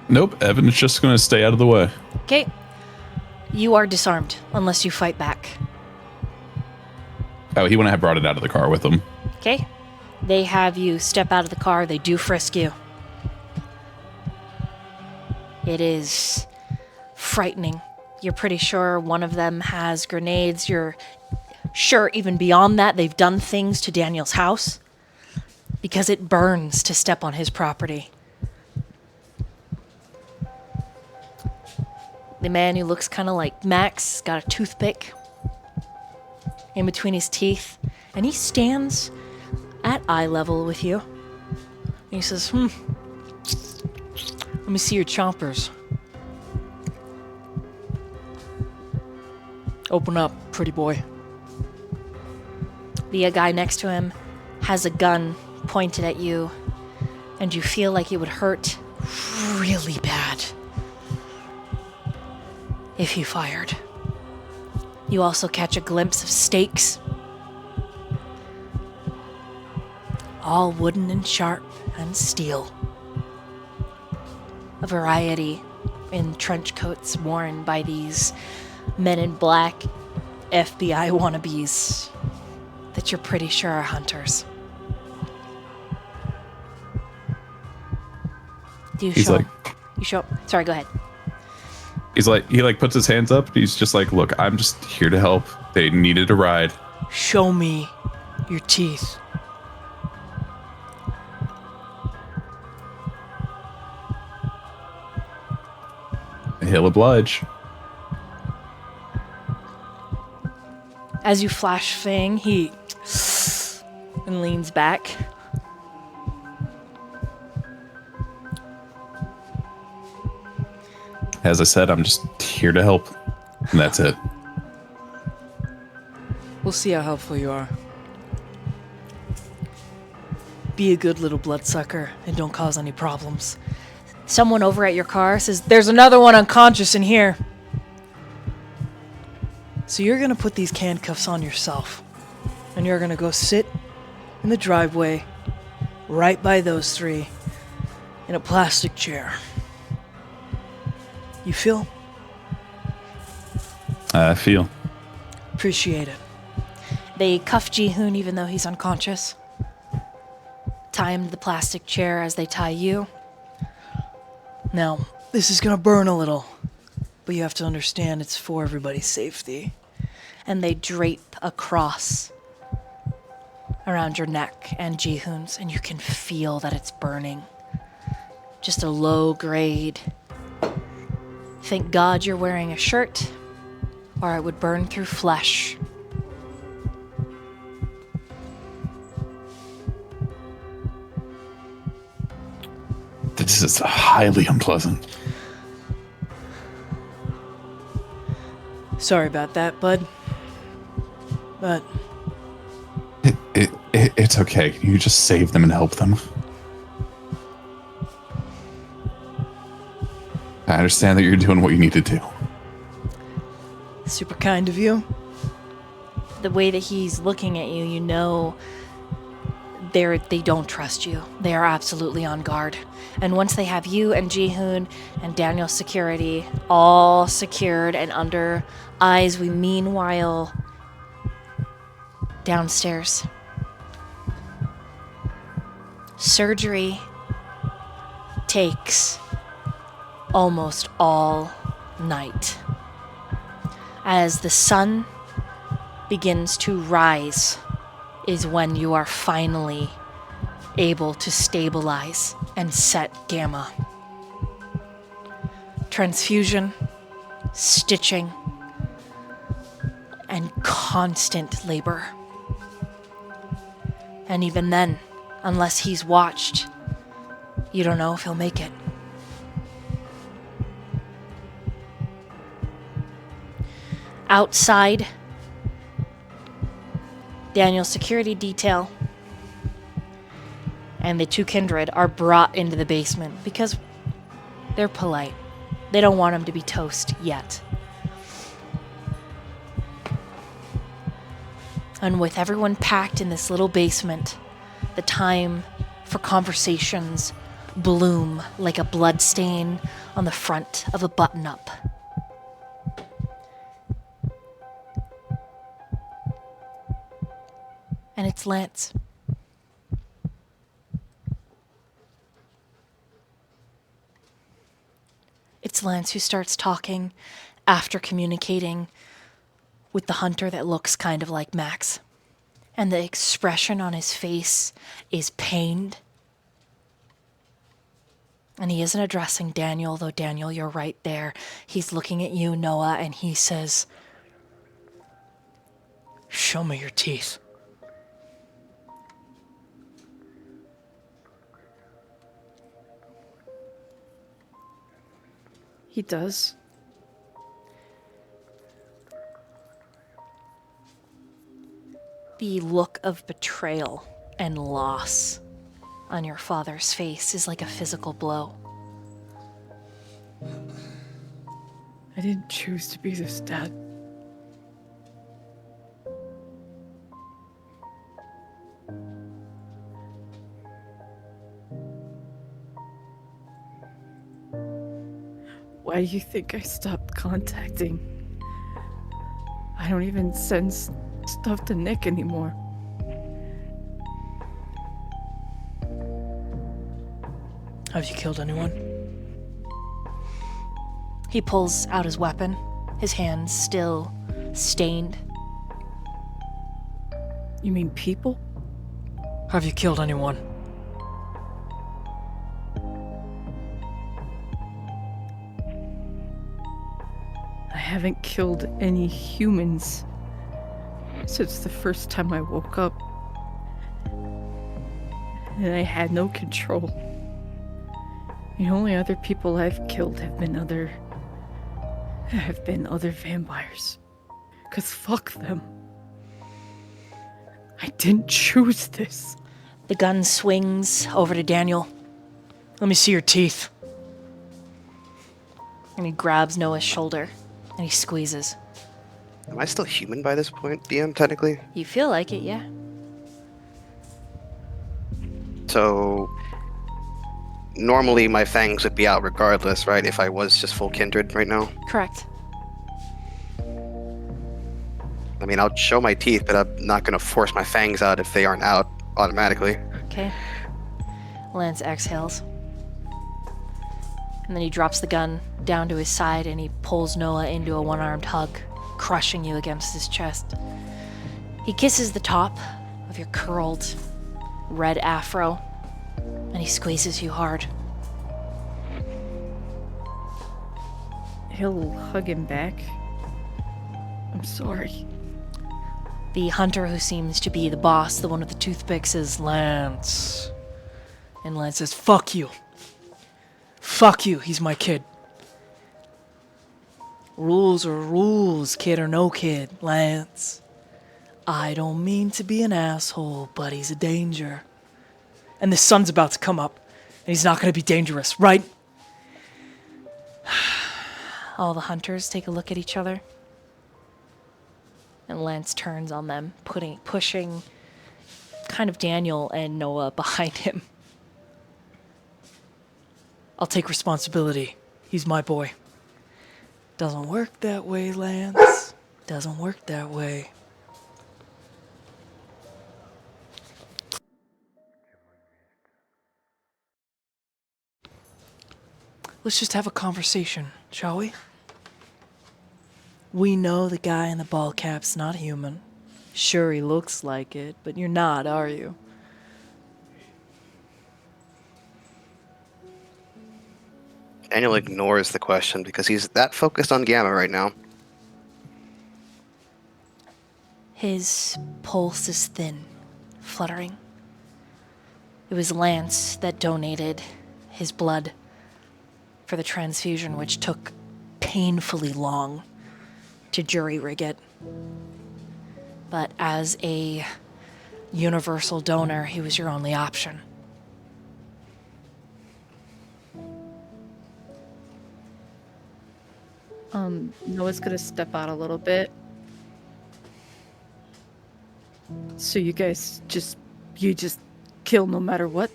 Nope, Evan's just going to stay out of the way. Okay. You are disarmed unless you fight back. Oh, he wouldn't have brought it out of the car with him. Okay. They have you step out of the car. They do frisk you. It is frightening. You're pretty sure one of them has grenades. You're sure even beyond that they've done things to Daniel's house because it burns to step on his property. The man who looks kind of like Max got a toothpick in between his teeth, and he stands at eye level with you. And he says, let me see your chompers. Open up, pretty boy. The guy next to him has a gun pointed at you, and you feel like it would hurt really bad if he fired. You also catch a glimpse of stakes, all wooden and sharp and steel. A variety in trench coats worn by these men in black FBI wannabes that you're pretty sure are hunters. You show up. Sorry, go ahead. He puts his hands up. He's just like, look, I'm just here to help. They needed a ride. Show me your teeth. He'll oblige. As you flash Fang, he and leans back. As I said, I'm just here to help. And that's it. We'll see how helpful you are. Be a good little bloodsucker and don't cause any problems. Someone over at your car says, "There's another one unconscious in here." So you're gonna put these handcuffs on yourself. And you're gonna go sit in the driveway right by those three in a plastic chair. You feel? I feel. Appreciate it. They cuff Ji-hoon even though he's unconscious. Tie him to the plastic chair as they tie you. Now, this is gonna burn a little, but you have to understand it's for everybody's safety. And they drape a cross around your neck and Ji-hoon's, and you can feel that it's burning. Just a low grade. Thank God you're wearing a shirt, or it would burn through flesh. This is highly unpleasant. Sorry about that, bud. But It's okay. You just save them and help them. I understand that you're doing what you need to do. super kind of you. The way that he's looking at you, you know they don't trust you. They are absolutely on guard. And once they have you and Ji-hoon and Daniel's security all secured and under eyes, we meanwhile downstairs. Surgery takes almost all night. As the sun begins to rise is when you are finally able to stabilize and set gamma. Transfusion, stitching, and constant labor. And even then, unless he's watched, you don't know if he'll make it. Outside, Daniel's security detail and the two Kindred are brought into the basement because they're polite. They don't want him to be toast yet. And with everyone packed in this little basement, the time for conversations bloom like a blood stain on the front of a button-up. And it's Lance. It's Lance who starts talking after communicating with the hunter that looks kind of like Max. And the expression on his face is pained. And he isn't addressing Daniel, though Daniel, you're right there. He's looking at you, Noah, and he says, Show me your teeth. He does. The look of betrayal and loss on your father's face is like a physical blow. I didn't choose to be this, Dad. Why do you think I stopped contacting? I don't even send stuff to Nick anymore. Have you killed anyone? He pulls out his weapon, his hands still stained. You mean people? Have you killed anyone? I haven't killed any humans since the first time I woke up. And I had no control. The only other people I've killed have been other vampires. 'Cause fuck them. I didn't choose this. The gun swings over to Daniel. Let me see your teeth. And he grabs Noah's shoulder and he squeezes. Am I still human by this point, DM, technically? You feel like it, yeah? So, normally my fangs would be out regardless, right? If I was just full kindred right now. Correct. I mean, I'll show my teeth, but I'm not going to force my fangs out if they aren't out automatically. Okay. Lance exhales. And then he drops the gun down to his side and he pulls Noah into a one-armed hug, crushing you against his chest. He kisses the top of your curled red afro and he squeezes you hard. He'll hug him back. I'm sorry. The hunter who seems to be the boss, the one with the toothpick, says, Lance. And Lance says, fuck you. Fuck you, he's my kid. Rules are rules, kid or no kid, Lance. I don't mean to be an asshole, but he's a danger. And the sun's about to come up, and he's not gonna be dangerous, right? all the hunters take a look at each other. And Lance turns on them, pushing kind of Daniel and Noah behind him. I'll take responsibility. He's my boy. Doesn't work that way, Lance. Doesn't work that way. Let's just have a conversation, shall we? We know the guy in the ball cap's not human. Sure, he looks like it, but you're not, are you? Daniel ignores the question because he's that focused on Gamma right now. His pulse is thin, fluttering. It was Lance that donated his blood for the transfusion, which took painfully long to jury rig it. But as a universal donor, he was your only option. Noah's gonna step out a little bit. So you guys just kill no matter what?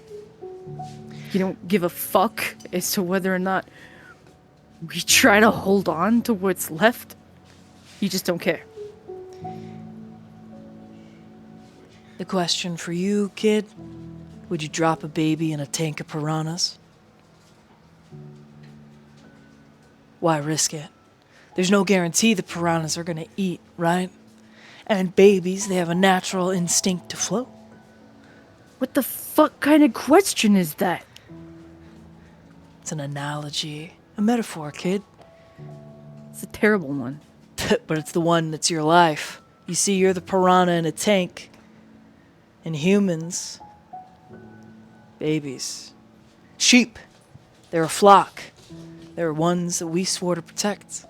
You don't give a fuck as to whether or not we try to hold on to what's left? You just don't care? The question for you, kid, would you drop a baby in a tank of piranhas? Why risk it? There's no guarantee the piranhas are gonna eat, right? And babies, they have a natural instinct to float. What the fuck kind of question is that? It's an analogy, a metaphor, kid. It's a terrible one. But it's the one that's your life. You see, you're the piranha in a tank. And humans, babies, sheep, they're a flock. They're ones that we swore to protect.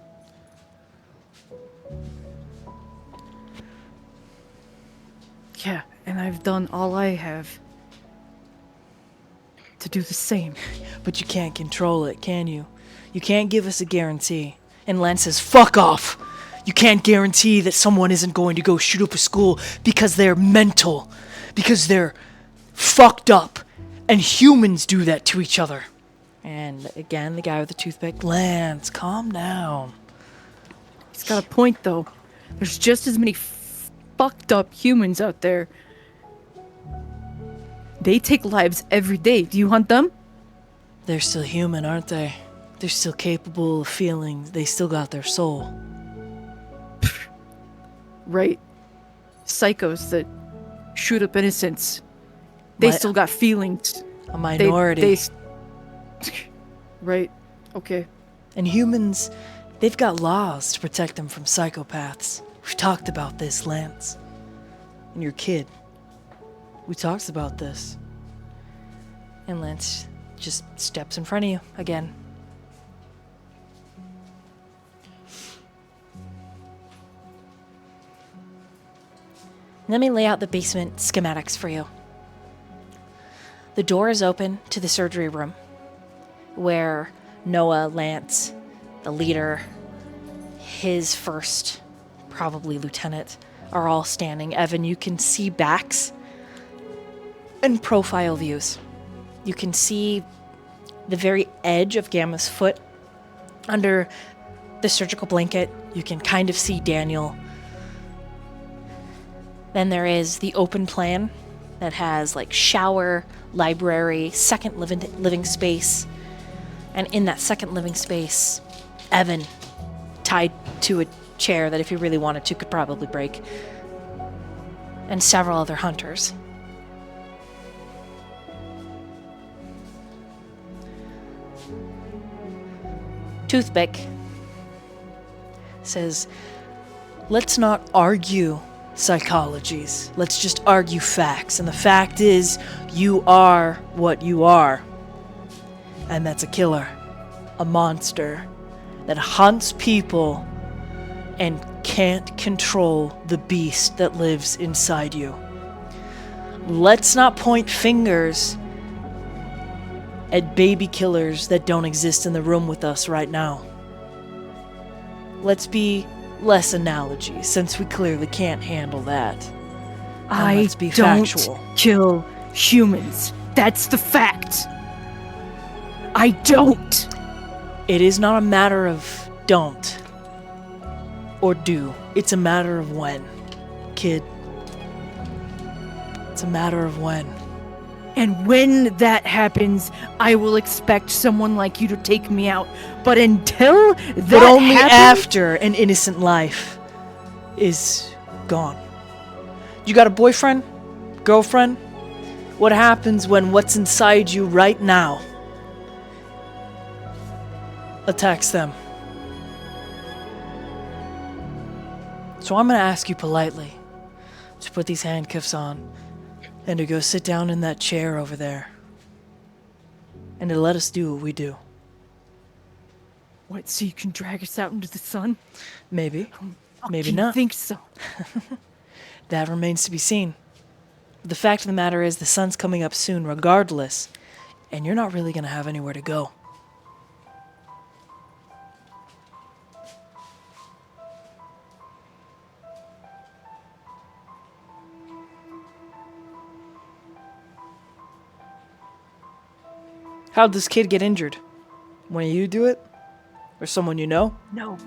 I've done all I have to do the same. But you can't control it, can you? You can't give us a guarantee. And Lance says, fuck off! You can't guarantee that someone isn't going to go shoot up a school because they're mental. Because they're fucked up. And humans do that to each other. And again, the guy with the toothpick, Lance, calm down. He's got a point, though. There's just as many fucked up humans out there. They take lives every day. Do you hunt them? They're still human, aren't they? They're still capable of feeling. They still got their soul. Right. Psychos that shoot up innocents. They still got feelings. A minority. Right. Okay. And humans, they've got laws to protect them from psychopaths. We've talked about this, Lance. And your kid. We talked about this. And Lance just steps in front of you again. Let me lay out the basement schematics for you. The door is open to the surgery room, where Noah, Lance, the leader, his first, probably lieutenant, are all standing. Evan, you can see backs and profile views. You can see the very edge of Gamma's foot under the surgical blanket. You can kind of see Daniel. Then there is the open plan that has like shower, library, second living space. And in that second living space, Evan, tied to a chair that if he really wanted to could probably break. And several other hunters. Toothpick says, let's not argue psychologies. Let's just argue facts. And the fact is, you are what you are. And that's a killer. A monster that hunts people and can't control the beast that lives inside you. Let's not point fingers at baby killers that don't exist in the room with us right now. Let's be less analogy, since we clearly can't handle that. And let's be factual. Kill humans. That's the fact. I don't. It is not a matter of don't or do. It's a matter of when, kid. It's a matter of when. And when that happens, I will expect someone like you to take me out. But until that But only happens, after an innocent life is gone. You got a boyfriend? Girlfriend? What happens when what's inside you right now attacks them? So I'm going to ask you politely to put these handcuffs on and to go sit down in that chair over there and to let us do what we do. What, so you can drag us out into the sun? Maybe. Maybe You not. think so? That remains to be seen. The fact of the matter is the sun's coming up soon regardless, and you're not really going to have anywhere to go. How'd this kid get injured? One of you do it? Or someone you know? No.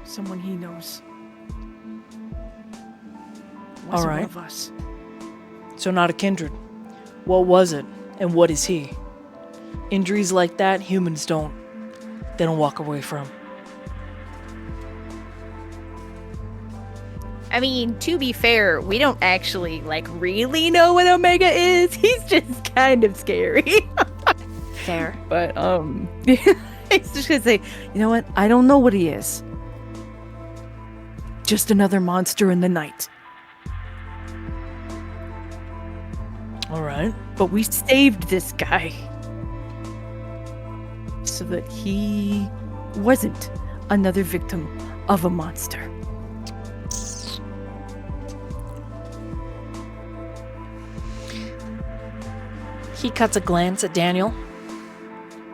Someone he knows. Wasn't All right. one of us. So not a kindred. What was it? And what is he? Injuries like that, humans don't. They don't walk away from. I mean, to be fair, we don't actually, really know what Omega is. He's just kind of scary. fair. But, he's just gonna say, you know what? I don't know what he is. Just another monster in the night. All right. But we saved this guy. So that he wasn't another victim of a monster. He cuts a glance at Daniel,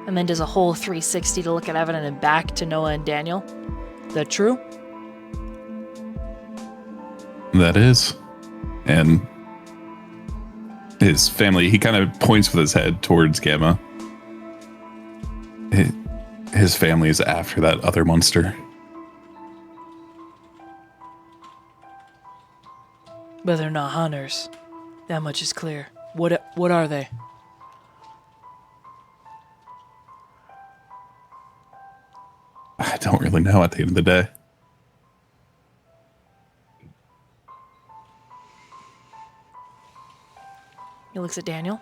and then does a whole 360 to look at Evan and then back to Noah and Daniel. That true? That is. And his family, he kind of points with his head towards Gamma. His family is after that other monster. But they're not hunters. That much is clear. What are they? I don't really know at the end of the day. He looks at Daniel.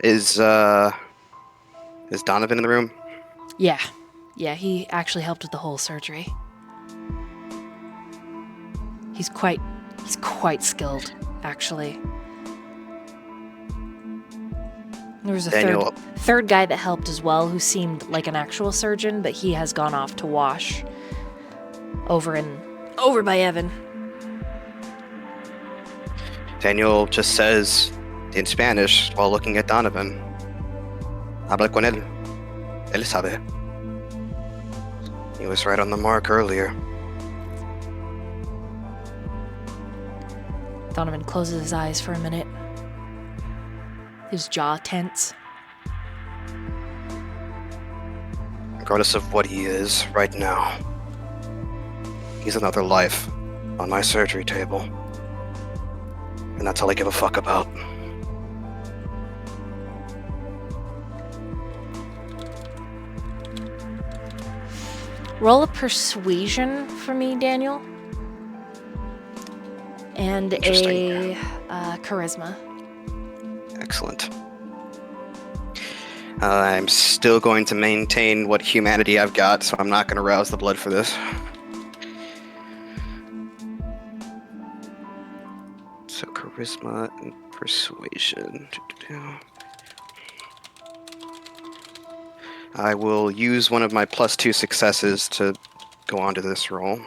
Is Donovan in the room? Yeah. Yeah, he actually helped with the whole surgery. He's quite skilled, actually. There was a Daniel. third guy that helped as well, who seemed like an actual surgeon, but he has gone off to wash over by Evan. Daniel just says in Spanish while looking at Donovan. Habla con él. Él sabe. He was right on the mark earlier. Donovan closes his eyes for a minute. His jaw tense. Regardless of what he is right now, he's another life on my surgery table. And that's all I give a fuck about. Roll a persuasion for me, Daniel. And a charisma. Excellent. I'm still going to maintain what humanity I've got, so I'm not going to rouse the blood for this. So charisma and persuasion. I will use one of my +2 successes to go on to this roll.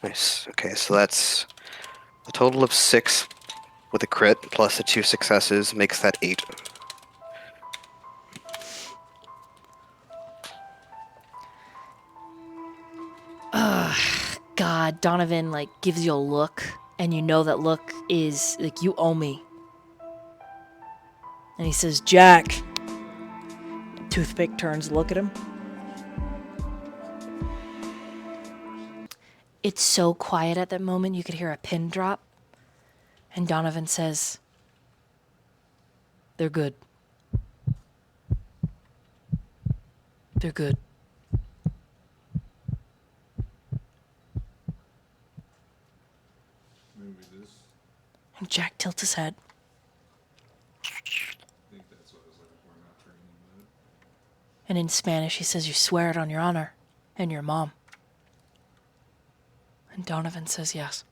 Nice. Okay, so that's a total of 6 with a crit, plus the 2 successes makes that 8. God, Donovan gives you a look, and you know that look is you owe me. And he says, Jack. Toothpick turns to look at him. It's so quiet at that moment, you could hear a pin drop. And Donovan says, They're good. They're good. and Jack tilts his head. And in Spanish, he says, you swear it on your honor and your mom. And Donovan says, yes.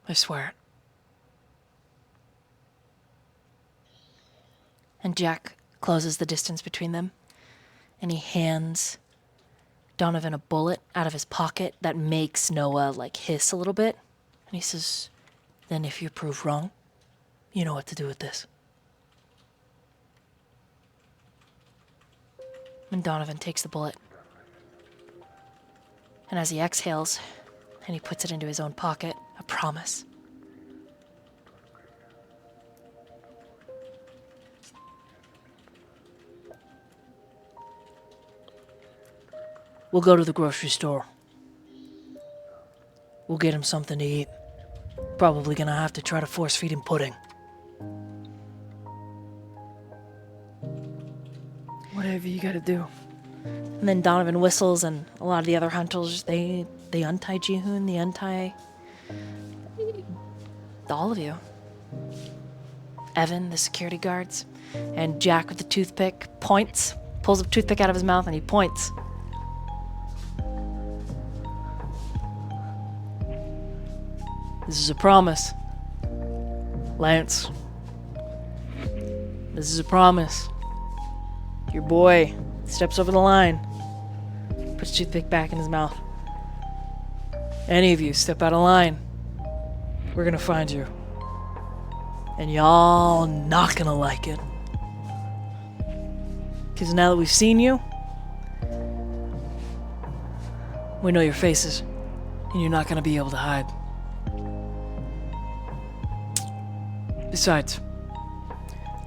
I swear it. And Jack closes the distance between them, and he hands Donovan a bullet out of his pocket that makes Noah hiss a little bit. And he says, then if you prove wrong, you know what to do with this. And Donovan takes the bullet. And as he exhales, and he puts it into his own pocket, a promise. We'll go to the grocery store. We'll get him something to eat. Probably gonna have to try to force feed him pudding. Whatever you gotta do. And then Donovan whistles, and a lot of the other hunters, they untie Jihoon, they untie all of you. Evan, the security guards, and Jack with the toothpick points, pulls a toothpick out of his mouth, and he points. This is a promise. Lance. This is a promise. Your boy steps over the line, puts toothpick back in his mouth. Any of you step out of line, we're gonna find you. And y'all not gonna like it. Because now that we've seen you, we know your faces, and you're not gonna be able to hide. Besides,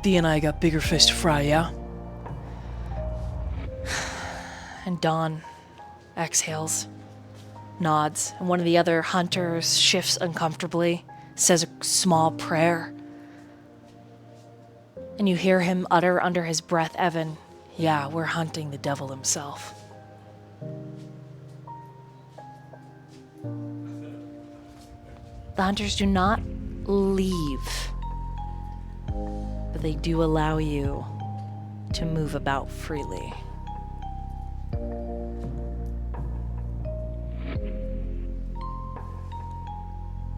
Thea and I got bigger fish to fry, yeah? And Dawn exhales, nods, and one of the other hunters shifts uncomfortably, says a small prayer. And you hear him utter under his breath, Evan, yeah, we're hunting the devil himself. The hunters do not leave, but they do allow you to move about freely.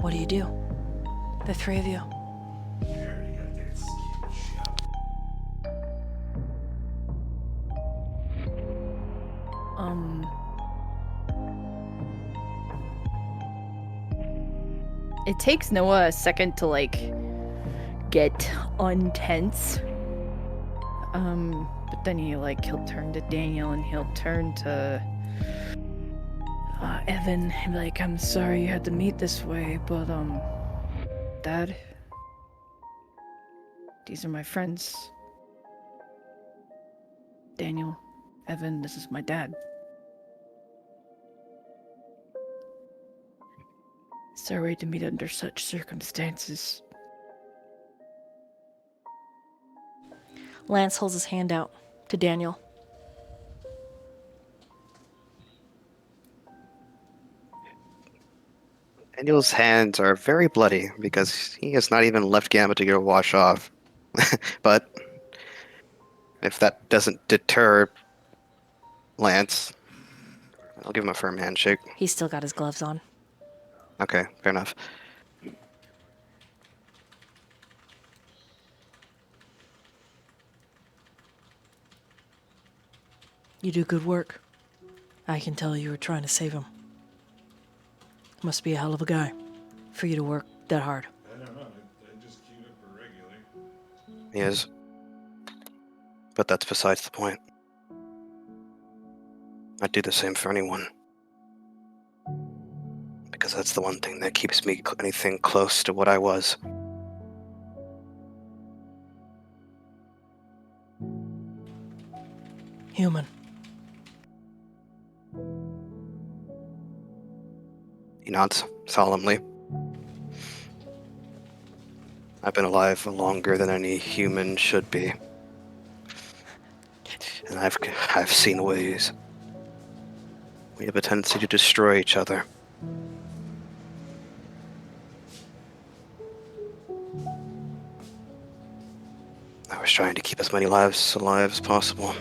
What do? The three of you. It takes Noah a second to get untense. But then he'll turn to Daniel and he'll turn to Evan and be like, I'm sorry you had to meet this way, but Dad, these are my friends. Daniel, Evan, this is my dad. Sorry to meet under such circumstances. Lance holds his hand out to Daniel. Daniel's hands are very bloody because he has not even left Gambit to go wash off. But if that doesn't deter Lance, I'll give him a firm handshake. He's still got his gloves on. Okay, fair enough. You do good work. I can tell you were trying to save him. Must be a hell of a guy for you to work that hard. I don't know. I just queued up for regular. He is. But that's besides the point. I'd do the same for anyone. Because that's the one thing that keeps me anything close to what I was. Human. He nods solemnly. I've been alive longer than any human should be. And I've seen ways. We have a tendency to destroy each other. I was trying to keep as many lives alive as possible.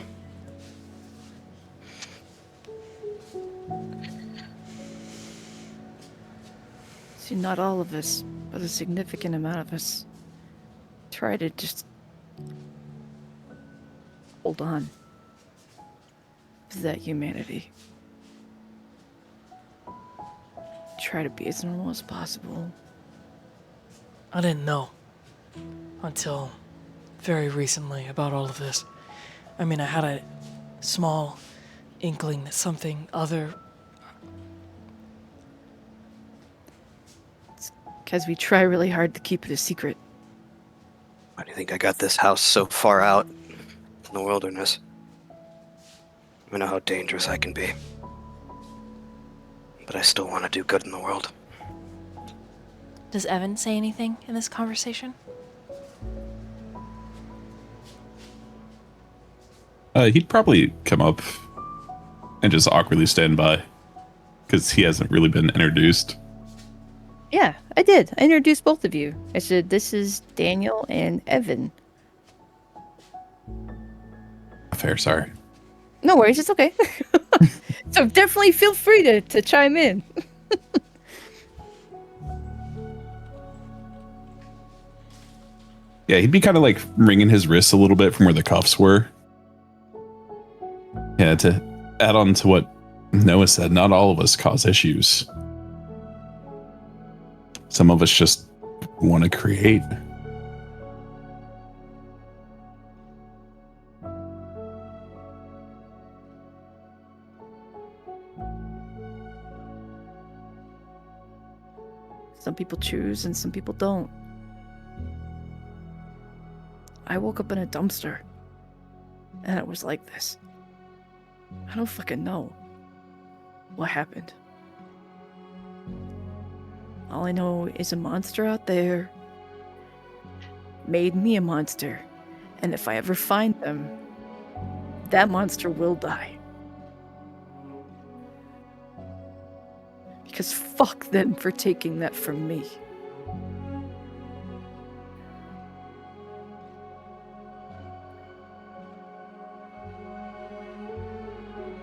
See, not all of us, but a significant amount of us try to just hold on to that humanity. Try to be as normal as possible. I didn't know until very recently about all of this. I mean, I had a small inkling that something other. Because we try really hard to keep it a secret. Why do you think I got this house so far out in the wilderness? I know how dangerous I can be. But I still want to do good in the world. Does Evan say anything in this conversation? He'd probably come up and just awkwardly stand by because he hasn't really been introduced. Yeah, I did. I introduced both of you. I said, this is Daniel and Evan. Fair, sorry. No worries, it's okay. So definitely feel free to chime in. Yeah, he'd be kind of like wringing his wrists a little bit from where the cuffs were. Yeah, to add on to what Noah said, not all of us cause issues. Some of us just want to create. Some people choose and some people don't. I woke up in a dumpster. And it was like this. I don't fucking know what happened. All I know is a monster out there made me a monster. And if I ever find them, that monster will die. Because fuck them for taking that from me.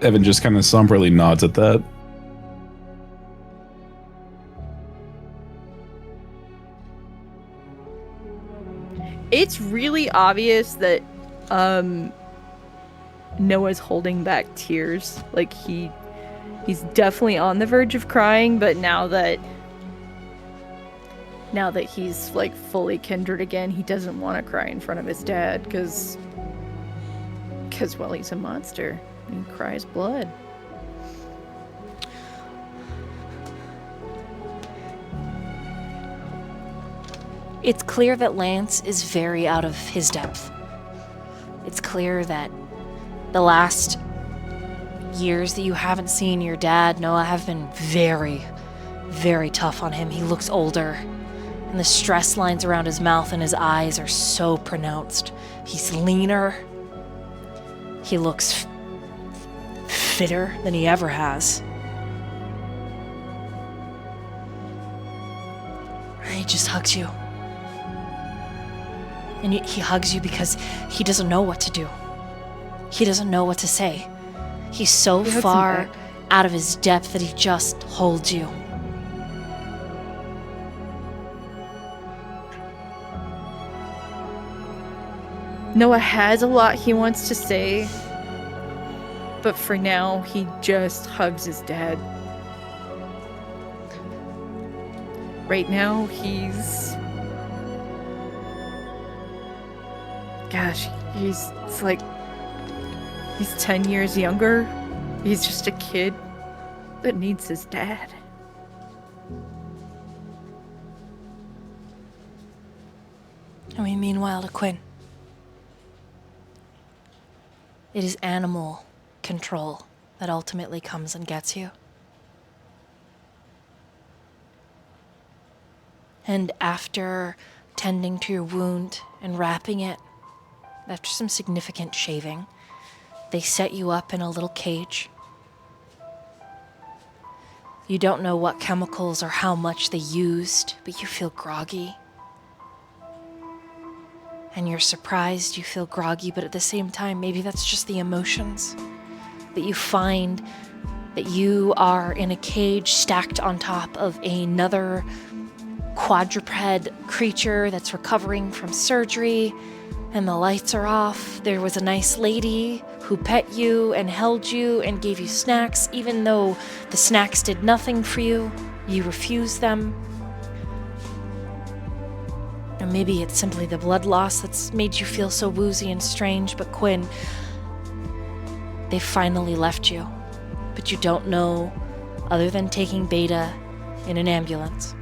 Evan just kind of somberly nods at that. It's really obvious that Noah's holding back tears. Like he's definitely on the verge of crying, but now that he's like fully kindred again, he doesn't want to cry in front of his dad because well, he's a monster. He cries blood. It's clear that Lance is very out of his depth. It's clear that the last years that you haven't seen your dad, Noah, have been very, very tough on him. He looks older, and the stress lines around his mouth and his eyes are so pronounced. He's leaner. He looks fitter than he ever has. And he just hugs you. And he hugs you because he doesn't know what to do. He doesn't know what to say. He's so far out of his depth that he just holds you. Noah has a lot he wants to say, but for now, he just hugs his dad. Right now, he's 10 years younger. He's just a kid that needs his dad. I mean, meanwhile to Quinn. It is animal control that ultimately comes and gets you. And after tending to your wound and wrapping it, after some significant shaving, they set you up in a little cage. You don't know what chemicals or how much they used, but you feel groggy. And you're surprised you feel groggy, but at the same time, maybe that's just the emotions. That you find that you are in a cage stacked on top of another quadruped creature that's recovering from surgery, and the lights are off. There was a nice lady who pet you and held you and gave you snacks, even though the snacks did nothing for you. You refused them. Or maybe it's simply the blood loss that's made you feel so woozy and strange, but Quinn, they finally left you. But you don't know, other than taking Beta in an ambulance,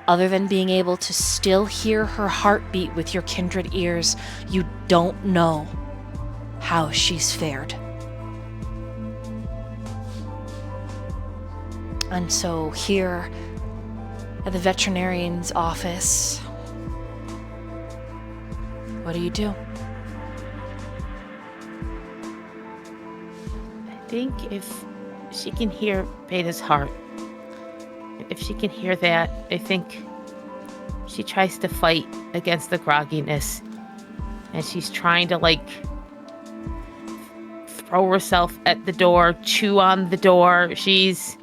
other than being able to still hear her heartbeat with your kindred ears, you don't know how she's fared. And so here at the veterinarian's office, what do? I think if she can hear Beta's heart, if she can hear that, I think she tries to fight against the grogginess. And she's trying to, throw herself at the door, chew on the door. She's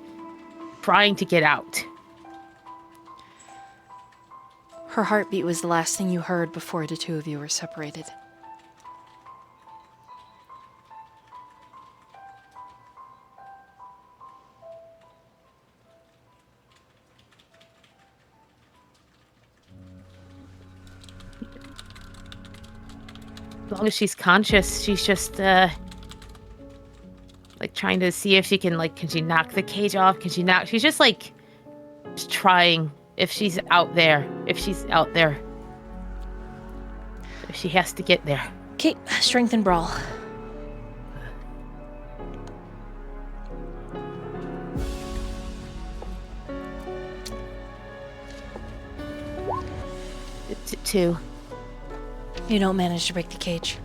trying to get out. Her heartbeat was the last thing you heard before the two of you were separated. long as she's conscious, she's just like trying to see if she can she knock the cage off? She's just just trying if she's out there. If she has to get there. Okay, strength and brawl. Two. You don't manage to break the cage.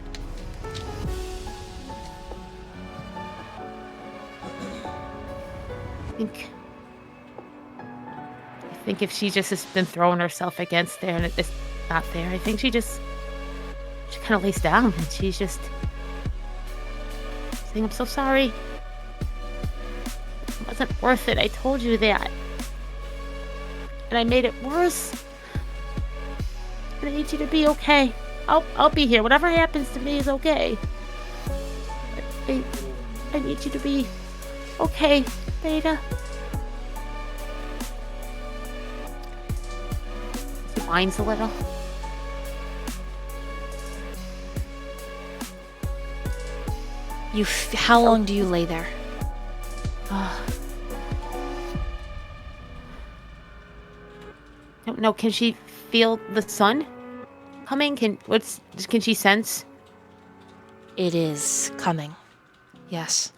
I think if she just has been throwing herself against there and it's not there, I think she kind of lays down and she's just saying, "I'm so sorry. It wasn't worth it. I told you that. And I made it worse. And I need you to be okay. I'll be here. Whatever happens to me is okay. I need you to be okay, Beta." She whines a little. How long do you lay there? Don't know. Can she feel the sun coming? Can she sense? It is coming. Yes.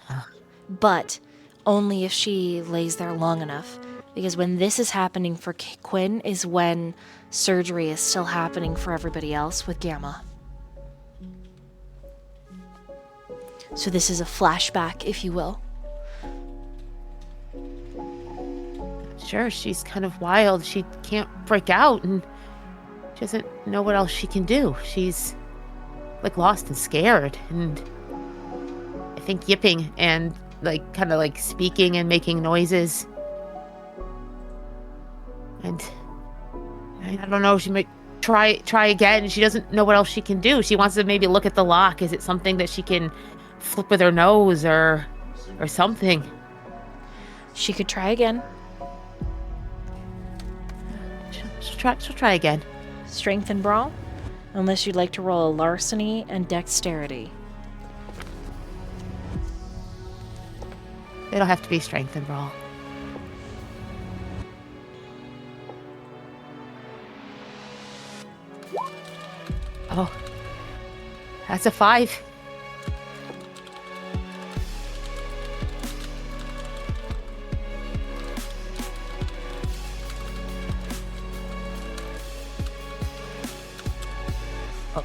But only if she lays there long enough. Because when this is happening for Quinn is when surgery is still happening for everybody else with Gamma. So this is a flashback, if you will. Sure, she's kind of wild. She can't break out and she doesn't know what else she can do. She's lost and scared and I think yipping and kind of speaking and making noises. And I don't know, she might try again. She doesn't know what else she can do. She wants to maybe look at the lock. Is it something that she can flip with her nose or something? She could try again. She'll try again. Strength and brawl? Unless you'd like to roll a larceny and dexterity. It'll have to be strength and brawl. Oh, that's a 5. Oh,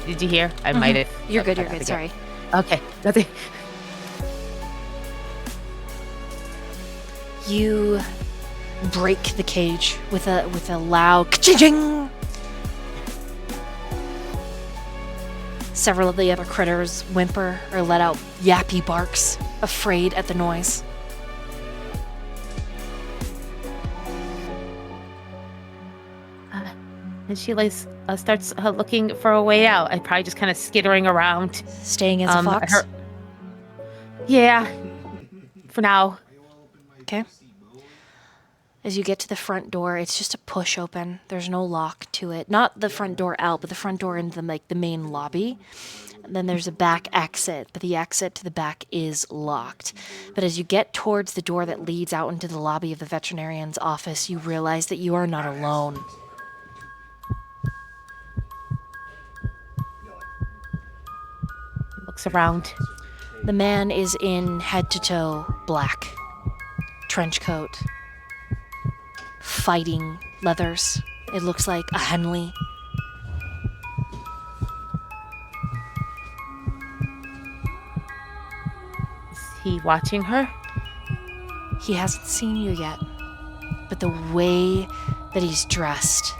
did you hear? I might have. You're good, sorry. Okay, nothing. You break the cage with a loud ka-ching. Several of the other critters whimper or let out yappy barks, afraid at the noise. And she starts looking for a way out. I probably just kind of skittering around. Staying as a fox? Yeah, for now. Okay. As you get to the front door, it's just a push open. There's no lock to it. Not the front door out, but the front door into the main lobby. And then there's a back exit, but the exit to the back is locked. But as you get towards the door that leads out into the lobby of the veterinarian's office, you realize that you are not alone. Looks around. The man is in head-to-toe black. Trench coat. Fighting leathers. It looks like a Henley. Is he watching her? He hasn't seen you yet, but the way that he's dressed,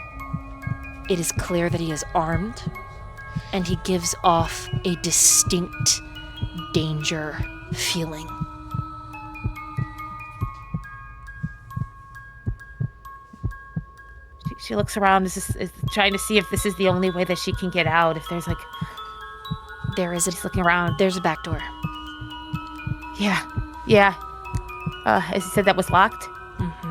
it is clear that he is armed, and he gives off a distinct danger feeling. She looks around, is trying to see if this is the only way that she can get out. If there's she's looking around. There's a back door. Yeah. As you said, that was locked? Mm-hmm.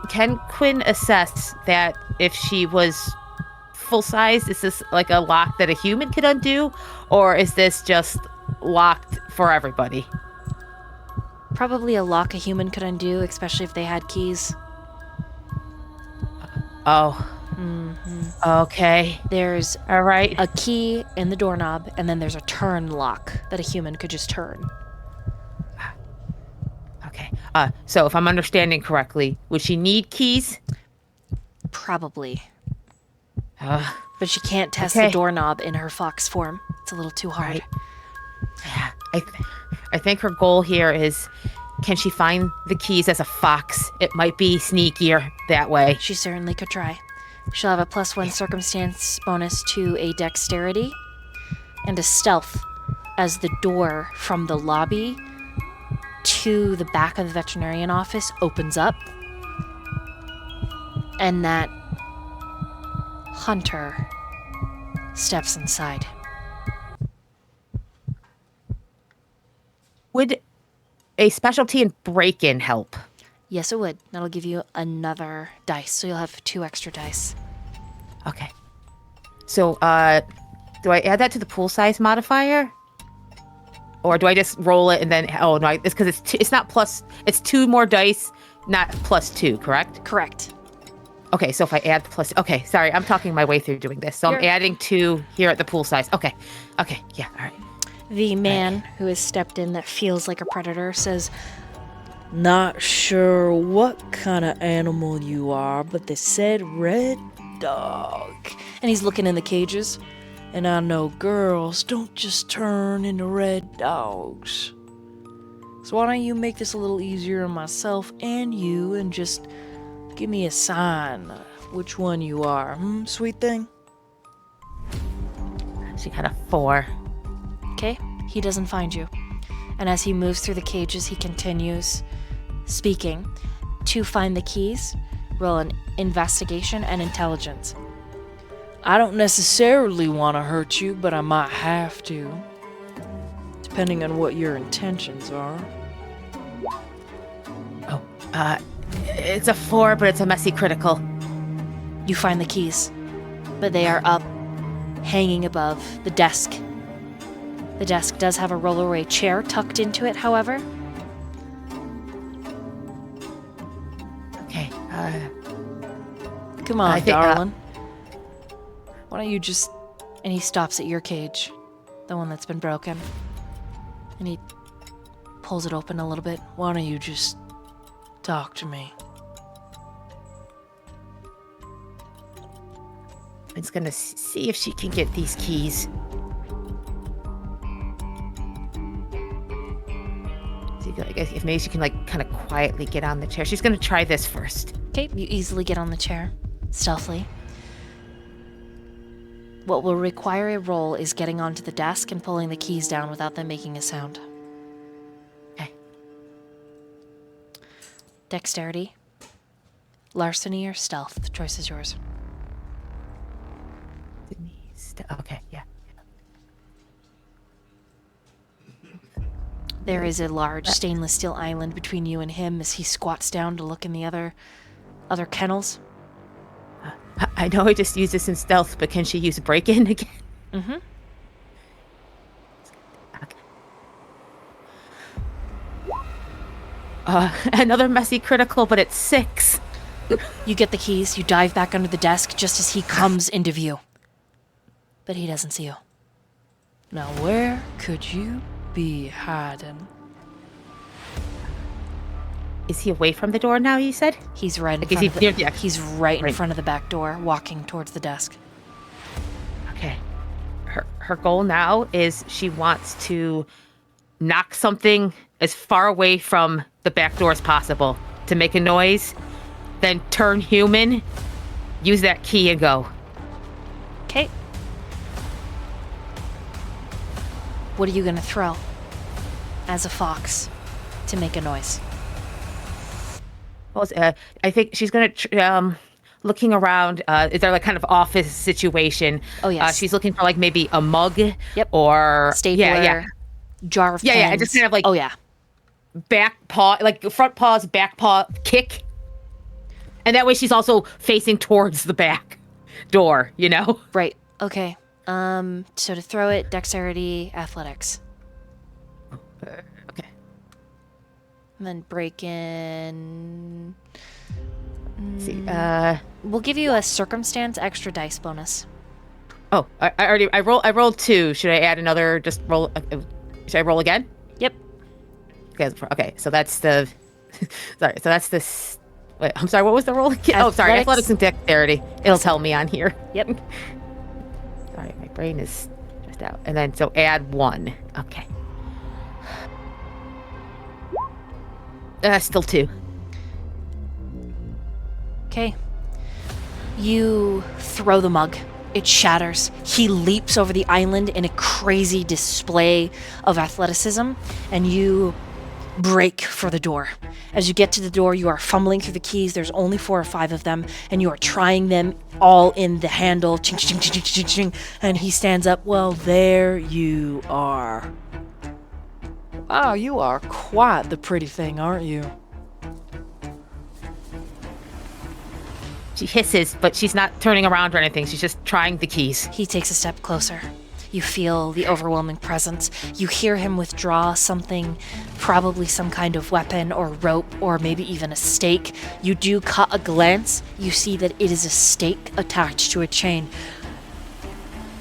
Can Quinn assess that if she was full size, is this like a lock that a human could undo, or is this just locked for everybody? Probably a lock a human could undo, especially if they had keys. Oh. Okay. There's All right. a key in the doorknob, and then there's a turn lock that a human could just turn. Okay. So if I'm understanding correctly, would she need keys? Probably. Uh, But she can't test Okay. the doorknob in her fox form. It's a little too hard. Yeah. I think her goal here is, can she find the keys as a fox? It might be sneakier that way. She certainly could try. She'll have a +1 circumstance bonus to a dexterity and a stealth as the door from the lobby to the back of the veterinarian office opens up. And that hunter steps inside. Would a specialty in break-in help? Yes, it would. That'll give you another dice, so you'll have 2 extra dice. Okay. So, do I add that to the pool size modifier? Or do I just roll it and then, oh no, it's because it's not plus, it's 2 more dice, not +2, correct? Correct. Okay, so if I add plus, okay, sorry, I'm talking my way through doing this. So I'm You're- adding 2 here at the pool size. Okay, yeah, all right. The man who has stepped in that feels like a predator says, Not sure what kind of animal you are, but they said red dog. and he's looking in the cages. And I know girls don't just turn into red dogs. So why don't you make this a little easier on myself and you and just give me a sign which one you are, sweet thing? She got a 4. Okay, he doesn't find you. And as he moves through the cages, he continues speaking. To find the keys, roll an investigation and intelligence. I don't necessarily want to hurt you, but I might have to. Depending on what your intentions are. Oh, it's a 4, but it's a messy critical. You find the keys, but they are up, hanging above the desk. The desk does have a rollerway chair tucked into it, however. Okay, Come on, I think, darling. Why don't you just... And he stops at your cage, the one that's been broken. And he pulls it open a little bit. Why don't you just talk to me? It's gonna see if she can get these keys. See, I guess if maybe she can like kind of quietly get on the chair. She's gonna try this first. Okay, you easily get on the chair, stealthily. What will require a roll is getting onto the desk and pulling the keys down without them making a sound. Okay. Dexterity, larceny, or stealth. The choice is yours. Okay, yeah. There is a large stainless steel island between you and him as he squats down to look in the other kennels. I know I just used this in stealth, but can she use break-in again? Mm-hmm. Okay. Another messy critical, but it's 6. You get the keys, you dive back under the desk just as he comes into view. But he doesn't see you. Now where could you be hiding? Is he away from the door now, you said? He's right in Like, is front he of the, near the- He's right in Right. front of the back door, walking towards the desk. Okay. Her goal now is she wants to knock something as far away from the back door as possible to make a noise, then turn human, use that key and go. Okay. What are you gonna throw as a fox to make a noise? Well, I think she's gonna looking around. Is there like kind of office situation? Oh, yes. She's looking for like maybe a mug. Yep. Or Stapler, Yeah. jar of Yeah, pens. yeah, just kind of like- Oh yeah. back paw, like front paws, back paw kick. And that way she's also facing towards the back door, you know? Right. Okay. So to throw it, dexterity, athletics. Okay. And then break in. Let's see. We'll give you a circumstance extra dice bonus. Oh, I rolled 2. Should I add another? Just roll. Should I roll again? Yep. Okay. So that's the. Sorry. So that's this. Wait, I'm sorry. What was the roll again? Oh, sorry. Athletics and dexterity. It'll tell me on here. Yep. Sorry, my brain is stressed out. And then so add 1. Okay. Still 2. Okay. You throw the mug. It shatters. He leaps over the island in a crazy display of athleticism, and you break for the door. As you get to the door, you are fumbling through the keys. There's only 4 or 5 of them, and you are trying them all in the handle. Ching, ching, ching, ching, ching, ching. And he stands up. Well, there you are. Wow, you are quite the pretty thing, aren't you? She hisses, but she's not turning around or anything. She's just trying the keys. He takes a step closer. You feel the overwhelming presence. You hear him withdraw something, probably some kind of weapon or rope or maybe even a stake. You do cut a glance. You see that it is a stake attached to a chain.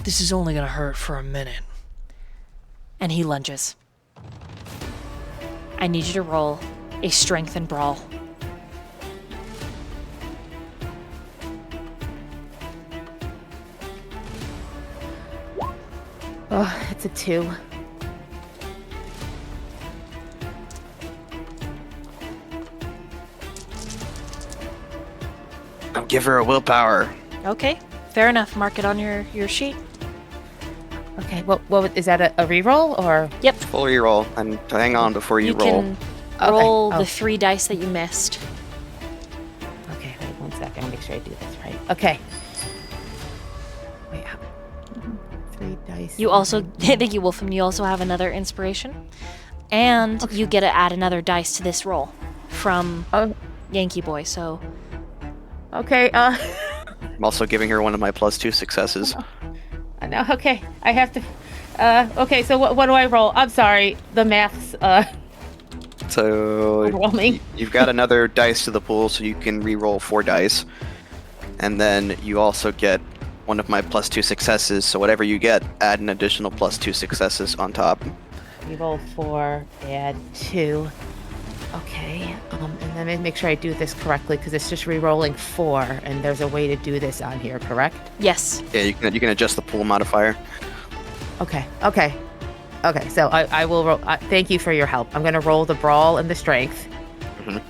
This is only gonna hurt for a minute. And he lunges. I need you to roll a strength and brawl. Oh, it's a 2. I'll give her a willpower. Okay, fair enough. Mark it on your sheet. Okay, what is that a reroll or? Yep. Full reroll, and hang on before you, You roll. can roll Okay. the 3 dice that you missed. Okay, wait 1 second. I'll make sure I do this right. Okay. Wait, 3 dice. You also, thank you, Wolfram, you also have another inspiration. And you get to add another dice to this roll from Oh, YankeeBoy, so okay. I'm also giving her one of my +2 successes. No, okay. I have to. Okay. So what do I roll? I'm sorry. The math's So overwhelming. you've got another dice to the pool, so you can re-roll 4 dice, and then you also get one of my +2 successes. So whatever you get, add an additional +2 successes on top. You roll 4, add 2. Okay. And then make sure I do this correctly because it's just re-rolling 4, and there's a way to do this on here, correct? yes. Yeah, you can adjust the pool modifier. Okay. So I will roll. Thank you for your help. I'm gonna roll the brawl and the strength. Mhm.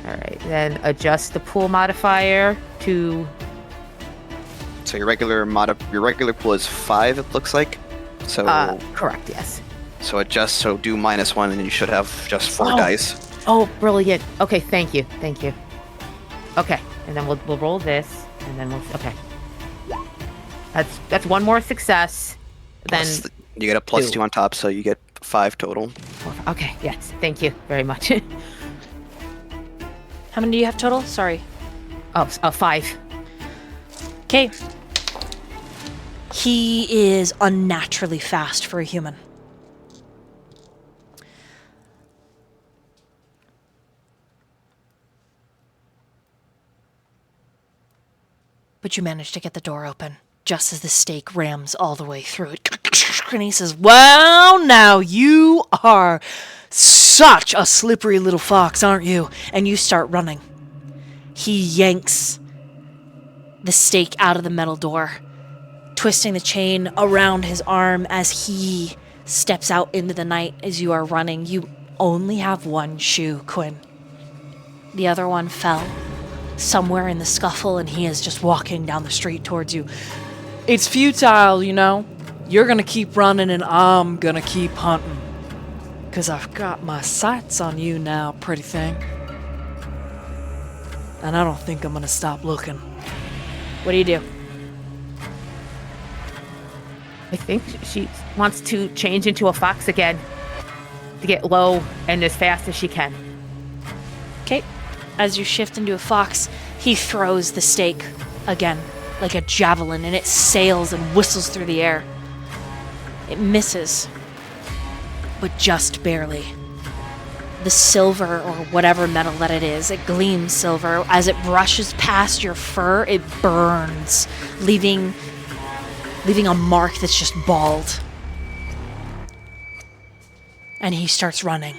All right. Then adjust the pool modifier to. So your regular pool is 5, it looks like. So Correct. Yes. so adjust. So do -1, and you should have just 4 Oh. dice. Oh, brilliant. Okay. Thank you. Okay. And then we'll roll this, and then okay. That's one more success. Then Plus you get a +2 on top, so you get 5 total. okay. Yes. Thank you very much. How many do you have total? Sorry. 5. Okay. He is unnaturally fast for a human. But you manage to get the door open just as the stake rams all the way through it. And he says, "Well, now you are such a slippery little fox, aren't you?" And you start running. He yanks the stake out of the metal door, twisting the chain around his arm as he steps out into the night as you are running. You only have one shoe, Quinn. The other one fell somewhere in the scuffle, and he is just walking down the street towards you. It's futile, you know? You're gonna keep running and I'm gonna keep hunting. 'Cause I've got my sights on you now, pretty thing. And I don't think I'm gonna stop looking. What do you do? I think she wants to change into a fox again. get low and as fast as she can. Okay. As you shift into a fox, he throws the stake again, like a javelin, and it sails and whistles through the air. It misses, but just barely. The silver, or whatever metal that it is, it gleams silver. As it brushes past your fur, it burns, leaving a mark that's just bald. And he starts running,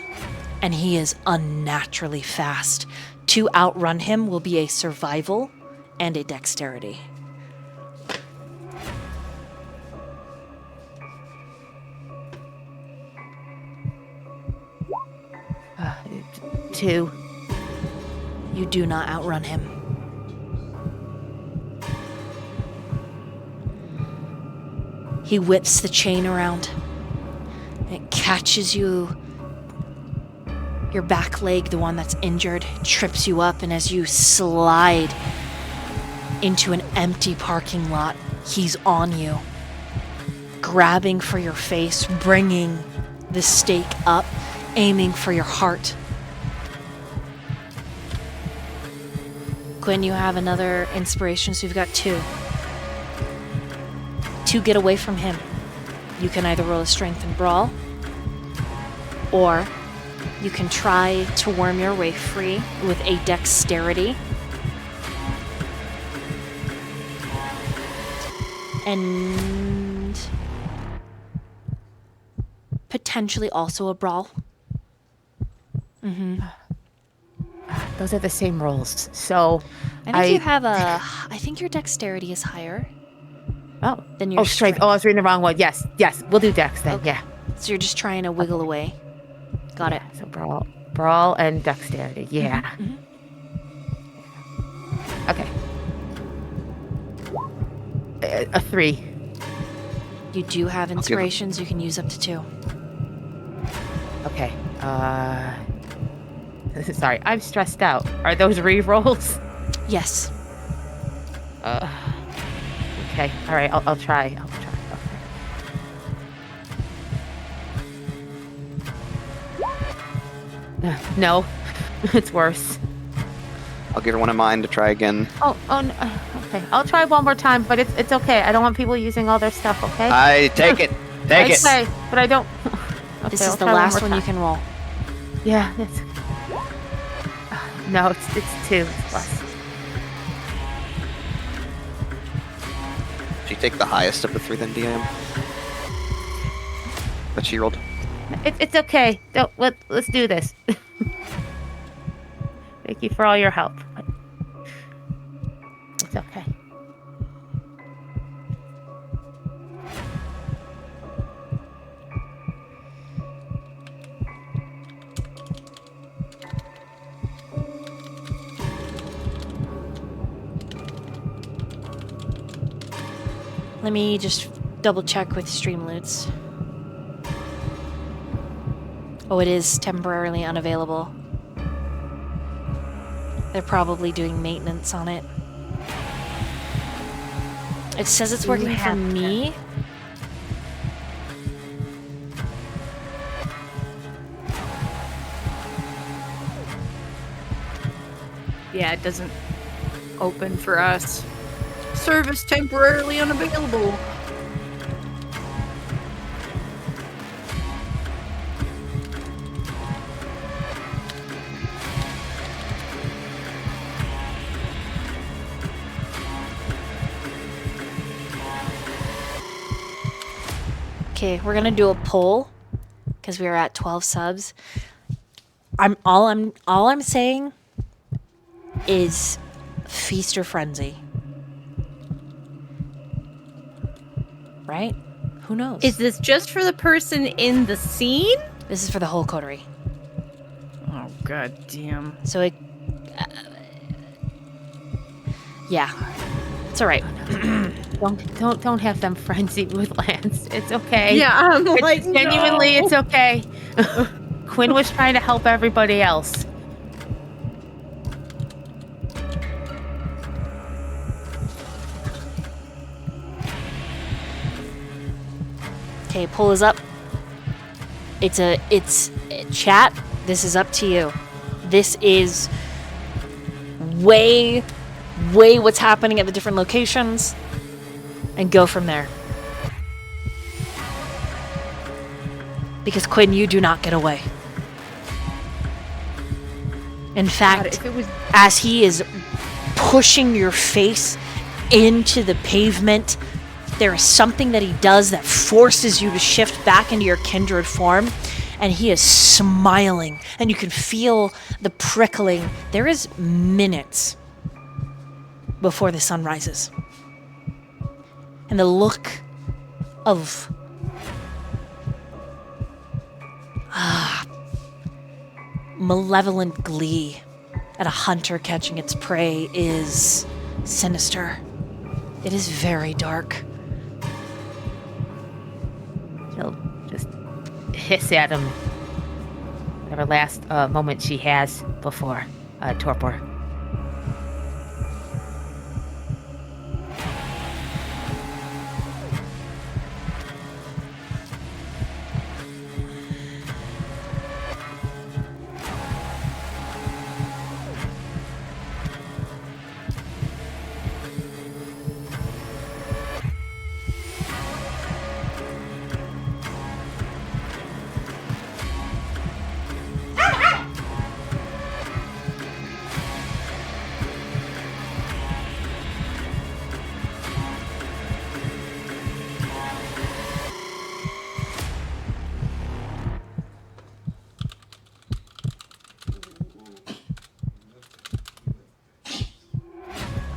and he is unnaturally fast. To outrun him will be a survival and a dexterity. Two. You do not outrun him. He whips the chain around. It catches you, your back leg, the one that's injured, trips you up, and as you slide into an empty parking lot, he's on you, grabbing for your face, bringing the stake up, aiming for your heart. Quinn, you have another inspiration, so you've got 2. To get away from him, you can either roll a strength and brawl, or you can try to worm your way free with a dexterity. And potentially also a brawl. Those are the same rolls. So I think your dexterity is higher than your strength. Oh, I was reading the wrong one. Yes. We'll do dex then. Okay. Yeah. So you're just trying to wiggle away. Got it. So brawl and dexterity. Yeah. Okay. A 3. You do have inspirations. You can use up to 2. Okay. Sorry, I'm stressed out. Are those re-rolls? Yes. Okay. All right. I'll try. Okay. No, it's worse. I'll give her one of mine to try again. Oh no. Okay. I'll try one more time, but it's okay. I don't want people using all their stuff. Okay. I take it. Take it. Okay, but I don't. Okay, This is I'll the try last more one you time. can roll. Yeah. That's. No, it's 2. It's plus. Did you take the highest of the 3 then, DM? That she rolled? It's okay. Let's do this. Thank you for all your help. It's okay. Let me just double check with Streamloots. Oh, it is temporarily unavailable. They're probably doing maintenance on it. It says it's working for me. Yeah, it doesn't open for us. Service temporarily unavailable. Okay, we're gonna do a poll because we are at 12 subs. All I'm saying is feast or frenzy. Right? Who knows? Is this just for the person in the scene? This is for the whole coterie. Oh, god damn. So it yeah. It's all right. Don't have them frenzied with Lance. It's okay. Yeah, I'm like, genuinely, no. it's okay. Quinn was trying to help everybody else. Okay, poll is up. It's chat. This is up to you. This is way what's happening at the different locations, and go from there. Because Quinn, you do not get away. In fact, as he is pushing your face into the pavement, there is something that he does that forces you to shift back into your kindred form, and he is smiling, and you can feel the prickling. There is minutes before the sun rises. And the look of malevolent glee at a hunter catching its prey is sinister. It is very dark. She'll just hiss at him. Whatever last moment she has before torpor.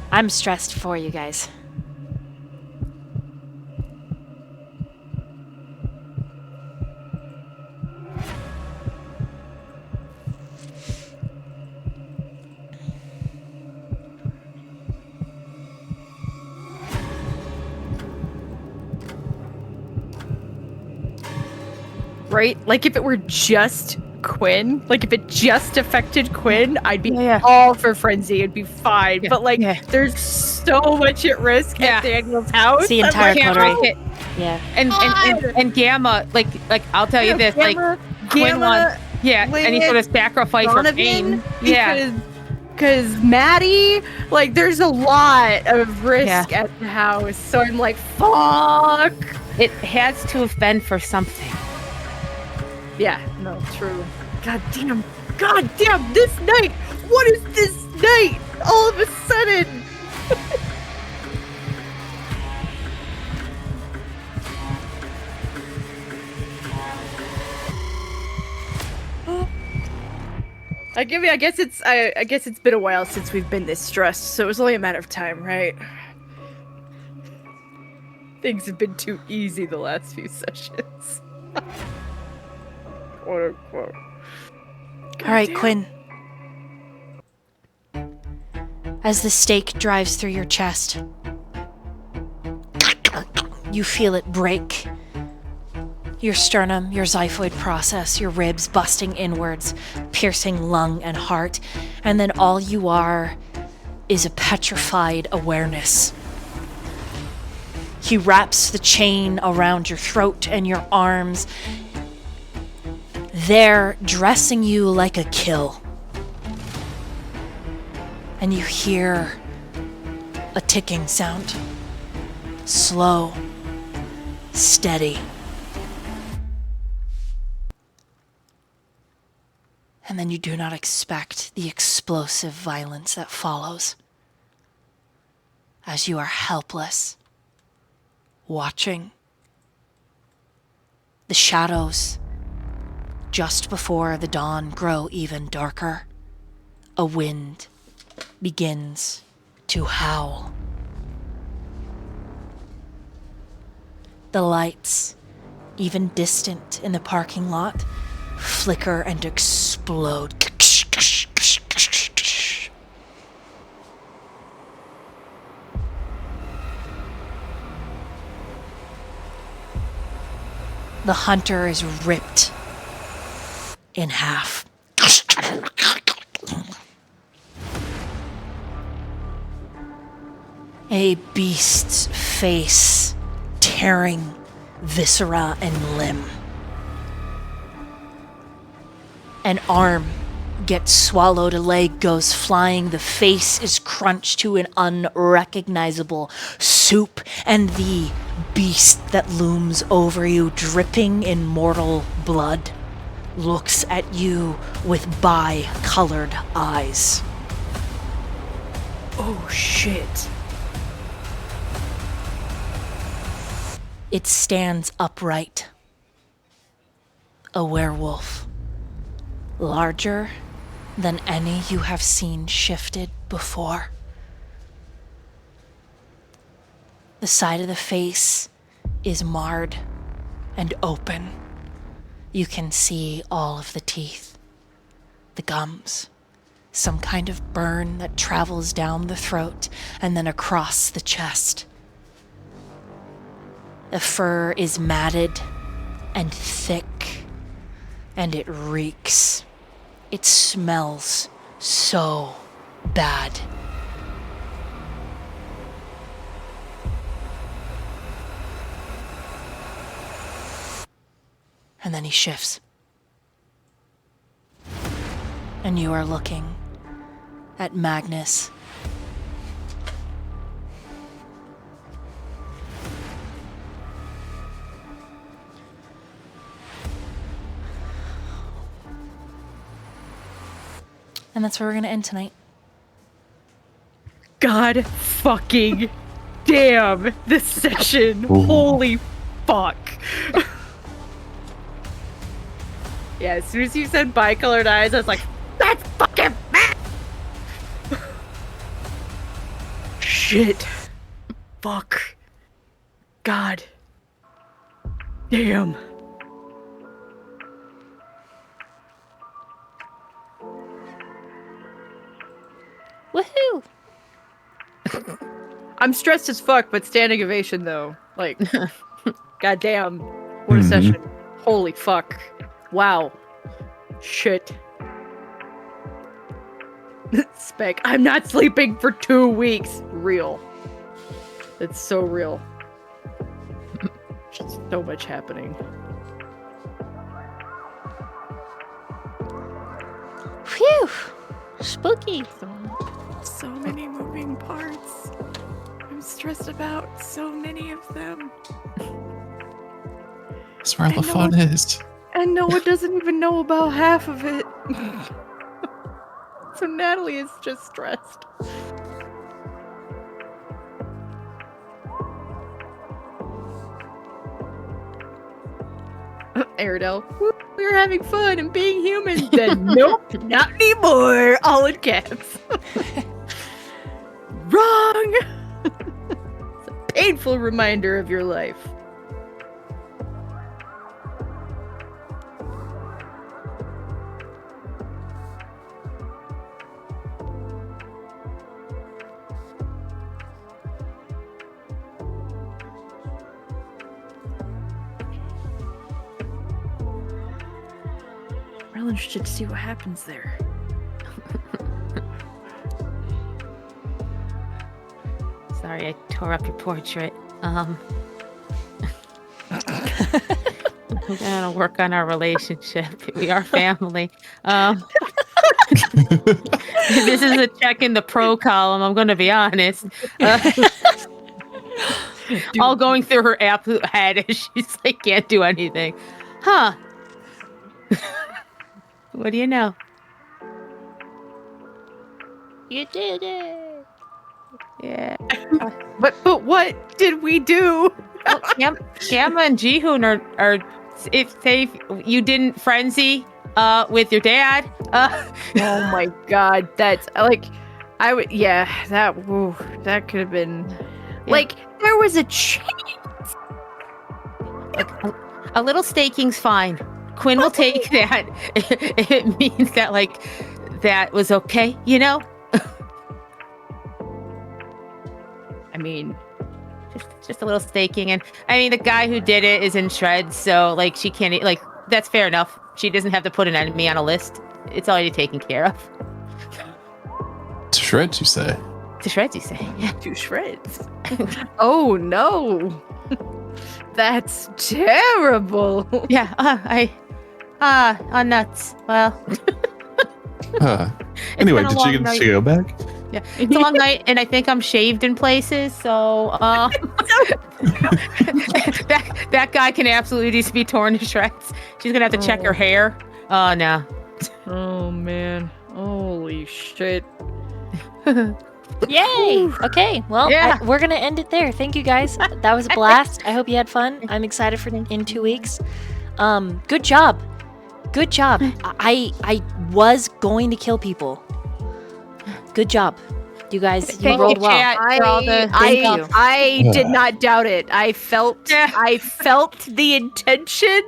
I'm stressed for you guys. Right? Like if it were just Quinn, like if it just affected Quinn, I'd be Yeah. all for frenzy. It'd be fine. Yeah. But like, Yeah. there's so much at risk Yeah. at Daniel's house. It's the I'm entire like, coterie. oh, Yeah. And Gamma, like I'll tell you this, like Quinn wants, any sort of sacrifice or pain. Yeah. Because Maddie, like, there's a lot of risk at the house. So I'm like, fuck. It has to have been for something. Yeah, no, true. God damn, this night. What is this night? All of a sudden. I guess it's been a while since we've been this stressed, so it was only a matter of time, right? Things have been too easy the last few sessions. Quote unquote. All right, Quinn. As the stake drives through your chest, you feel it break. Your sternum, your xiphoid process, your ribs busting inwards, piercing lung and heart, and then all you are is a petrified awareness. He wraps the chain around your throat and your arms, there dressing you like a kill. And you hear a ticking sound. Slow, steady. And then you do not expect the explosive violence that follows. As you are helpless, watching. The shadows, just before the dawn, grow even darker. A wind begins to howl. The lights, even distant in the parking lot, flicker and explode. The hunter is ripped in half. A beast's face tearing viscera and limb. An arm gets swallowed, a leg goes flying, the face is crunched to an unrecognizable soup, and the beast that looms over you, dripping in mortal blood, looks at you with bi-colored eyes. Oh, shit. It stands upright. A werewolf. Larger than any you have seen shifted before. The side of the face is marred and open. You can see all of the teeth, the gums, some kind of burn that travels down the throat and then across the chest. The fur is matted and thick, and it reeks. It smells so bad. And then he shifts. And you are looking at Magnus. And that's where we're going to end tonight. God fucking damn this session. Ooh. Holy fuck. Yeah, as soon as you said bi-colored eyes, I was like, that's fucking bad. Shit. Fuck. God. Damn. Woohoo! I'm stressed as fuck, but standing ovation though. Like, goddamn. What a session. Holy fuck. Wow. Shit. Spec. I'm not sleeping for 2 weeks. Real. It's so real. Just so much happening. Phew! Spooky. So many moving parts. I'm stressed about so many of them. That's where the fun is. And Noah doesn't even know about half of it. So Natalie is just stressed. Aerodel, we were having fun and being human. Then nope, not anymore. All in caps. Wrong. It's a painful reminder of your life. Real interested to see what happens there. Sorry, I tore up your portrait. I'm gonna work on our relationship. We are family. This is a check in the pro column. I'm gonna be honest. All going through her absolute head as she's like, can't do anything. Huh. What do you know? You did it! Yeah. But what did we do? Well, Gamma and Jihoon are if you didn't frenzy with your dad. Oh my god, that's like I would that could have been like there was a chance. A little staking's fine. Quinn will take that. It means that like that was okay, you know? I mean, just a little staking, and I mean the guy who did it is in shreds, so like she can't like that's fair enough. She doesn't have to put an enemy on a list. It's already taken care of. To shreds, you say? To shreds, you say? Yeah. to shreds. Oh no. That's terrible. Yeah, On nuts. Well, Anyway, been a did long you get night. to go back? yeah, it's a long night, and I think I'm shaved in places. So, that guy can absolutely just be torn to shreds. She's gonna have to check her hair. Oh no. Oh man. Holy shit. Yay! Okay, well, Yeah. we're gonna end it there. Thank you guys. That was a blast. I hope you had fun. I'm excited for in 2 weeks. Good job. Good job. I was going to kill people. Good job. You guys, you Thank rolled you, well. chat, for all the Thank stuff. you. I did not doubt it. I felt the intention.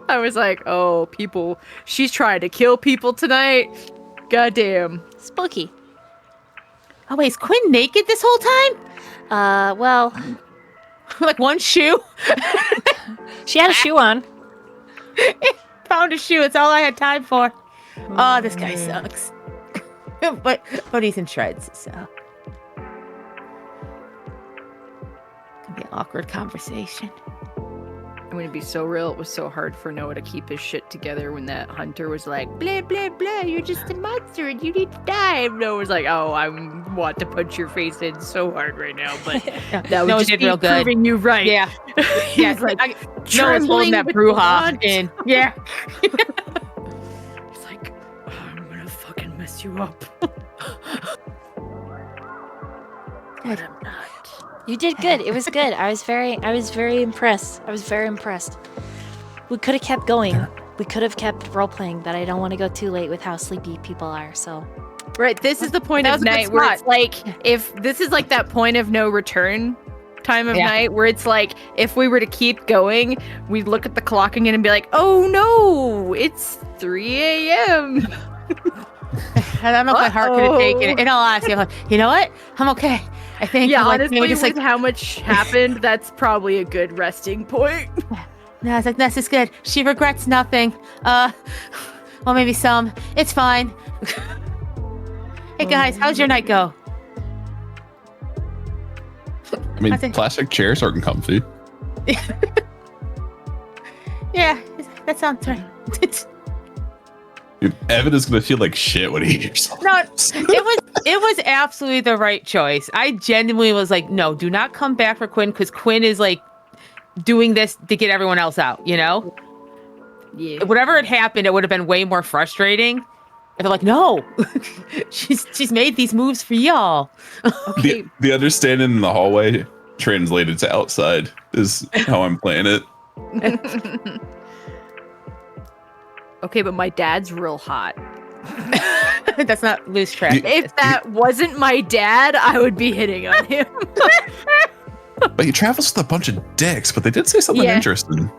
I was like, oh, people. She's trying to kill people tonight. Goddamn. Spooky. Oh wait, is Quinn naked this whole time? Well, Like one shoe? she had a shoe on. Found a shoe. It's all I had time for. Oh, this guy sucks. but he's in shreds, so could be an awkward conversation. I'm gonna be so real. It was so hard for Noah to keep his shit together when that hunter was like, blah, blah, blah, you're just a monster and you need to die. And Noah was like, oh, I want to punch your face in so hard right now, but that would Noah just did be real good. proving you right. Yeah, He yeah. was like, Noah's trembling holding that with brouhaha want. in. Yeah. He's like, oh, I'm gonna fucking mess you up. But I'm not. You did good. It was good. I was very impressed. We could have kept going. We could have kept role playing, but I don't want to go too late with how sleepy people are. So Right, this is the point That of was a good night where it's spot. like, if this is like that point of no return time of Yeah. night where it's like, if we were to keep going, we'd look at the clock again and be like, oh no, it's 3 a.m. And I don't know if my heart could have taken it. In all honesty, I'm like, you know what? I'm okay. I think. Yeah, I'm like, honestly, maybe just with like, how much happened, that's probably a good resting point. no, I was like, this is good. She regrets nothing. Well, maybe some. It's fine. Hey guys, how's your night go? I mean, I think- plastic chairs aren't comfy. Yeah, that sounds right. Dude, Evan is gonna feel like shit when he hears all No, this. it was absolutely the right choice. I genuinely was like, no, do not come back for Quinn because Quinn is like doing this to get everyone else out, you know? Yeah. Whatever had happened, it would have been way more frustrating. If they're like, no, she's made these moves for y'all. Okay. The understanding in the hallway translated to outside is how I'm playing it. Okay, but my dad's real hot. That's not loose track. If that wasn't my dad, I would be hitting on him. But he travels with a bunch of dicks, but they did say something Yeah. interesting.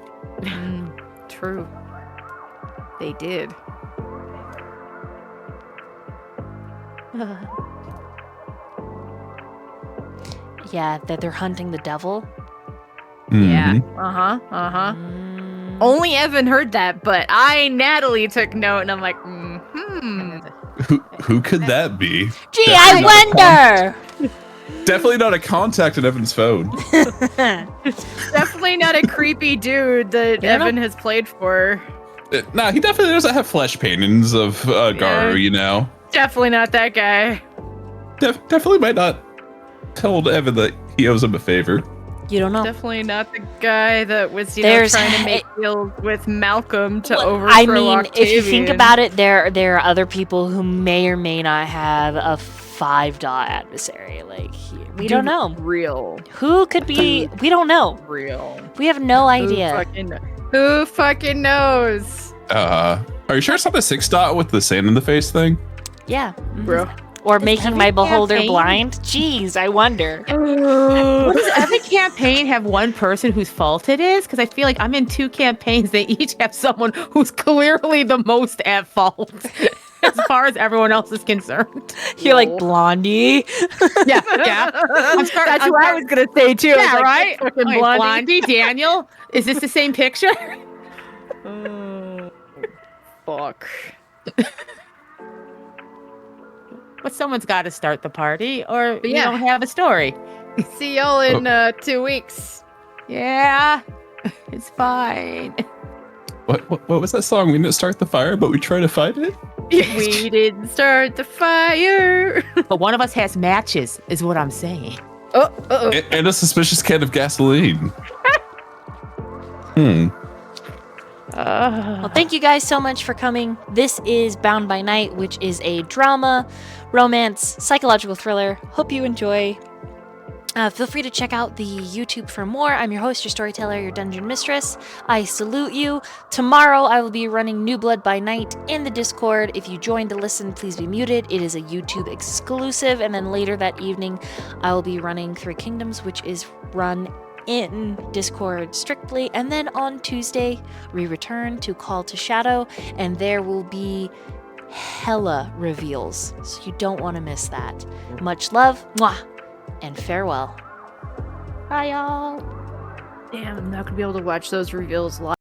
True. They did. yeah, that they're hunting the devil. Yeah. Mhm. Uh-huh. Mm. Only Evan heard that, but Natalie took note, and I'm like, Who could that be? Gee, Definitely I not a wonder. Definitely not a contact in Evan's phone. Definitely not a creepy dude that Yeah, no. Evan has played for. Nah, he definitely doesn't have flesh paintings of Garu, you know. Definitely not that guy. Definitely might not tell Evan that he owes him a favor. You don't know. Definitely not the guy that was, There's- trying to make deals with Malcolm to overthrow I mean, if you think Octavian. about it, there are other people who may or may not have a $5 adversary. Like, we don't Dude, know. Real. Who could be? We don't know. Real. We have no idea. Who fucking knows? Are you sure it's not the 6 dot with the sand in the face thing? Yeah. Bro. Or Does making every my beholder campaign- blind? Jeez, I wonder. Does every campaign have one person whose fault it is? Because I feel like I'm in 2 campaigns. They each have someone who's clearly the most at fault, as far as everyone else is concerned. You're like Blondie. Yeah, yeah. That's what I was gonna say too. I was Yeah, like, right. Fucking Wait, Blondie. Daniel. Is this the same picture? Oh, fuck. But someone's got to start the party, or we Yeah. don't have a story. See y'all in 2 weeks. Yeah, it's fine. What was that song? We didn't start the fire, but we try to fight it. We didn't start the fire. But one of us has matches, is what I'm saying. Oh, uh-oh. And a suspicious can of gasoline. Hmm. Well, thank you guys so much for coming. This is Bound by Night, which is a drama, romance, psychological thriller. Hope you enjoy. Feel free to check out the YouTube for more. I'm your host, your storyteller, your dungeon mistress. I salute you. Tomorrow I will be running New Blood by Night in the Discord. If you join to listen, please be muted. It is a YouTube exclusive. And then later that evening, I will be running Three Kingdoms, which is run in Discord strictly. And then on Tuesday, we return to Call to Shadow, and there will be hella reveals. So you don't want to miss that. Much love. Mwah. And farewell. Bye, y'all. Damn, I'm not gonna be able to watch those reveals live.